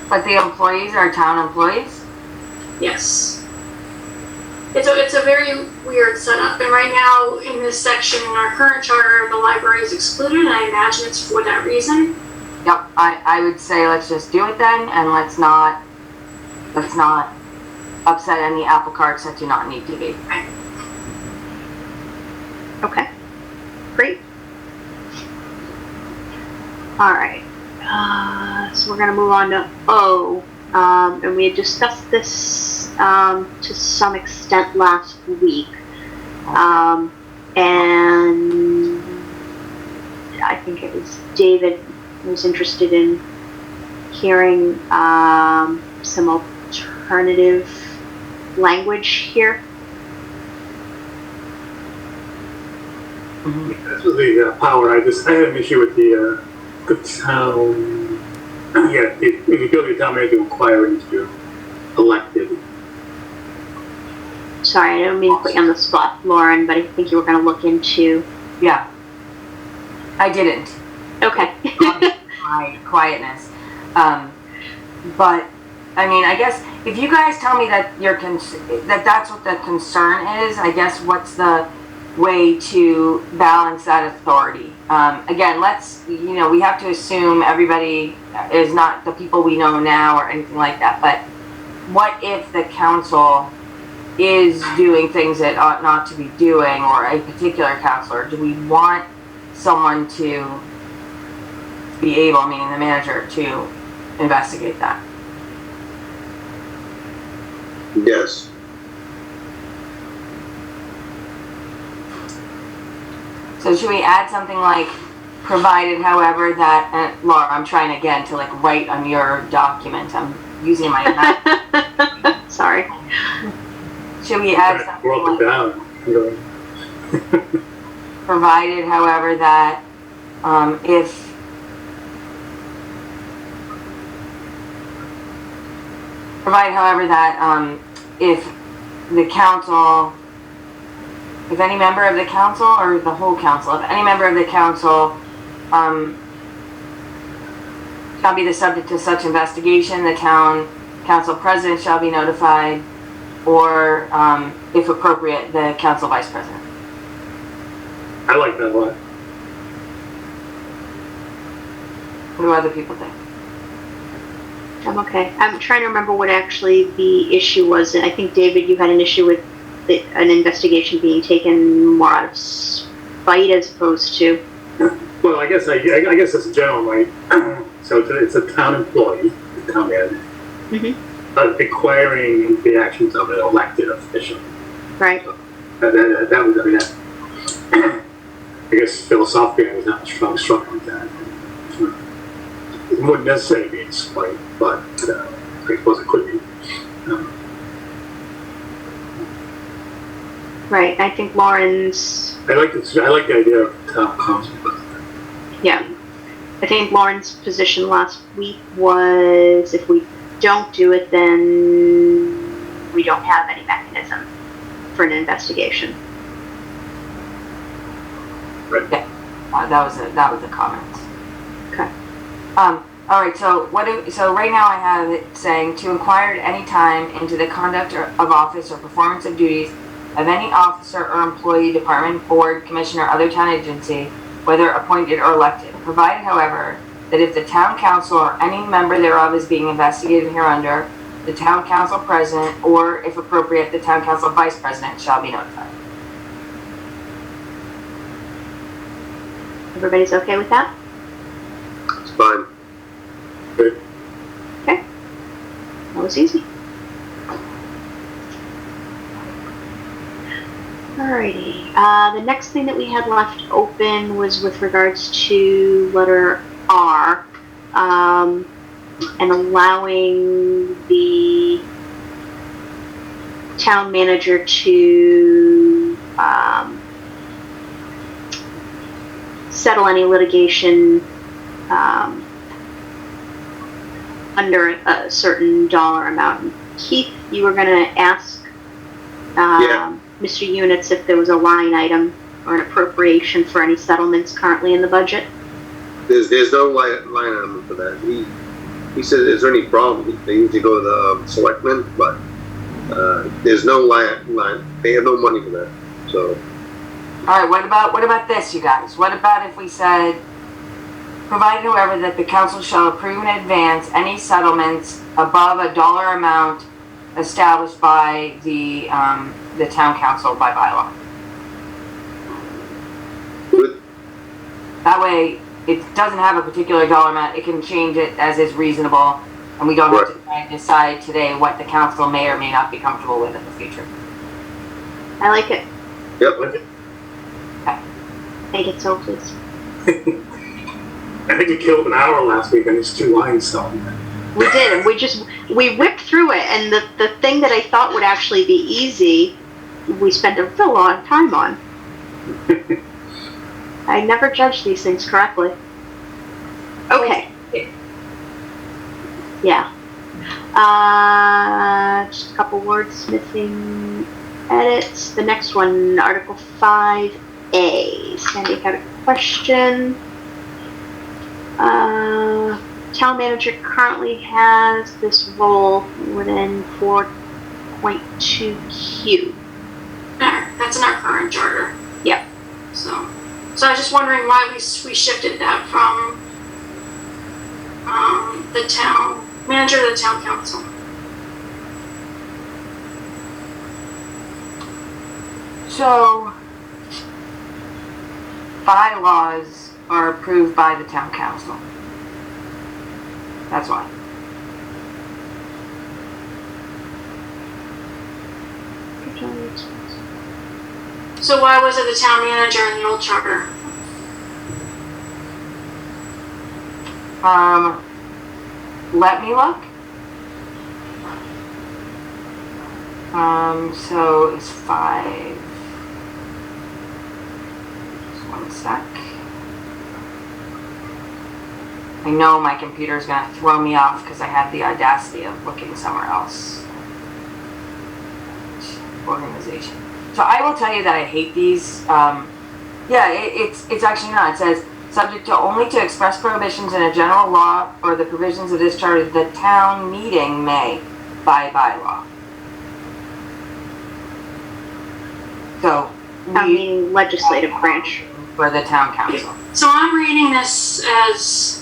But the employees are town employees? Yes. It's a very weird setup, and right now in this section in our current charter, the library is excluded, and I imagine it's for that reason. Yep, I would say let's just do it then, and let's not upset any apple carts that do not need to be. Okay. Great. All right. So we're going to move on to O. And we had discussed this to some extent last week. And I think it was David who was interested in hearing some alternative language here. This was the power. I had an issue with the town. Yeah, the ability of town manager to inquire into elected. Sorry, I don't mean to put you on the spot, Lauren, but I think you were going to look into. Yeah. I didn't. Okay. My quietness. But, I mean, I guess if you guys tell me that that's what the concern is, I guess what's the way to balance that authority? Again, we have to assume everybody is not the people we know now or anything like that, but what if the council is doing things that ought not to be doing, or a particular councilor? Do we want someone to be able, meaning the manager, to investigate that? Yes. So should we add something like, provided, however, that, and Laura, I'm trying again to write on your document. I'm using my map. Sorry. Should we add something like, provided, however, that if the council, if any member of the council, or the whole council, if any member of the council shall be the subject of such investigation, the town council president shall be notified, or if appropriate, the council vice president. I like that a lot. What do other people think? I'm okay. I'm trying to remember what actually the issue was. I think, David, you had an issue with an investigation being taken more out of spite as opposed to. Well, I guess that's a general right. So it's a town employee, the town manager, acquiring the actions of an elected official. Right. That was, I mean, I guess philosophically I was not struck with that. It wouldn't necessarily be spite, but I suppose it could be. Right. I think Lauren's. I like the idea of town council. Yeah. I think Lauren's position last week was, if we don't do it, then we don't have any mechanism for an investigation. Right. Yeah. That was a comment. Okay. All right. So so right now I have it saying to inquire at any time into the conduct of office or performance of duties of any officer or employee, department, board, commission, or other town agency, whether appointed or elected. Provided, however, that if the town council or any member thereof is being investigated hereunder, the town council president, or if appropriate, the town council vice president shall be notified. Everybody's okay with that? It's fine. Good. Okay. That was easy. Alrighty. The next thing that we had left open was with regards to letter R, and allowing the town manager to settle any litigation under a certain dollar amount. Keith, you were going to ask Mr. Units if there was a line item or an appropriation for any settlements currently in the budget. There's no line item for that. He said, is there any problem? They usually go to the selectmen, but there's no line. They have no money for that. So. All right. What about this, you guys? What about if we said, provided, however, that the council shall approve in advance any settlements above a dollar amount established by the town council by bylaw. Good. That way, it doesn't have a particular dollar amount. It can change it as is reasonable, and we don't have to decide today what the council may or may not be comfortable with in the future. I like it. Yep. Okay. Make it so, please. I think we killed an hour last week on these 2 lines, so. We did, and we whipped through it, and the thing that I thought would actually be easy, we spent a real long time on. I never judge these things correctly. Okay. Yeah. Just a couple wordsmithing edits. The next one, Article 5A. Sandy had a question. Town manager currently has this role within 4.2Q. That's in our current charter. Yep. So I was just wondering why we shifted that from the town manager to the town council. So, bylaws are approved by the town council. That's why. So why was it the town manager in the old charter? Let me look. So it's 5. Just 1 sec. I know my computer's gonna throw me off because I had the audacity of looking somewhere else. Organization. So I will tell you that I hate these. It's actually not. It says, subject only to express prohibitions in a general law or the provisions of this charter, the town meeting may by bylaw. So meaning legislative branch for the town council. So I'm reading this as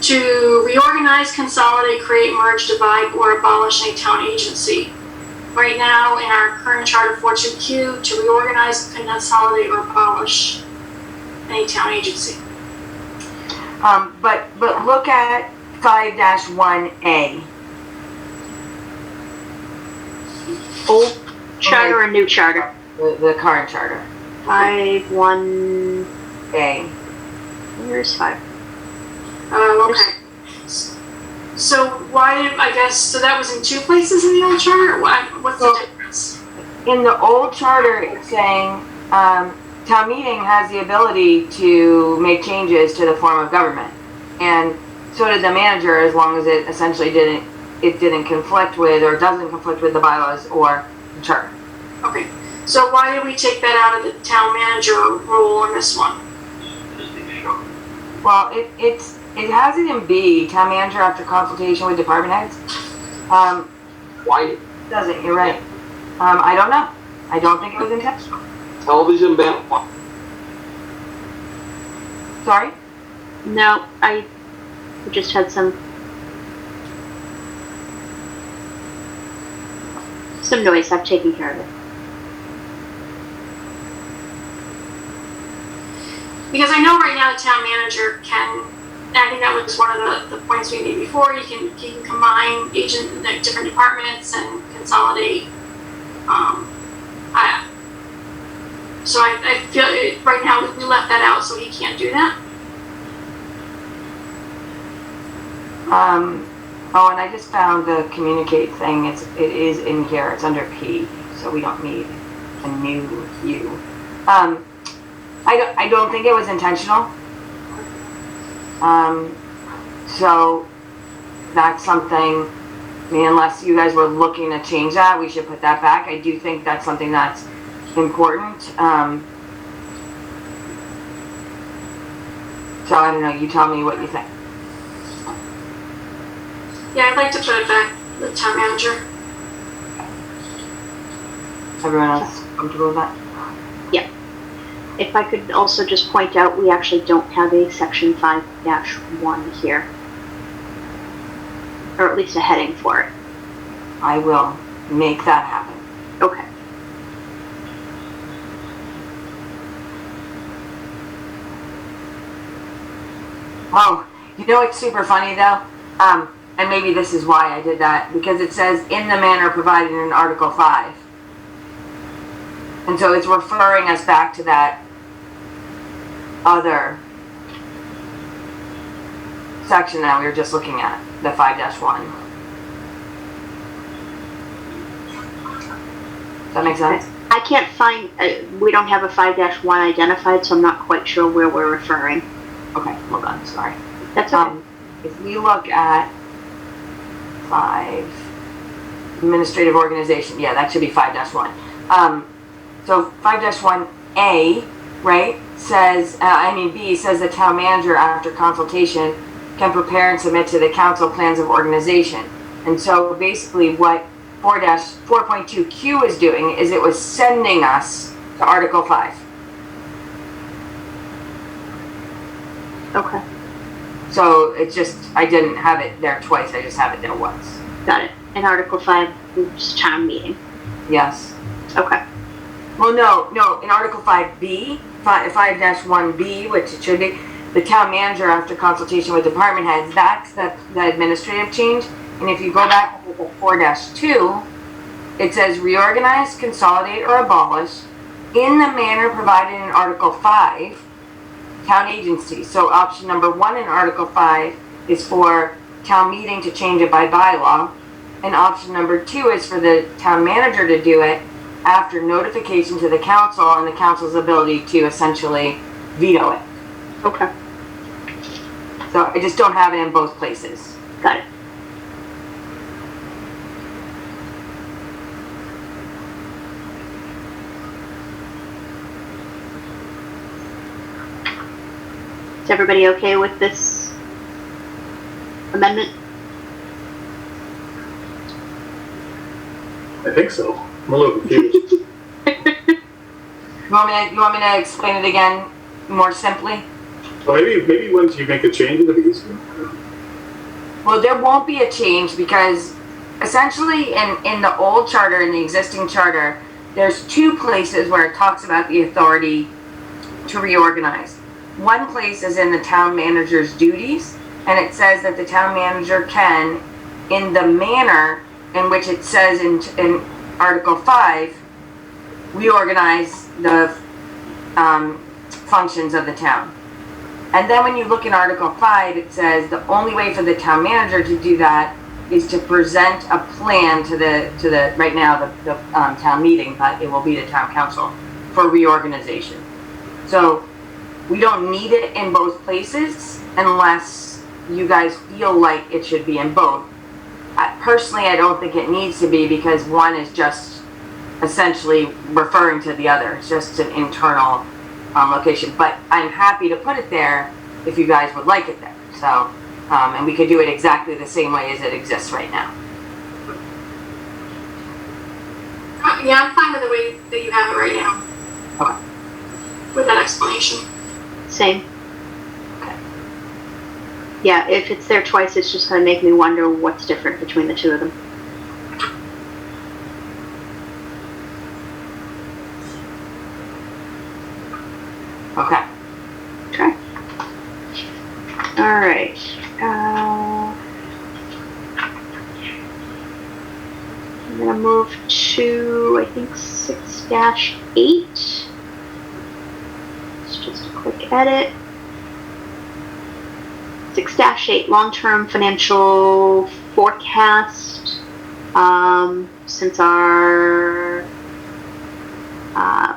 to reorganize, consolidate, create, merge, divide, or abolish any town agency. Right now, in our current charter 42Q, to reorganize, consolidate, or abolish any town agency. But look at 5-1A. old charter or new charter? The current charter. 5-1A. Where's 5? Okay. So why did, I guess, so that was in 2 places in the old charter? What's the difference? In the old charter, it's saying town meeting has the ability to make changes to the form of government. And so did the manager, as long as it essentially didn't conflict with or doesn't conflict with the bylaws or the charter. Okay. So why did we take that out of the town manager role in this one? Well, it has it in B, town manager after consultation with department heads. Why? Does it? You're right. I don't know. I don't think it was intentional. Television ban. Sorry? No, I just had some noise. I've taken care of it. Because I know right now the town manager can, and I think that was one of the points we made before, he can combine different departments and consolidate So I feel right now we left that out, so he can't do that. Oh, and I just found the communicate thing. It is in here. It's under P, so we don't need a new U. I don't think it was intentional. So that's something. I mean, unless you guys were looking to change that, we should put that back. I do think that's something that's important. So I don't know. You tell me what you think. Yeah, I'd like to put it back, the town manager. Everyone else comfortable with that? If I could also just point out, we actually don't have a section 5-1 here. Or at least a heading for it. I will make that happen. Okay. Oh, you know what's super funny though? And maybe this is why I did that, because it says in the manner provided in Article 5. And so it's referring us back to that other section that we were just looking at, the 5-1. Does that make sense? I can't find, we don't have a 5-1 identified, so I'm not quite sure where we're referring. Okay, hold on, sorry. That's okay. If we look at 5, administrative organization, yeah, that should be 5-1. So 5-1A, right, says, B says the town manager, after consultation, can prepare and submit to the council plans of organization. And so basically what 4.2Q is doing is it was sending us to Article 5. Okay. So it's just, I didn't have it there twice, I just have it there once. Got it. And Article 5 is town meeting. Yes. Okay. Well, no, in Article 5B, 5-1B, which it should be, the town manager, after consultation with department heads, that's the administrative change. And if you go back to 4-2, it says reorganize, consolidate, or abolish in the manner provided in Article 5, town agencies. So option number 1 in Article 5 is for town meeting to change it by bylaw. And option number 2 is for the town manager to do it after notification to the council and the council's ability to essentially veto it. Okay. So I just don't have it in both places. Got it. Is everybody okay with this amendment? I think so. I'm a little confused. You want me to explain it again more simply? Well, maybe once you make a change, it'll be easier. Well, there won't be a change because essentially in the old charter, in the existing charter, there's 2 places where it talks about the authority to reorganize. One place is in the town manager's duties, and it says that the town manager can, in the manner in which it says in Article 5, reorganize the functions of the town. And then when you look in Article 5, it says the only way for the town manager to do that is to present a plan to the right now the town meeting, but it will be the town council for reorganization. So we don't need it in both places unless you guys feel like it should be in both. Personally, I don't think it needs to be because one is just essentially referring to the other. It's just an internal location. But I'm happy to put it there if you guys would like it there. So, and we could do it exactly the same way as it exists right now. Yeah, I'm fine with the way that you have it right now. Okay. With that explanation. Same. Okay. Yeah, if it's there twice, it's just going to make me wonder what's different between the 2 of them. Okay. Okay. All right. I'm going to move to, I think, 6-8. edit. 6-8, long-term financial forecast. Since our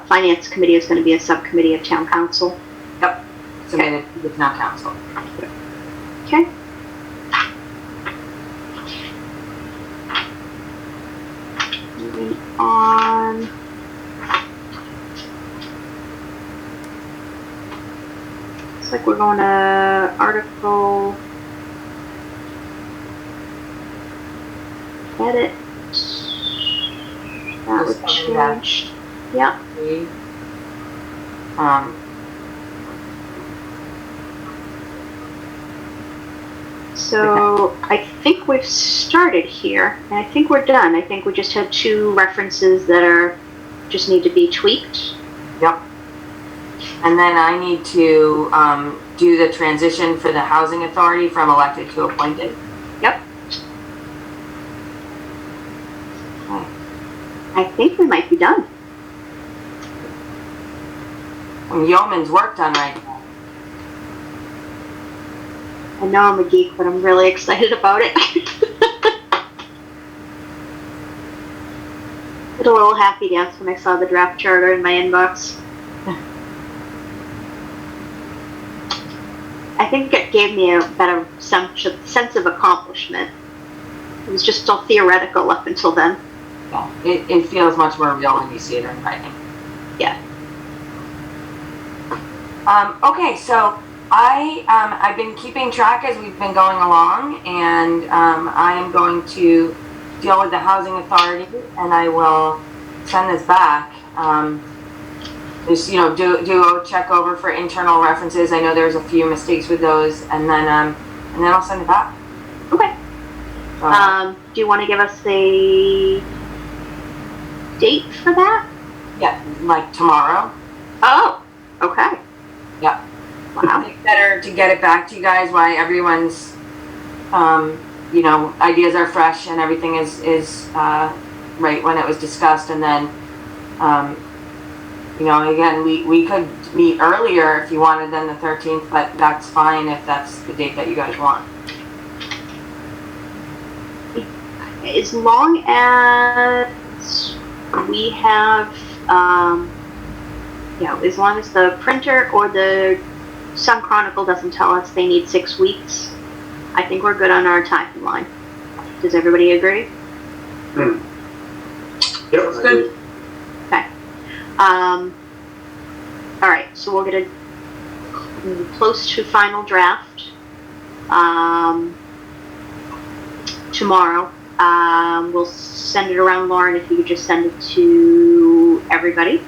finance committee is going to be a subcommittee of town council. Yep. Submitted to the town council. Okay. Moving on. Looks like we're going to article edit. That would change. Yep. So I think we've started here, and I think we're done. I think we just have 2 references that just need to be tweaked. Yep. And then I need to do the transition for the housing authority from elected to appointed. Yep. Okay. I think we might be done. Yeoman's work done right now. I know I'm a geek, but I'm really excited about it. Did a little happy dance when I saw the draft charter in my inbox. I think it gave me a better sense of accomplishment. It was just all theoretical up until then. Yeah, it feels much more real when you see it in writing. Yeah. Okay, so I've been keeping track as we've been going along, and I am going to deal with the housing authority, and I will send this back. Just do a check over for internal references. I know there's a few mistakes with those, and then I'll send it back. Okay. Do you want to give us a date for that? Yeah, like tomorrow. Oh, okay. Yeah. Wow. It's better to get it back to you guys while everyone's, ideas are fresh and everything is right when it was discussed, and then, again, we could meet earlier if you wanted than the 13th, but that's fine if that's the date that you guys want. As long as we have, as long as the printer or the Sun Chronicle doesn't tell us they need 6 weeks, I think we're good on our timeline. Does everybody agree? Yep. That's good. Okay. All right, so we'll get a close to final draft tomorrow. We'll send it around, Lauren, if you could just send it to everybody.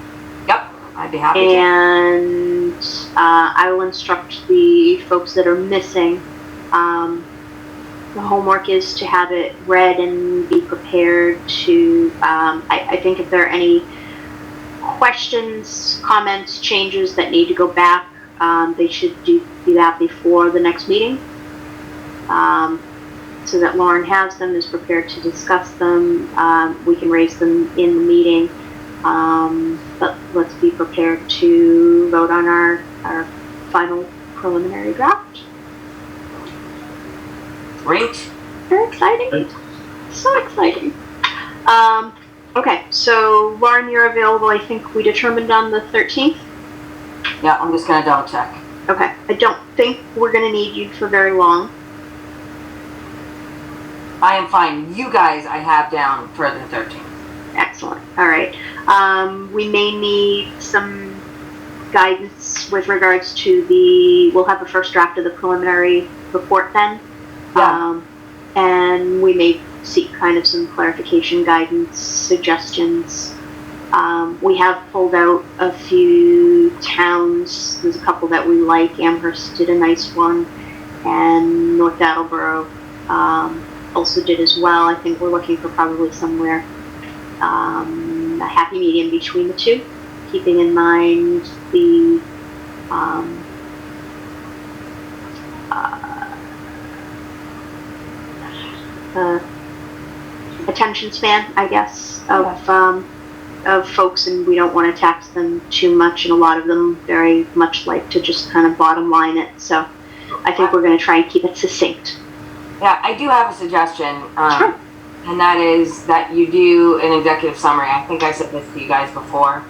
Yep, I'd be happy and I will instruct the folks that are missing. The homework is to have it read and be prepared to, I think if there are any questions, comments, changes that need to go back, they should do that before the next meeting. So that Lauren has them, is prepared to discuss them. We can raise them in the meeting. But let's be prepared to vote on our final preliminary draft. Great. Very exciting. So exciting. Okay, so Lauren, you're available, I think we determined on the 13th? Yeah, I'm just going to double check. Okay, I don't think we're going to need you for very long. I am fine. You guys I have down for the 13th. Excellent. All right. We may need some guidance with regards to we'll have the first draft of the preliminary report then. Yeah. And we may seek kind of some clarification, guidance, suggestions. We have pulled out a few towns. There's a couple that we like. Amherst did a nice one, and North Attleboro also did as well. I think we're looking for probably somewhere a happy medium between the two, keeping in mind the attention span, I guess, of of folks, and we don't want to tax them too much, and a lot of them very much like to just kind of bottom line it. So I think we're going to try and keep it succinct. Yeah, I do have a suggestion. Sure. And that is that you do an executive summary. I think I said this to you guys before.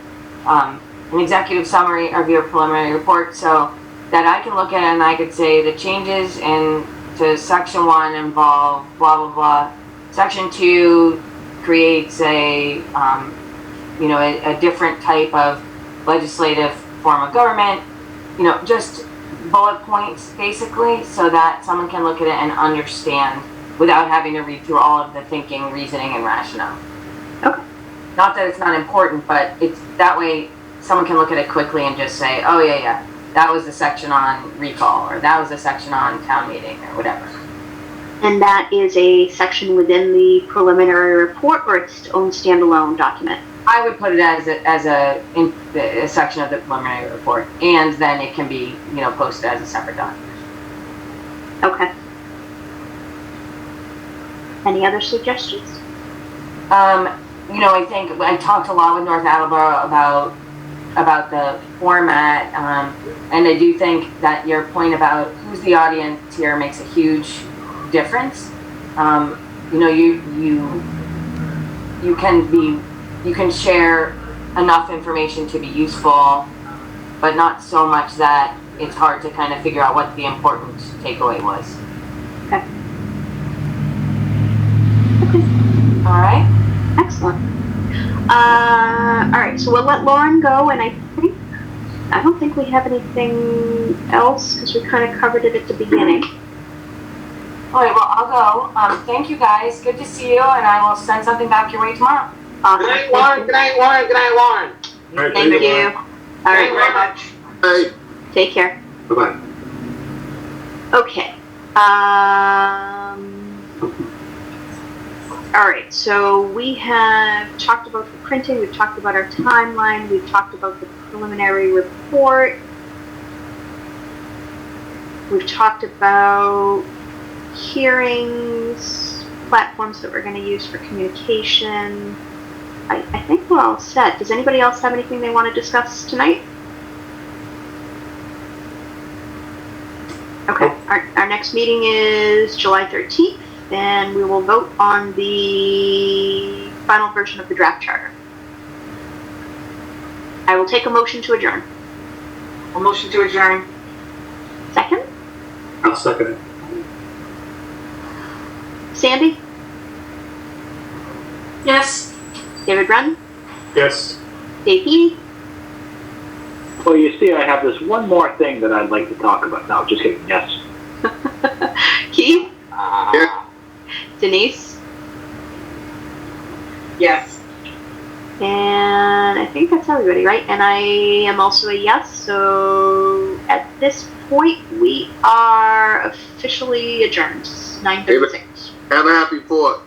An executive summary of your preliminary report, so that I can look at it and I could say the changes to section 1 involve blah blah blah. Section 2 creates a different type of legislative form of government. Just bullet points basically, so that someone can look at it and understand without having to read through all of the thinking, reasoning, and rationale. Okay. Not that it's not important, but it's that way someone can look at it quickly and just say, oh yeah, that was the section on recall, or that was the section on town meeting, or whatever. And that is a section within the preliminary report, or its own standalone document? I would put it as a section of the preliminary report, and then it can be, posted as a separate document. Okay. Any other suggestions? I think I talked a lot with North Attleboro about the format, and I do think that your point about who's the audience here makes a huge difference. You can share enough information to be useful, but not so much that it's hard to kind of figure out what the important takeaway was. Okay. All right. Excellent. All right, so we'll let Lauren go, and I don't think we have anything else because we kind of covered it at the beginning. All right, well, I'll go. Thank you, guys. Good to see you, and I will send something back your way tomorrow. Awesome. Good night, Lauren. Good night, Lauren. Good night, Lauren. All right, Thank you. All right, Very much. Hey, take care. Bye-bye. Okay. All right, so we have talked about the printing, we've talked about our timeline, we've talked about the preliminary report, we've talked about hearings, platforms that we're going to use for communication. I think we're all set. Does anybody else have anything they want to discuss tonight? Okay, our next meeting is July 13th. And we will vote on the final version of the draft charter. I will take a motion to adjourn. A motion to adjourn. Second? I'll second it. Sandy? Yes. David Brunn? Yes. Dave Heaney? Well, you see, I have this one more thing that I'd like to talk about. No, just kidding. Yes. Keith? Yeah. Denise? Yes. And I think that's everybody, right? And I am also a yes, so at this point we are officially adjourned. 9:36. have a happy 4th.